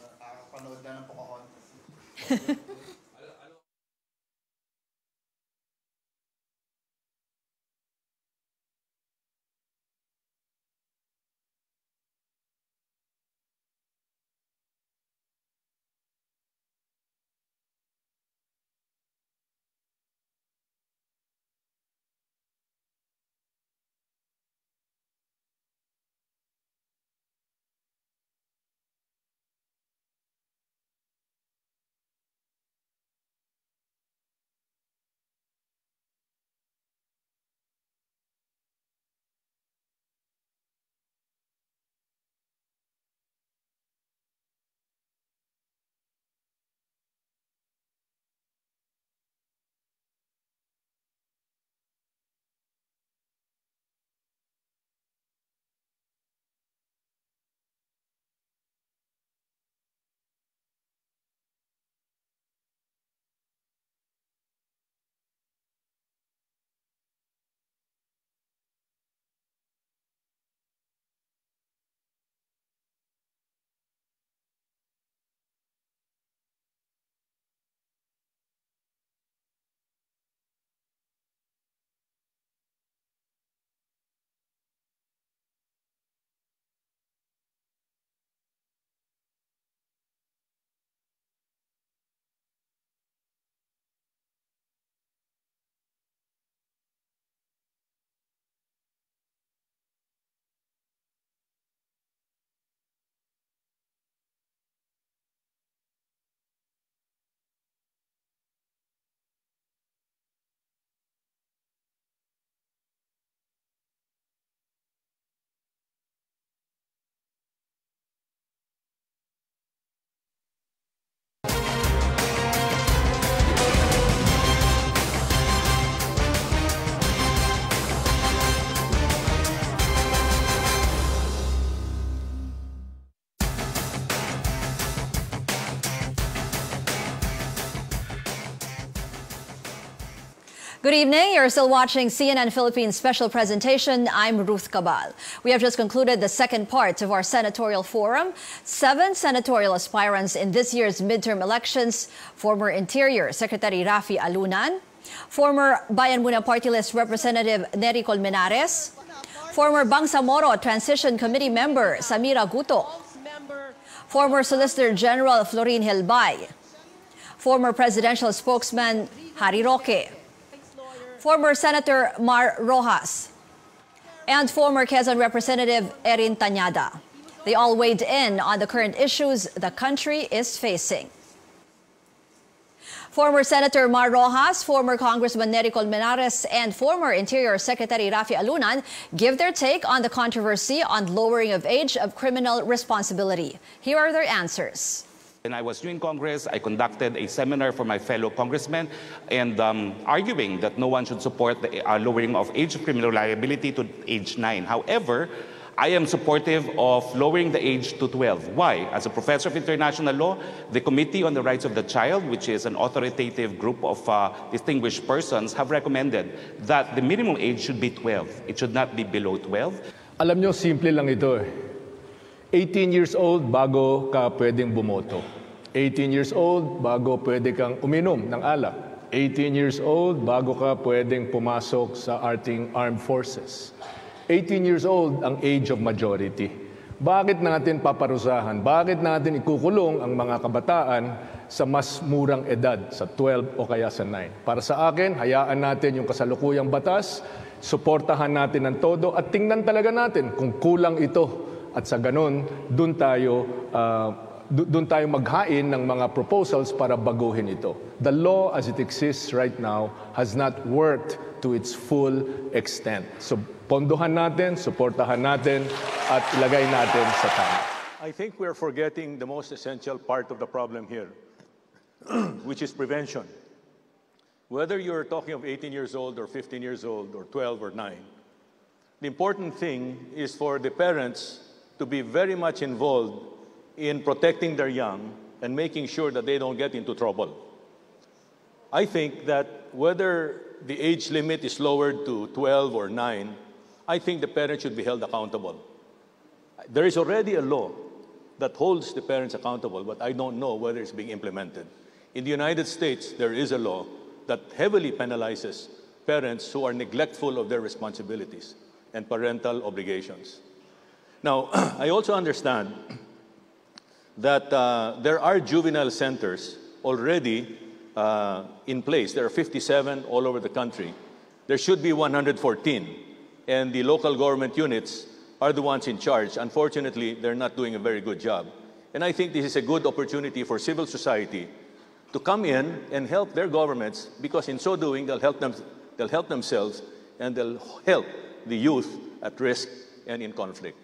Speaker 2: Nakakapanood na ng Pocahontas.
Speaker 4: Good evening. You're still watching CNN Philippines special presentation. I'm Ruth Cabal. We have just concluded the second part of our Senatorial Forum. 7 senatorial aspirants in this year's midterm elections: former Interior Secretary Rafi Alunan, former Bayan Muna Party List Representative Nery Colmenares, former Bangsamoro Transition Committee member Samira Guto, former Solicitor General Florin Hilbay, former presidential spokesman Harry Roque, former Senator Mar Rojas, and former Quezon Representative Erin Tañada. They all weighed in on the current issues the country is facing. Former Senator Mar Rojas, former Congressman Nery Colmenares, and former Interior Secretary Rafi Alunan give their take on the controversy on lowering of age of criminal responsibility. Here are their answers.
Speaker 17: When I was new in Congress, I conducted a seminar for my fellow congressmen and arguing that no one should support the lowering of age of criminal liability to age 9. However, I am supportive of lowering the age to 12. Why? As a professor of international law, the Committee on the Rights of the Child, which is an authoritative group of distinguished persons, have recommended that the minimum age should be 12. It should not be below 12.
Speaker 15: Alam nyo, simple lang ito eh. 18 years old bago ka pwedeng bumoto. 18 years old bago pwede kang uminom ng alak. 18 years old bago ka pwedeng pumasok sa ating armed forces. 18 years old ang age of majority. Bakit natin paparusahan? Bakit natin ikukulong ang mga kabataan sa mas murang edad, sa 12 o kaya sa 9? Para sa akin, hayaan natin yung kasalukuyang batas, suportahan natin ng todo at tingnan talaga natin kung kulang ito. At sa ganun, doon tayo maghain ng mga proposals para baguhin ito. The law as it exists right now has not worked to its full extent. So pondohan natin, suportahan natin, at ilagay natin sa tama.
Speaker 11: I think we're forgetting the most essential part of the problem here, which is prevention. Whether you're talking of 18 years old or 15 years old or 12 or 9, the important thing is for the parents to be very much involved in protecting their young and making sure that they don't get into trouble. I think that whether the age limit is lowered to 12 or 9, I think the parents should be held accountable. There is already a law that holds the parents accountable, but I don't know whether it's being implemented. In the United States, there is a law that heavily penalizes parents who are neglectful of their responsibilities and parental obligations. Now, I also understand that there are juvenile centers already in place. There are 57 all over the country. There should be 114, and the local government units are the ones in charge. Unfortunately, they're not doing a very good job. And I think this is a good opportunity for civil society to come in and help their governments, because in so doing, they'll help themselves, and they'll help the youth at risk and in conflict.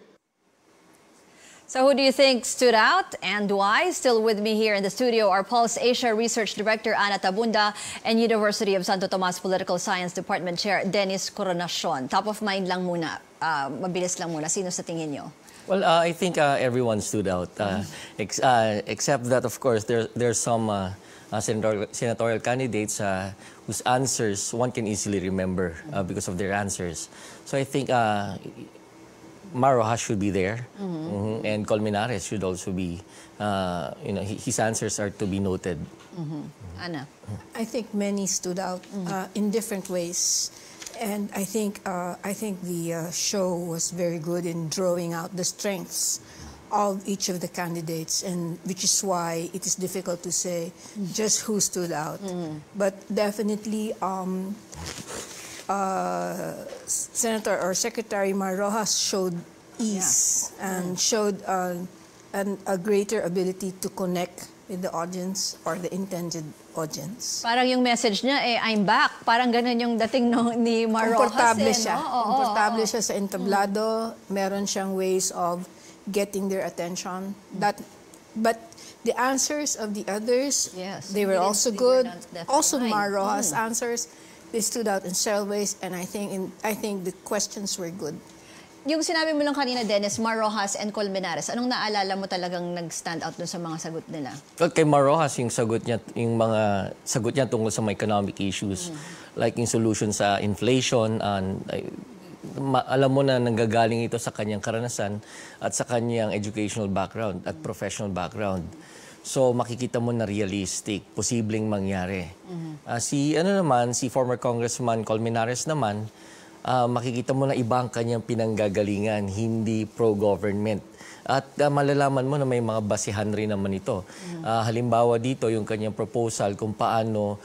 Speaker 4: So who do you think stood out and why? Still with me here in the studio are Pulse Asia Research Director Ana Tabunda and University of Santo Tomas Political Science Department Chair Dennis Coronacion. Top of mind lang muna, mabilis lang muna. Sino sa tingin nyo?
Speaker 22: Well, I think everyone stood out, except that, of course, there's some senatorial candidates whose answers one can easily remember because of their answers. So I think Mar Rojas should be there, and Colmenares should also be, his answers are to be noted.
Speaker 4: Ana?
Speaker 23: I think many stood out in different ways. And I think the show was very good in drawing out the strengths of each of the candidates, and which is why it is difficult to say just who stood out. But definitely, Senator or Secretary Mar Rojas showed ease and showed a greater ability to connect with the audience or the intended audience.
Speaker 4: Parang yung message niya, I'm back. Parang ganun yung dating ni Mar Rojas.
Speaker 23: Komportable siya.
Speaker 4: No?
Speaker 23: Komportable siya sa entablado. Meron siyang ways of getting their attention. But the answers of the others, they were also good. Also Mar Rojas' answers, they stood out in several ways, and I think the questions were good.
Speaker 4: Yung sinabi mo lang kanina, Dennis, Marrojas and Colmenares, anong naalala mo talagang nag-stand out dun sa mga sagot nila?
Speaker 22: Well, kay Marrojas, yung sagot niya, yung mga sagot niya tungkol sa mga economic issues, like yung solution sa inflation, and alam mo na nanggagaling ito sa kanyang karanasan at sa kanyang educational background at professional background. So makikita mo na realistic, posibleng mangyari. Si former Congressman Colmenares naman, makikita mo na iba ang kanyang pinanggagalingan, hindi pro-government. At malalaman mo na may mga basihan rin naman ito. Halimbawa dito, yung kanyang proposal kung paano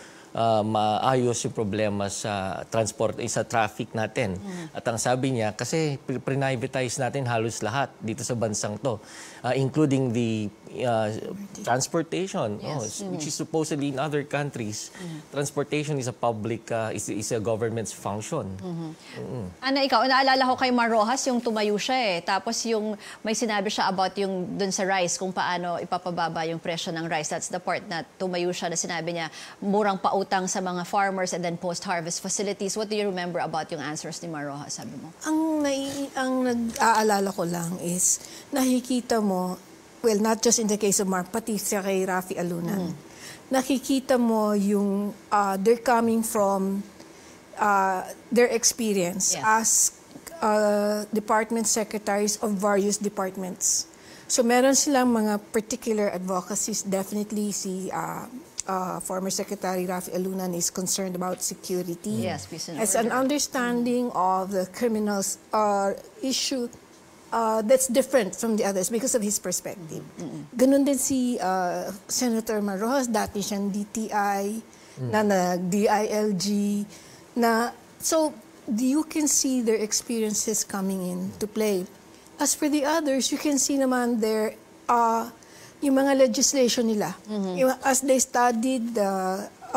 Speaker 22: maayos yung problema sa sa traffic natin. At ang sabi niya, kasi privatize natin halos lahat dito sa bansang to, including the transportation, which is supposedly in other countries. Transportation is a public, is a government's function.
Speaker 4: Ana, ikaw, naalala ko kay Marrojas, yung tumayo siya tapos yung may sinabi siya about yung dun sa rice, kung paano ipapababa yung presyo ng rice. That's the part na tumayo siya na sinabi niya, murang pautang sa mga farmers and then post-harvest facilities. What do you remember about yung answers ni Marrojas, sabi mo?
Speaker 23: Ang nag-aalala ko lang is, nakikita mo, well, not just in the case of Mark, pati siya kay Rafi Alunan. Nakikita mo yung they're coming from their experience as department secretaries of various departments. So meron silang mga particular advocacies. Definitely si former Secretary Rafi Alunan is concerned about security.
Speaker 4: Yes, peace and
Speaker 23: as
Speaker 4: order.
Speaker 23: an understanding of the criminals issue that's different from the others because of his perspective. Ganun din si Senator Marrojas, dati siyang DTI, na nag-DILG, so you can see their experiences coming in to play. As for the others, you can see naman their yung mga legislation nila. As they studied,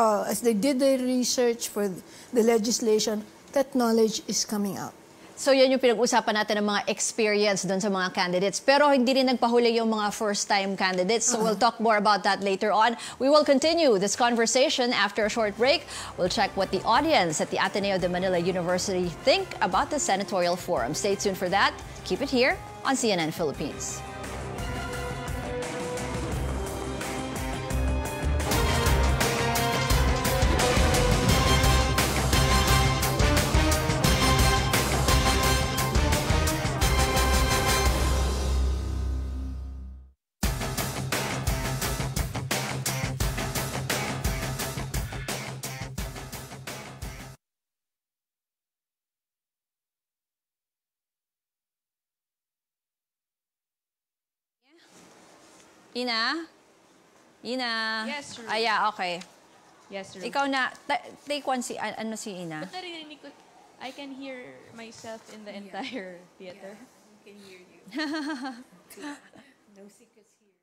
Speaker 23: as they did their research for the legislation, that knowledge is coming out.
Speaker 4: So yan yung pinag-usapan natin ng mga experience doon sa mga candidates. Pero hindi rin nagpahuli yung mga first-time candidates. So we'll talk more about that later on. We will continue this conversation after a short break. We'll check what the audience at the Ateneo de Manila University think about the Senatorial Forum. Stay tuned for that. Keep it here on CNN Philippines. Ina?
Speaker 1: Yes, sir.
Speaker 4: Yeah, okay.
Speaker 1: Yes, sir.
Speaker 4: Ikaw na, take one si, ano si Ina?
Speaker 1: But narinig ko, I can hear myself in the entire theater.
Speaker 23: I can hear you. No secrets here.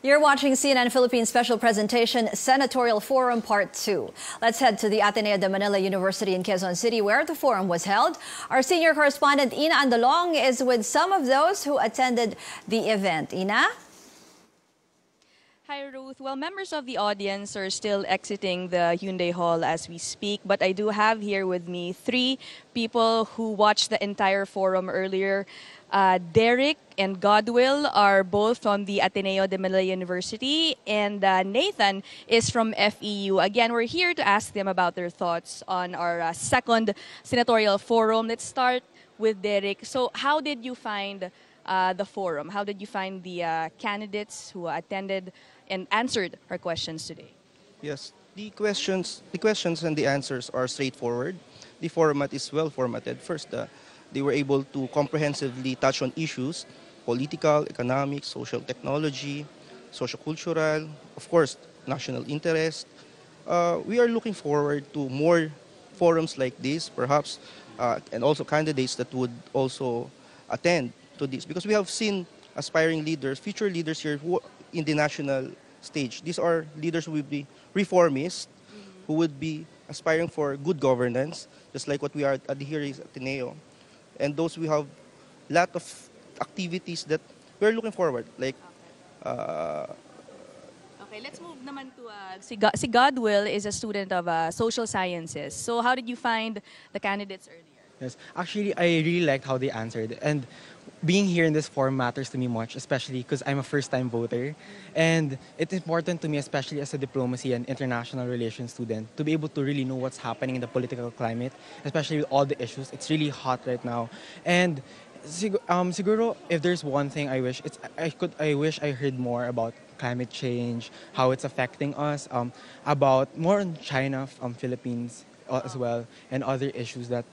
Speaker 4: You're watching CNN Philippines special presentation, Senatorial Forum Part 2. Let's head to the Ateneo de Manila University in Quezon City where the forum was held. Our senior correspondent, Ina Andalong, is with some of those who attended the event. Ina?
Speaker 5: Hi, Ruth. Well, members of the audience are still exiting the Hyundai Hall as we speak, but I do have here with me 3 people who watched the entire forum earlier. Derek and Godwill are both from the Ateneo de Manila University, and Nathan is from FEU. Again, we're here to ask them about their thoughts on our second senatorial forum. Let's start with Derek. So how did you find the forum? How did you find the candidates who attended and answered our questions today?
Speaker 6: Yes, the questions and the answers are straightforward. The format is well formatted. First, they were able to comprehensively touch on issues, political, economic, social technology, socio-cultural, of course, national interest. We are looking forward to more forums like this, perhaps, and also candidates that would also attend to this, because we have seen aspiring leaders, future leaders here in the national stage. These are leaders who will be reformists, who would be aspiring for good governance, just like what we are at the hearings at Ateneo. And those we have a lot of activities that we're looking forward, like
Speaker 5: Okay, let's move naman to si Godwill is a student of social sciences. So how did you find the candidates earlier?
Speaker 7: Yes, actually, I really liked how they answered. And being here in this forum matters to me much, especially because I'm a first-time voter. And it's important to me, especially as a diplomacy and international relations student, to be able to really know what's happening in the political climate, especially with all the issues. It's really hot right now. And siguro, if there's one thing I wish, I wish I heard more about climate change, how it's affecting us, about more on China, Philippines as well, and other issues that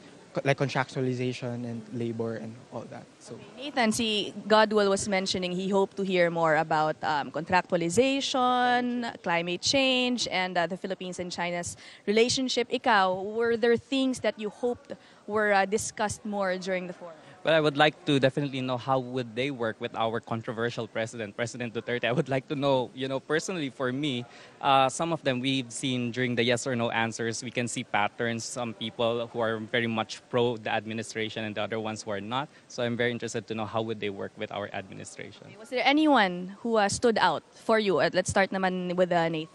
Speaker 7: like contractualization and labor and all that. So
Speaker 5: Nathan, si Godwill was mentioning he hoped to hear more about contractualization, climate change, and the Philippines and China's relationship. Ikaw, were there things that you hoped were discussed more during the forum?
Speaker 24: Well, I would like to definitely know how would they work with our controversial president, President Duterte. I would like to know, personally for me, some of them we've seen during the yes or no answers. We can see patterns, some people who are very much pro the administration and the other ones who are not. So I'm very interested to know how would they work with our administration.
Speaker 5: Okay, was there anyone who stood out for you? Let's start naman with Nathan.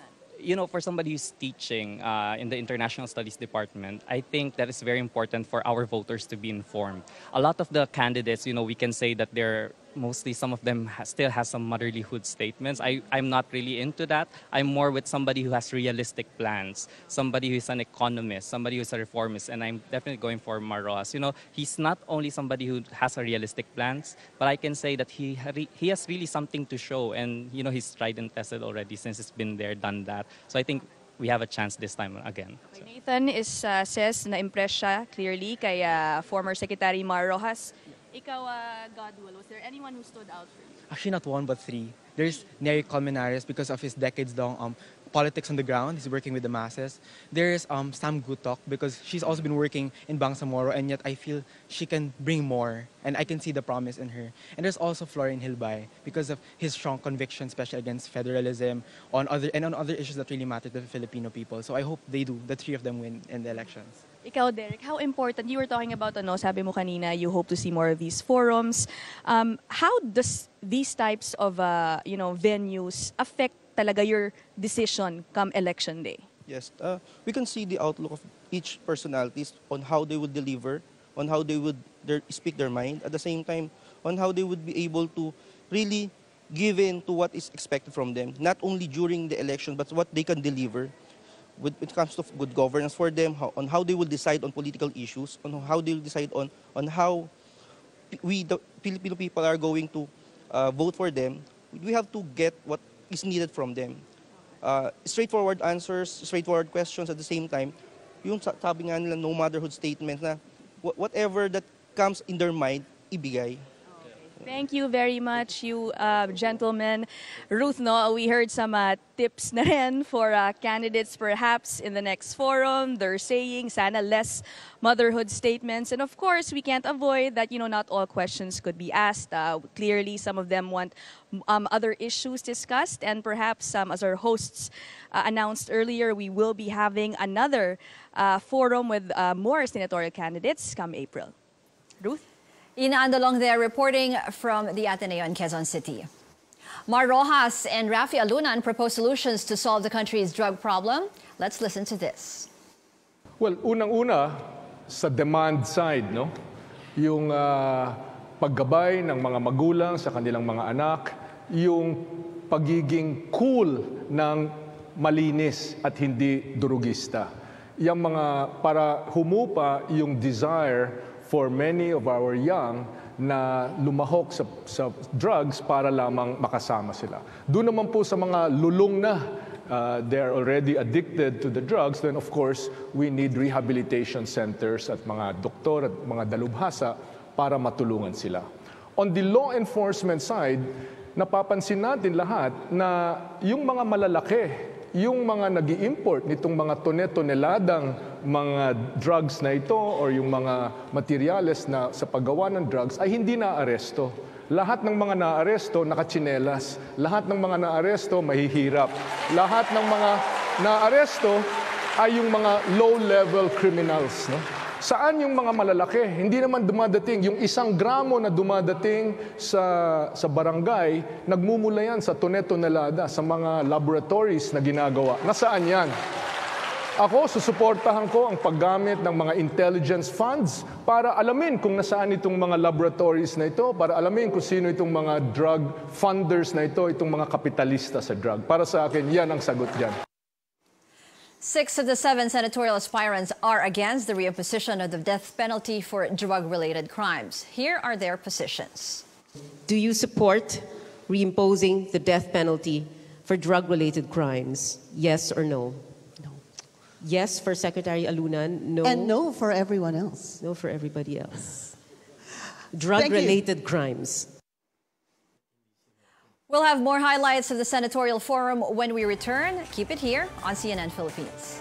Speaker 24: For somebody who's teaching in the International Studies Department, I think that is very important for our voters to be informed. A lot of the candidates, we can say that they're mostly, some of them still has some motherlyhood statements. I'm not really into that. I'm more with somebody who has realistic plans, somebody who is an economist, somebody who's a reformist, and I'm definitely going for Maros. He's not only somebody who has a realistic plans, but I can say that he has really something to show, and he's tried and tested already since it's been there, done that. So I think we have a chance this time again. So.
Speaker 5: Nathan says na impress siya clearly kay former Secretary Mar Rojas. Ikaw, Godwill, was there anyone who stood out for you?
Speaker 7: actually not 1 but 3. There's Nery Colmenares because of his decades-long politics on the ground. He's working with the masses. There's Sam Gutok because she's also been working in Bangsamoro, and yet I feel she can bring more, and I can see the promise in her. And there's also Florin Hilbay because of his strong conviction, especially against federalism, on other issues that really matter to the Filipino people. So I hope they do. The 3 of them win in the elections.
Speaker 5: Ikaw, Derek, how important, you were talking about, sabi mo kanina, you hope to see more of these forums. How does these types of, venues affect talaga your decision come election day?
Speaker 6: Yes, we can see the outlook of each personalities on how they would deliver, on how they would speak their mind, at the same time, on how they would be able to really give in to what is expected from them, not only during the election, but what they can deliver when it comes to good governance for them, on how they will decide on political issues, on how they will decide on how we, the Filipino people, are going to vote for them. We have to get what is needed from them. Straightforward answers, straightforward questions, at the same time, yung sabi nga nila, no motherhood statement na whatever that comes in their mind, ibigay.
Speaker 5: Thank you very much, you gentlemen. Ruth, no, we heard some tips na rin for candidates perhaps in the next forum. They're saying sana less motherhood statements. And of course, we can't avoid that, not all questions could be asked. Clearly, some of them want other issues discussed. And perhaps, as our hosts announced earlier, we will be having another forum with more senatorial candidates come April. Ruth?
Speaker 4: Ina Andalong there reporting from the Ateneo in Quezon City. Mar Rojas and Rafi Alunan propose solutions to solve the country's drug problem. Let's listen to this.
Speaker 15: Well, unang-una, sa demand side, no? Yung paggabay ng mga magulang sa kanilang mga anak, yung pagiging cool ng malinis at hindi durugista. Yung mga para humupa yung desire for many of our young na lumahok sa drugs para lamang makasama sila. Doon naman po sa mga lulong na they're already addicted to the drugs, then of course, we need rehabilitation centers at mga doktor at mga dalubhasa para matulungan sila. On the law enforcement side, napapansin natin lahat na yung mga malalaki, yung mga nag-i-import nitong mga toneladang mga drugs na ito or yung mga materyales na sa paggawa ng drugs ay hindi naaresto. Lahat ng mga naaresto nakatsinelas. Lahat ng mga naaresto mahihirap. Lahat ng mga naaresto ay yung mga low-level criminals. No? Saan yung mga malalaki? Hindi naman dumadating. Yung 1 gramo na dumadating sa barangay, nagmumula yan sa tonelada sa mga laboratories na ginagawa. Nasaan yan? Ako, susuportahan ko ang paggamit ng mga intelligence funds para alamin kung nasaan itong mga laboratories na ito, para alamin kung sino itong mga drug funders na ito, itong mga kapitalista sa drug. Para sa akin, yan ang sagot dyan.
Speaker 4: 6 of the 7 senatorial aspirants are against the reimposition of the death penalty for drug-related crimes. Here are their positions.
Speaker 8: Do you support reimposing the death penalty for drug-related crimes? Yes or no? No. Yes for Secretary Alunan, no.
Speaker 9: And no for everyone else.
Speaker 8: No for everybody else. Drug-related crimes.
Speaker 4: We'll have more highlights of the Senatorial Forum when we return. Keep it here on CNN Philippines.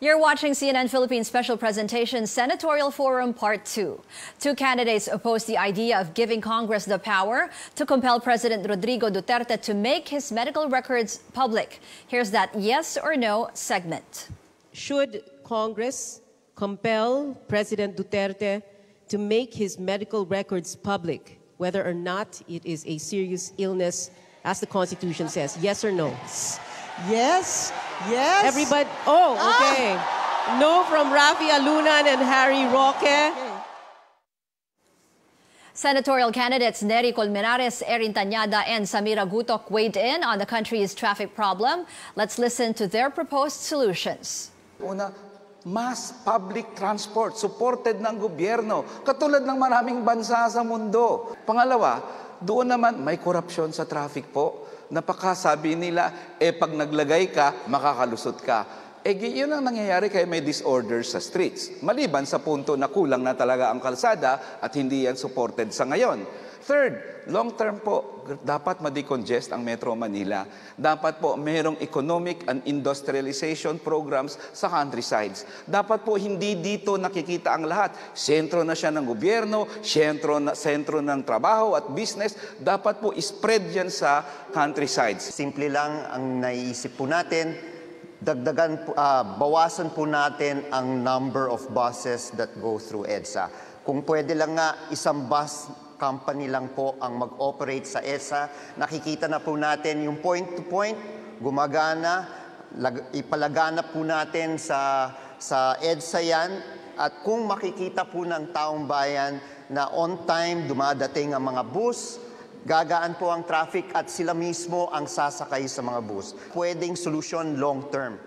Speaker 4: You're watching CNN Philippines special presentation, Senatorial Forum Part 2. Two candidates oppose the idea of giving Congress the power to compel President Rodrigo Duterte to make his medical records public. Here's that yes or no segment.
Speaker 8: Should Congress compel President Duterte to make his medical records public, whether or not it is a serious illness, as the Constitution says? Yes or no?
Speaker 9: Yes. Yes.
Speaker 8: Everybody. Oh, okay. No from Rafi Alunan and Harry Roque.
Speaker 4: Senatorial candidates Nery Colmenares, Erin Tañada, and Samira Gutok weighed in on the country's traffic problem. Let's listen to their proposed solutions.
Speaker 12: Una, mass public transport supported ng gobyerno, katulad ng maraming bansa sa mundo. Pangalawa, doon naman may korupsyon sa traffic po. Napakasabi nila, pag naglagay ka, makakalusot ka. Yun ang nangyayari kaya may disorders sa streets. Maliban sa punto na kulang na talaga ang kalsada at hindi yan supported sa ngayon. Third, long term po, dapat ma-decongest ang Metro Manila. Dapat po mayroong economic and industrialization programs sa countrysides. Dapat po hindi dito nakikita ang lahat. Sentro na siya ng gobyerno, sentro ng trabaho at business. Dapat po spread yan sa countrysides.
Speaker 16: Simple lang ang naiisip po natin. Bawasan po natin ang number of buses that go through EDSA. Kung pwede lang nga isang bus company lang po ang mag-operate sa EDSA, nakikita na po natin yung point-to-point, gumagana, ipalagana po natin sa EDSA yan, at kung makikita po ng taong bayan na on time dumadating ang mga bus, gagaan po ang traffic at sila mismo ang sasakay sa mga bus. Pwedeng solusyon long-term.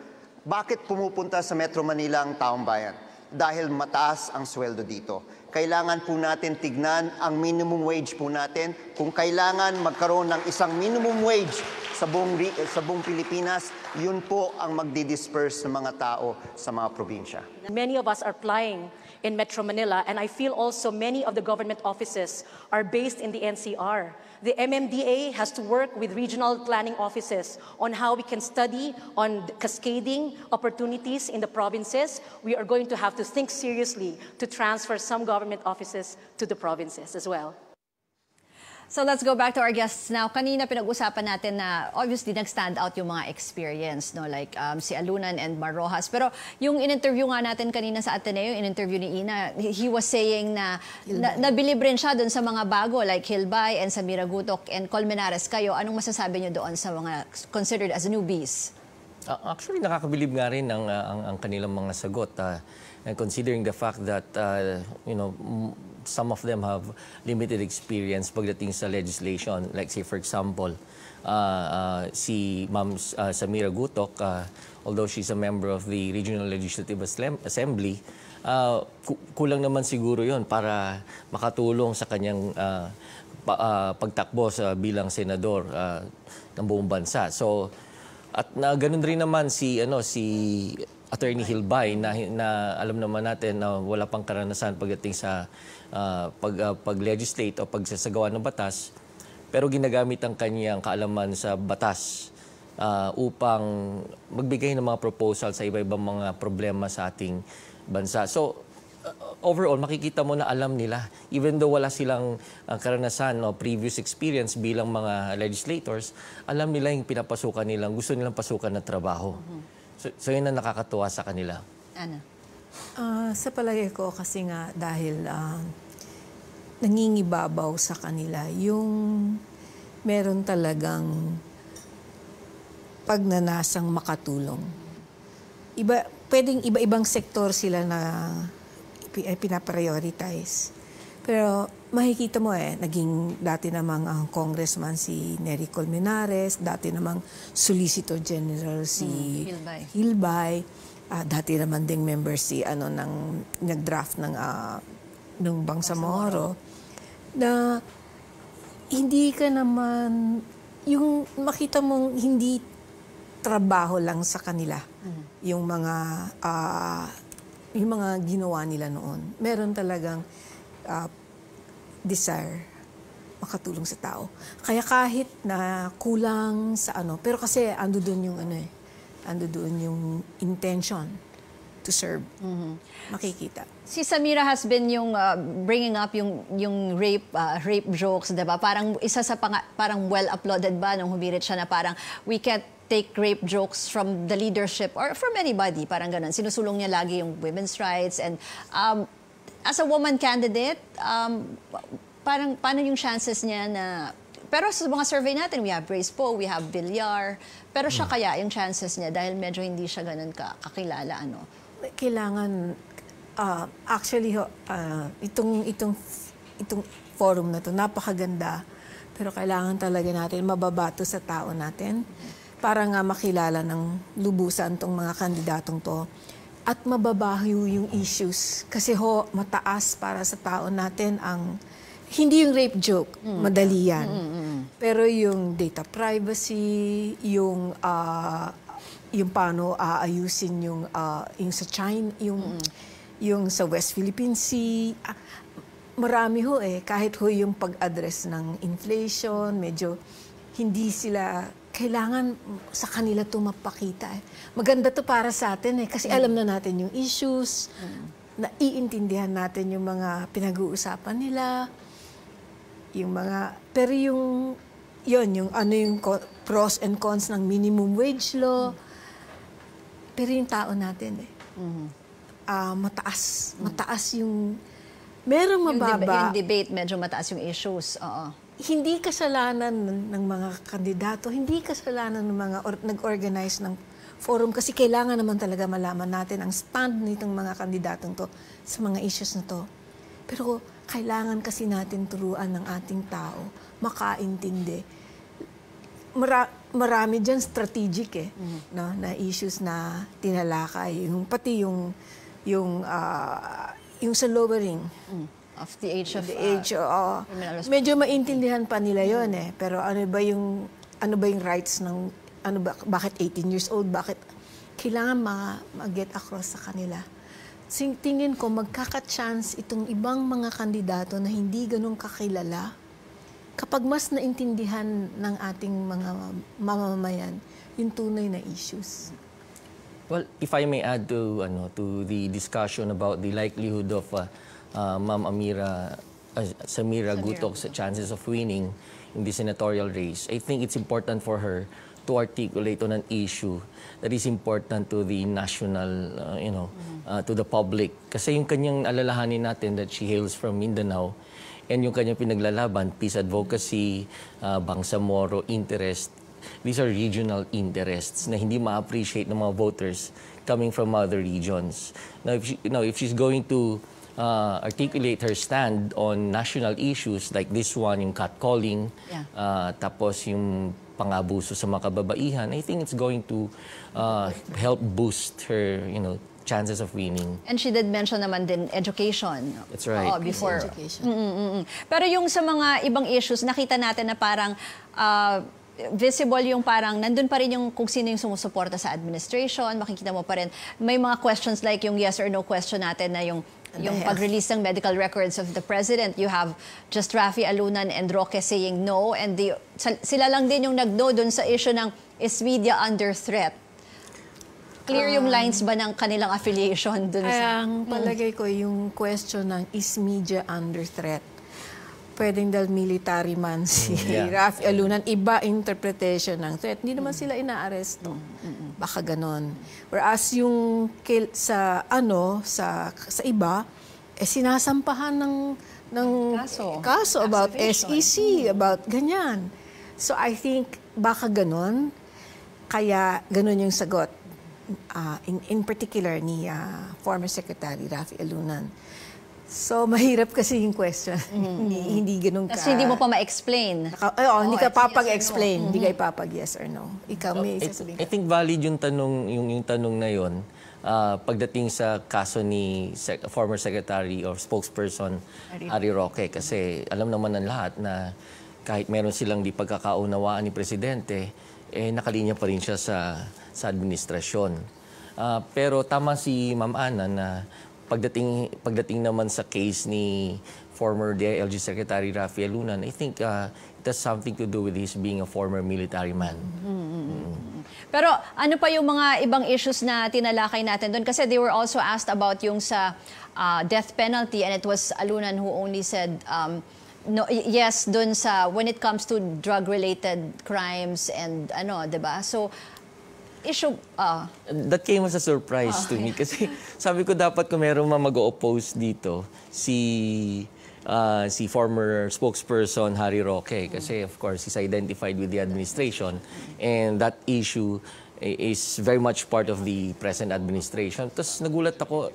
Speaker 16: Bakit pumupunta sa Metro Manila ang taong bayan? Dahil mataas ang sweldo dito. Kailangan po natin tignan ang minimum wage po natin. Kung kailangan magkaroon ng isang minimum wage sa buong Pilipinas, yun po ang magdi-disperse ng mga tao sa mga probinsya.
Speaker 13: Many of us are applying in Metro Manila, and I feel also many of the government offices are based in the NCR. The MMDA has to work with regional planning offices on how we can study on cascading opportunities in the provinces. We are going to have to think seriously to transfer some government offices to the provinces as well.
Speaker 4: So let's go back to our guests now. Kanina pinag-usapan natin na obviously nag-stand out yung mga experience, no? Like si Alunan and Mar Rojas. Pero yung in-interview nga natin kanina sa Ateneo, in-interview ni Ina, he was saying na nabilib rin siya doon sa mga bago like Hilbay and Samira Gutok and Colmenares. Kayo, anong masasabi niyo doon sa mga considered as newbies?
Speaker 22: Actually, nakakabilib nga rin ang kanilang mga sagot. And considering the fact that, some of them have limited experience pagdating sa legislation. Like say, for example, si Ma'am Samira Gutok, although she's a member of the Regional Legislative Assembly, kulang naman siguro yon para makatulong sa kanyang pagtakbo bilang senador ng buong bansa. So, at ganun rin naman si Attorney Hilbay na alam naman natin na wala pang karanasan pagdating sa pag-legislate o pagsasagawa ng batas, pero ginagamit ang kanyang kaalaman sa batas upang magbigay ng mga proposal sa iba-ibang mga problema sa ating bansa. So, overall, makikita mo na alam nila, even though wala silang karanasan o previous experience bilang mga legislators, alam nila yung pinapasukan nilang, gusto nilang pasukan na trabaho. So yun ang nakakatuwa sa kanila.
Speaker 23: Ana? Sa palagay ko kasi nga dahil nangingibabaw sa kanila yung meron talagang pagnanasang makatulong. Pwedeng iba-ibang sektor sila na pinaprioritize. Pero makikita mo naging dati namang ang congressman si Nery Colmenares, dati namang Solicitor General si Hilbay, dati naman ding member si nag-draft ng Bangsamoro, na hindi ka naman, yung makita mong hindi trabaho lang sa kanila, yung mga ginawa nila noon. Meron talagang desire makatulong sa tao. Kaya kahit na kulang sa pero kasi ando doon yung intention to serve. Makikita.
Speaker 4: Si Samira has been yung bringing up yung rape jokes, 'di ba? Parang isa sa parang well uploaded ba nung humirit siya na parang we can't take rape jokes from the leadership or from anybody, parang ganun. Sinusulong niya lagi yung women's rights and as a woman candidate, parang paano yung chances niya na pero sa mga survey natin, we have Grace Poe, we have Villar, pero siya kaya yung chances niya dahil medyo hindi siya ganun kakilala ano.
Speaker 23: Kailangan actually itong forum na to napakaganda pero kailangan talaga natin mababato sa tao natin para nga makilala ng lubusan tong mga kandidatong to at mababaho yung issues kasi mataas para sa tao natin ang hindi yung rape joke, madali yan. Pero yung data privacy, yung paano aayusin yung sa China, yung sa West Philippine Sea, marami kahit yung pag-address ng inflation, medyo hindi sila, kailangan sa kanila ito mapakita. Maganda to para sa atin kasi alam na natin yung issues, naiintindihan natin yung mga pinag-uusapan nila, pero yung pros and cons ng minimum wage law, pero yung tao natin mataas yung merong mababa.
Speaker 4: Yung debate, medyo mataas yung issues.
Speaker 23: Hindi kasalanan ng mga kandidato, hindi kasalanan ng mga nag-organize ng forum kasi kailangan naman talaga malaman natin ang stand nitong mga kandidatong to sa mga issues na to. Pero kailangan kasi natin turuan ng ating tao, makaintindi. Marami dyan strategic no, na issues na tinalakay. Pati yung sa lowering
Speaker 4: of the age of
Speaker 23: medyo maintindihan pa nila yon pero ano ba yung rights ng bakit 18 years old, bakit kailangan ma-get across sa kanila. Tingin ko magkaka-chance itong ibang mga kandidato na hindi ganun kakilala kapag mas naintindihan ng ating mga mamamayan yung tunay na issues.
Speaker 22: Well, if I may add to the discussion about the likelihood of Ma'am Samira Gutok's chances of winning in the senatorial race, I think it's important for her to articulate on an issue that is important to the national, to the public. Kasi yung kanyang alalahanin natin that she hails from Mindanao and yung kanyang pinaglalaban, peace advocacy, Bangsamoro interest, these are regional interests na hindi ma-appreciate ng mga voters coming from other regions. Now, if she's going to articulate her stand on national issues like this one, yung catcalling, tapos yung pang-abuso sa mga kababaihan, I think it's going to help boost her, chances of winning.
Speaker 4: And she did mention naman din education.
Speaker 22: That's right.
Speaker 4: Before.
Speaker 23: Education.
Speaker 4: Pero yung sa mga ibang issues, nakita natin na parang visible yung parang nandun pa rin yung kung sino yung sumusuporta sa administration, makikita mo pa rin. May mga questions like yung yes or no question natin na yung pag-release ng medical records of the president. You have just Rafi Alunan and Roque saying no, and sila lang din yung nag-no dun sa issue ng is media under threat. Clear yung lines ba ng kanilang affiliation dun sa...
Speaker 23: Ang palagay ko yung question ng is media under threat. Pwedeng dahil military man si Rafi Alunan, iba interpretation ng threat. Hindi naman sila inaaresto. Baka ganon. Whereas yung sa iba, sinasampahan ng kaso about SEC, about ganyan. So I think baka ganon, kaya ganon yung sagot. In particular ni former Secretary Rafi Alunan. So, mahirap kasi yung question. Hindi ganun ka...
Speaker 4: Kasi hindi mo pa ma-explain.
Speaker 23: Hindi ka papag-explain. Hindi ka ipapag-yes or no. Ikaw may sasabihin.
Speaker 22: I think valid yung tanong na yon pagdating sa kaso ni former Secretary or spokesperson Harry Roque. Kasi alam naman ng lahat na kahit meron silang di pagkakaunawaan ni Presidente, nakalinya pa rin siya sa administrasyon. Pero tama si Ma'am Ana na pagdating naman sa case ni former DILG Secretary Rafi Alunan, I think it has something to do with his being a former military man.
Speaker 4: Pero ano pa yung mga ibang issues na tinalakay natin doon? Kasi they were also asked about yung sa death penalty, and it was Alunan who only said no, yes doon sa when it comes to drug-related crimes and ano, 'di ba? So issue
Speaker 22: that came as a surprise to me kasi sabi ko dapat kung meron mag-oppose dito si former spokesperson Harry Roque kasi of course he's identified with the administration and that issue is very much part of the present administration. Tapos nagulat ako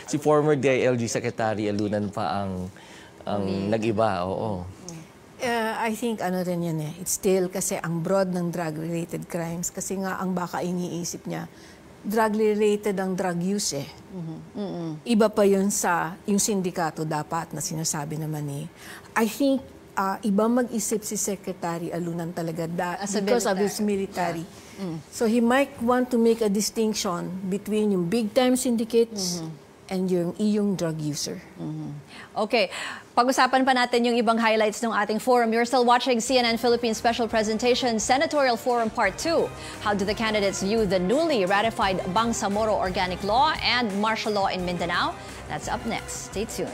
Speaker 22: si former DILG Secretary Alunan pa ang nag-iba. Oo.
Speaker 23: I think ano rin yan eh. It's still kasi ang broad ng drug-related crimes kasi nga ang baka iniisip niya, drug-related ang drug use eh. Iba pa yun sa yung sindikato dapat na sinasabi naman eh. I think iba mag-isip si Secretary Alunan talaga because of his military. So he might want to make a distinction between yung big-time syndicates and yung drug user.
Speaker 4: Okay. Pag-usapan pa natin yung ibang highlights ng ating forum. You're still watching CNN Philippines Special Presentation, Senatorial Forum Part 2. How do the candidates view the newly ratified Bangsamoro Organic Law and martial law in Mindanao? That's up next. Stay tuned.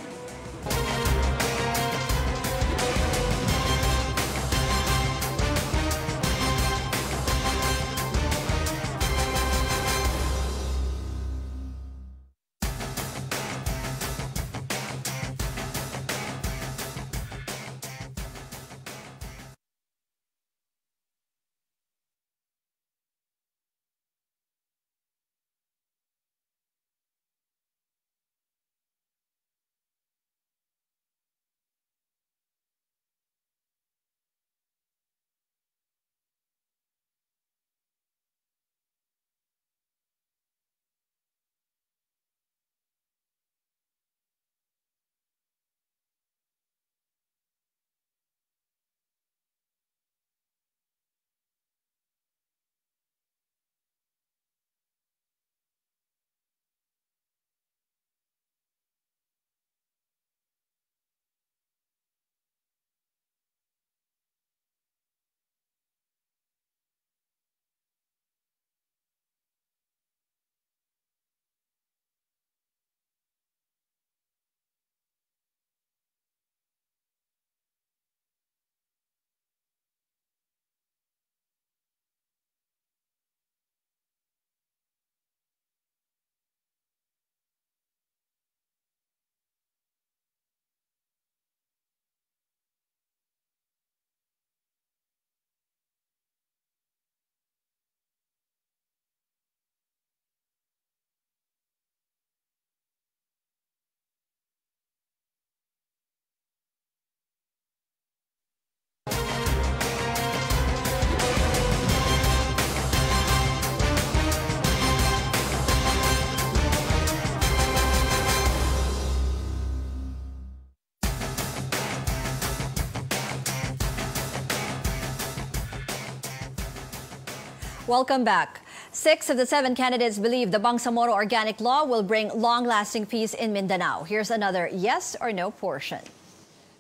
Speaker 4: Welcome back. 6 of the 7 candidates believe the Bangsamoro Organic Law will bring long-lasting peace in Mindanao. Here's another yes or no portion.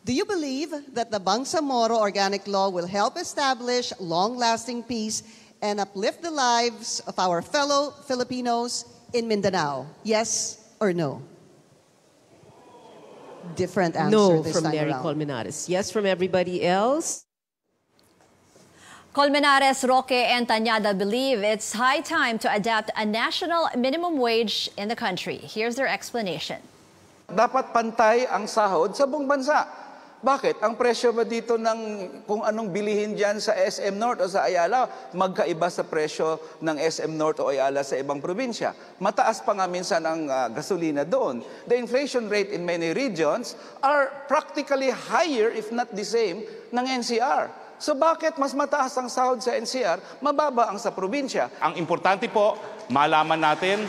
Speaker 9: Do you believe that the Bangsamoro Organic Law will help establish long-lasting peace and uplift the lives of our fellow Filipinos in Mindanao? Yes or no? Different answer
Speaker 8: No
Speaker 9: this
Speaker 8: from
Speaker 9: time
Speaker 8: Mary
Speaker 9: around.
Speaker 8: Colmenares. Yes from everybody else.
Speaker 4: Colmenares, Roque, and Tañada believe it's high time to adapt a national minimum wage in the country. Here's their explanation.
Speaker 12: Dapat pantay ang sahod sa buong bansa. Bakit? Ang presyo ba dito ng kung anong bilihin dyan sa SM North o sa Ayala, magkaiba sa presyo ng SM North o Ayala sa ibang probinsya. Mataas pa nga minsan ang gasolina doon. The inflation rate in many regions are practically higher, if not the same, ng NCR. So bakit mas mataas ang sahod sa NCR, mababa ang sa probinsya?
Speaker 17: Ang importante po, malaman natin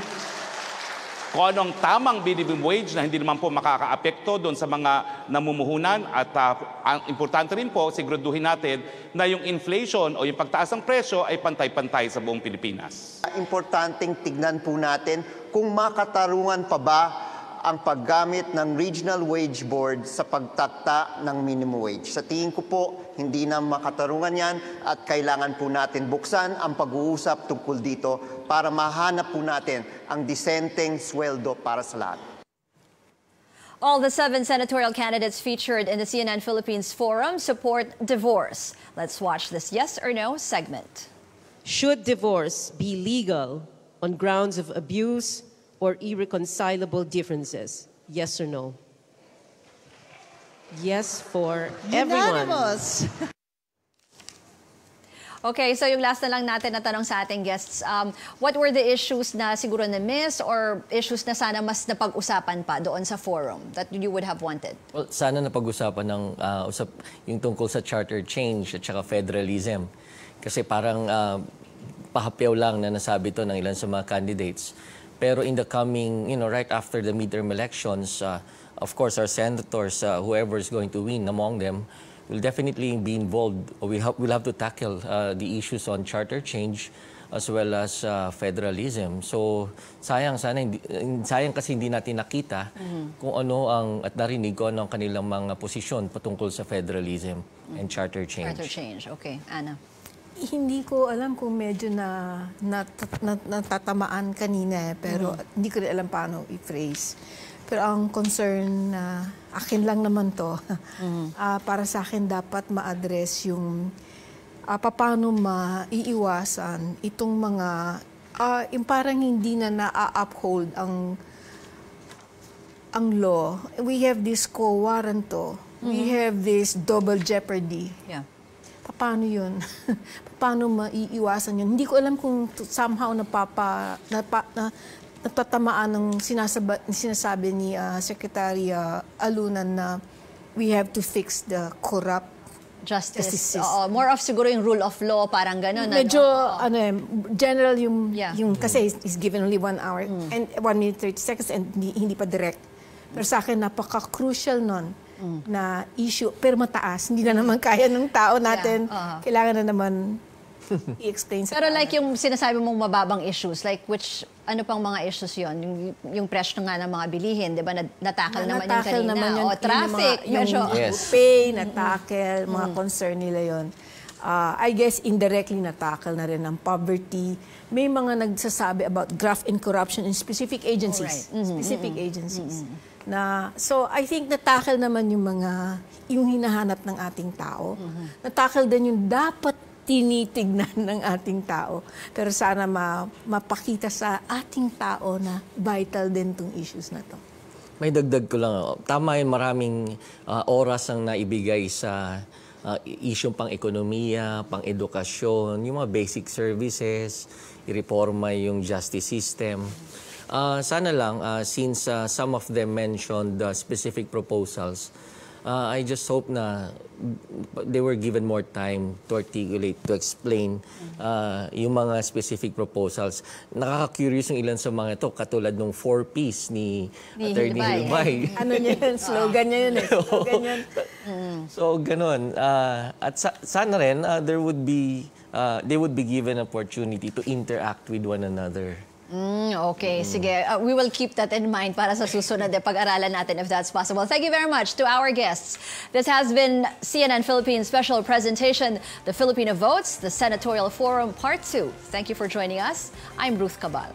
Speaker 17: kung anong tamang minimum wage na hindi naman po makakaapekto doon sa mga namumuhunan at ang importante rin po, siguraduhin natin na yung inflation o yung pagtaas ng presyo ay pantay-pantay sa buong Pilipinas.
Speaker 16: Importanteng tignan po natin kung makatarungan pa ba ang paggamit ng Regional Wage Board sa pagtakta ng minimum wage. Sa tingin ko po, hindi na makatarungan yan at kailangan po natin buksan ang pag-uusap tungkol dito para mahanap po natin ang disenteng sweldo para sa lahat.
Speaker 4: All the 7 senatorial candidates featured in the CNN Philippines Forum support divorce. Let's watch this yes or no segment.
Speaker 8: Should divorce be legal on grounds of abuse or irreconcilable differences? Yes or no? Yes for everyone.
Speaker 9: Unanimous.
Speaker 4: Okay, so yung last na lang natin na tanong sa ating guests, what were the issues na siguro na-miss or issues na sana mas napag-usapan pa doon sa forum that you would have wanted?
Speaker 22: Well, sana napag-usapan ng yung tungkol sa charter change at saka federalism. Kasi parang pahapyaw lang na nasabi to ng ilan sa mga candidates. Pero in the coming, right after the midterm elections, of course, our senators, whoever is going to win among them, will definitely be involved. We'll have to tackle the issues on charter change as well as federalism. So sayang kasi hindi natin nakita kung ano at narinig ko ano ang kanilang mga posisyon patungkol sa federalism and charter change.
Speaker 4: Charter change, okay. Ana?
Speaker 23: Hindi ko alam kung medyo natatamaan kanina pero hindi ko rin alam paano i-phrase. Pero ang concern na akin lang naman to, para sa akin dapat ma-address yung paano maiiwasan itong mga, yung parang hindi na na-uphold ang law. We have this quo warranto. We have this double jeopardy.
Speaker 4: Yeah.
Speaker 23: Paano yun? Paano maiiwasan yun? Hindi ko alam kung somehow natatamaan ng sinasabi ni Secretary Alunan na we have to fix the corrupt
Speaker 4: justice. More of siguro yung rule of law, parang gano'n.
Speaker 23: Medyo, general yung kasi is given only 1 hour and 1 minute 30 seconds and hindi pa direct. Pero sa akin, napaka-crucial nun na issue, pero mataas. Hindi na naman kaya ng tao natin. Kailangan na naman i-explain sa
Speaker 4: Pero like yung sinasabi mong mababang issues, like ano pang mga issues yon? Yung presyo nga ng mga bilihin, di ba? Natakal naman yung kanina.
Speaker 23: Naman yun,
Speaker 4: traffic.
Speaker 23: Yung pay, natakal, mga concern nila yon. I guess indirectly natakal na rin ang poverty. May mga nagsasabi about graft and corruption in specific agencies. Specific agencies. So I think natakal naman yung hinahanap ng ating tao. Natakal din yung dapat tinitignan ng ating tao. Pero sana mapakita sa ating tao na vital din itong issues na to.
Speaker 22: May dagdag ko lang. Tama yun, maraming oras ang naibigay sa isyong pang-ekonomiya, pang-edukasyon, yung mga basic services, i-reforma yung justice system. Sana lang, since some of them mentioned specific proposals, I just hope na they were given more time to articulate, to explain yung mga specific proposals. Nakaka-curious yung ilan sa mga ito, katulad ng 4Ps ni Attorney Hilbay.
Speaker 23: Ano niya yun? Slogan niya yun eh. Slogan yun.
Speaker 22: So, ganun. At sana rin, they would be given opportunity to interact with one another.
Speaker 4: Okay, sige. We will keep that in mind para sa susunod pag-aralan natin if that's possible. Thank you very much to our guests. This has been CNN Philippines special presentation, The Filipino Votes, the Senatorial Forum Part 2. Thank you for joining us. I'm Ruth Cabal.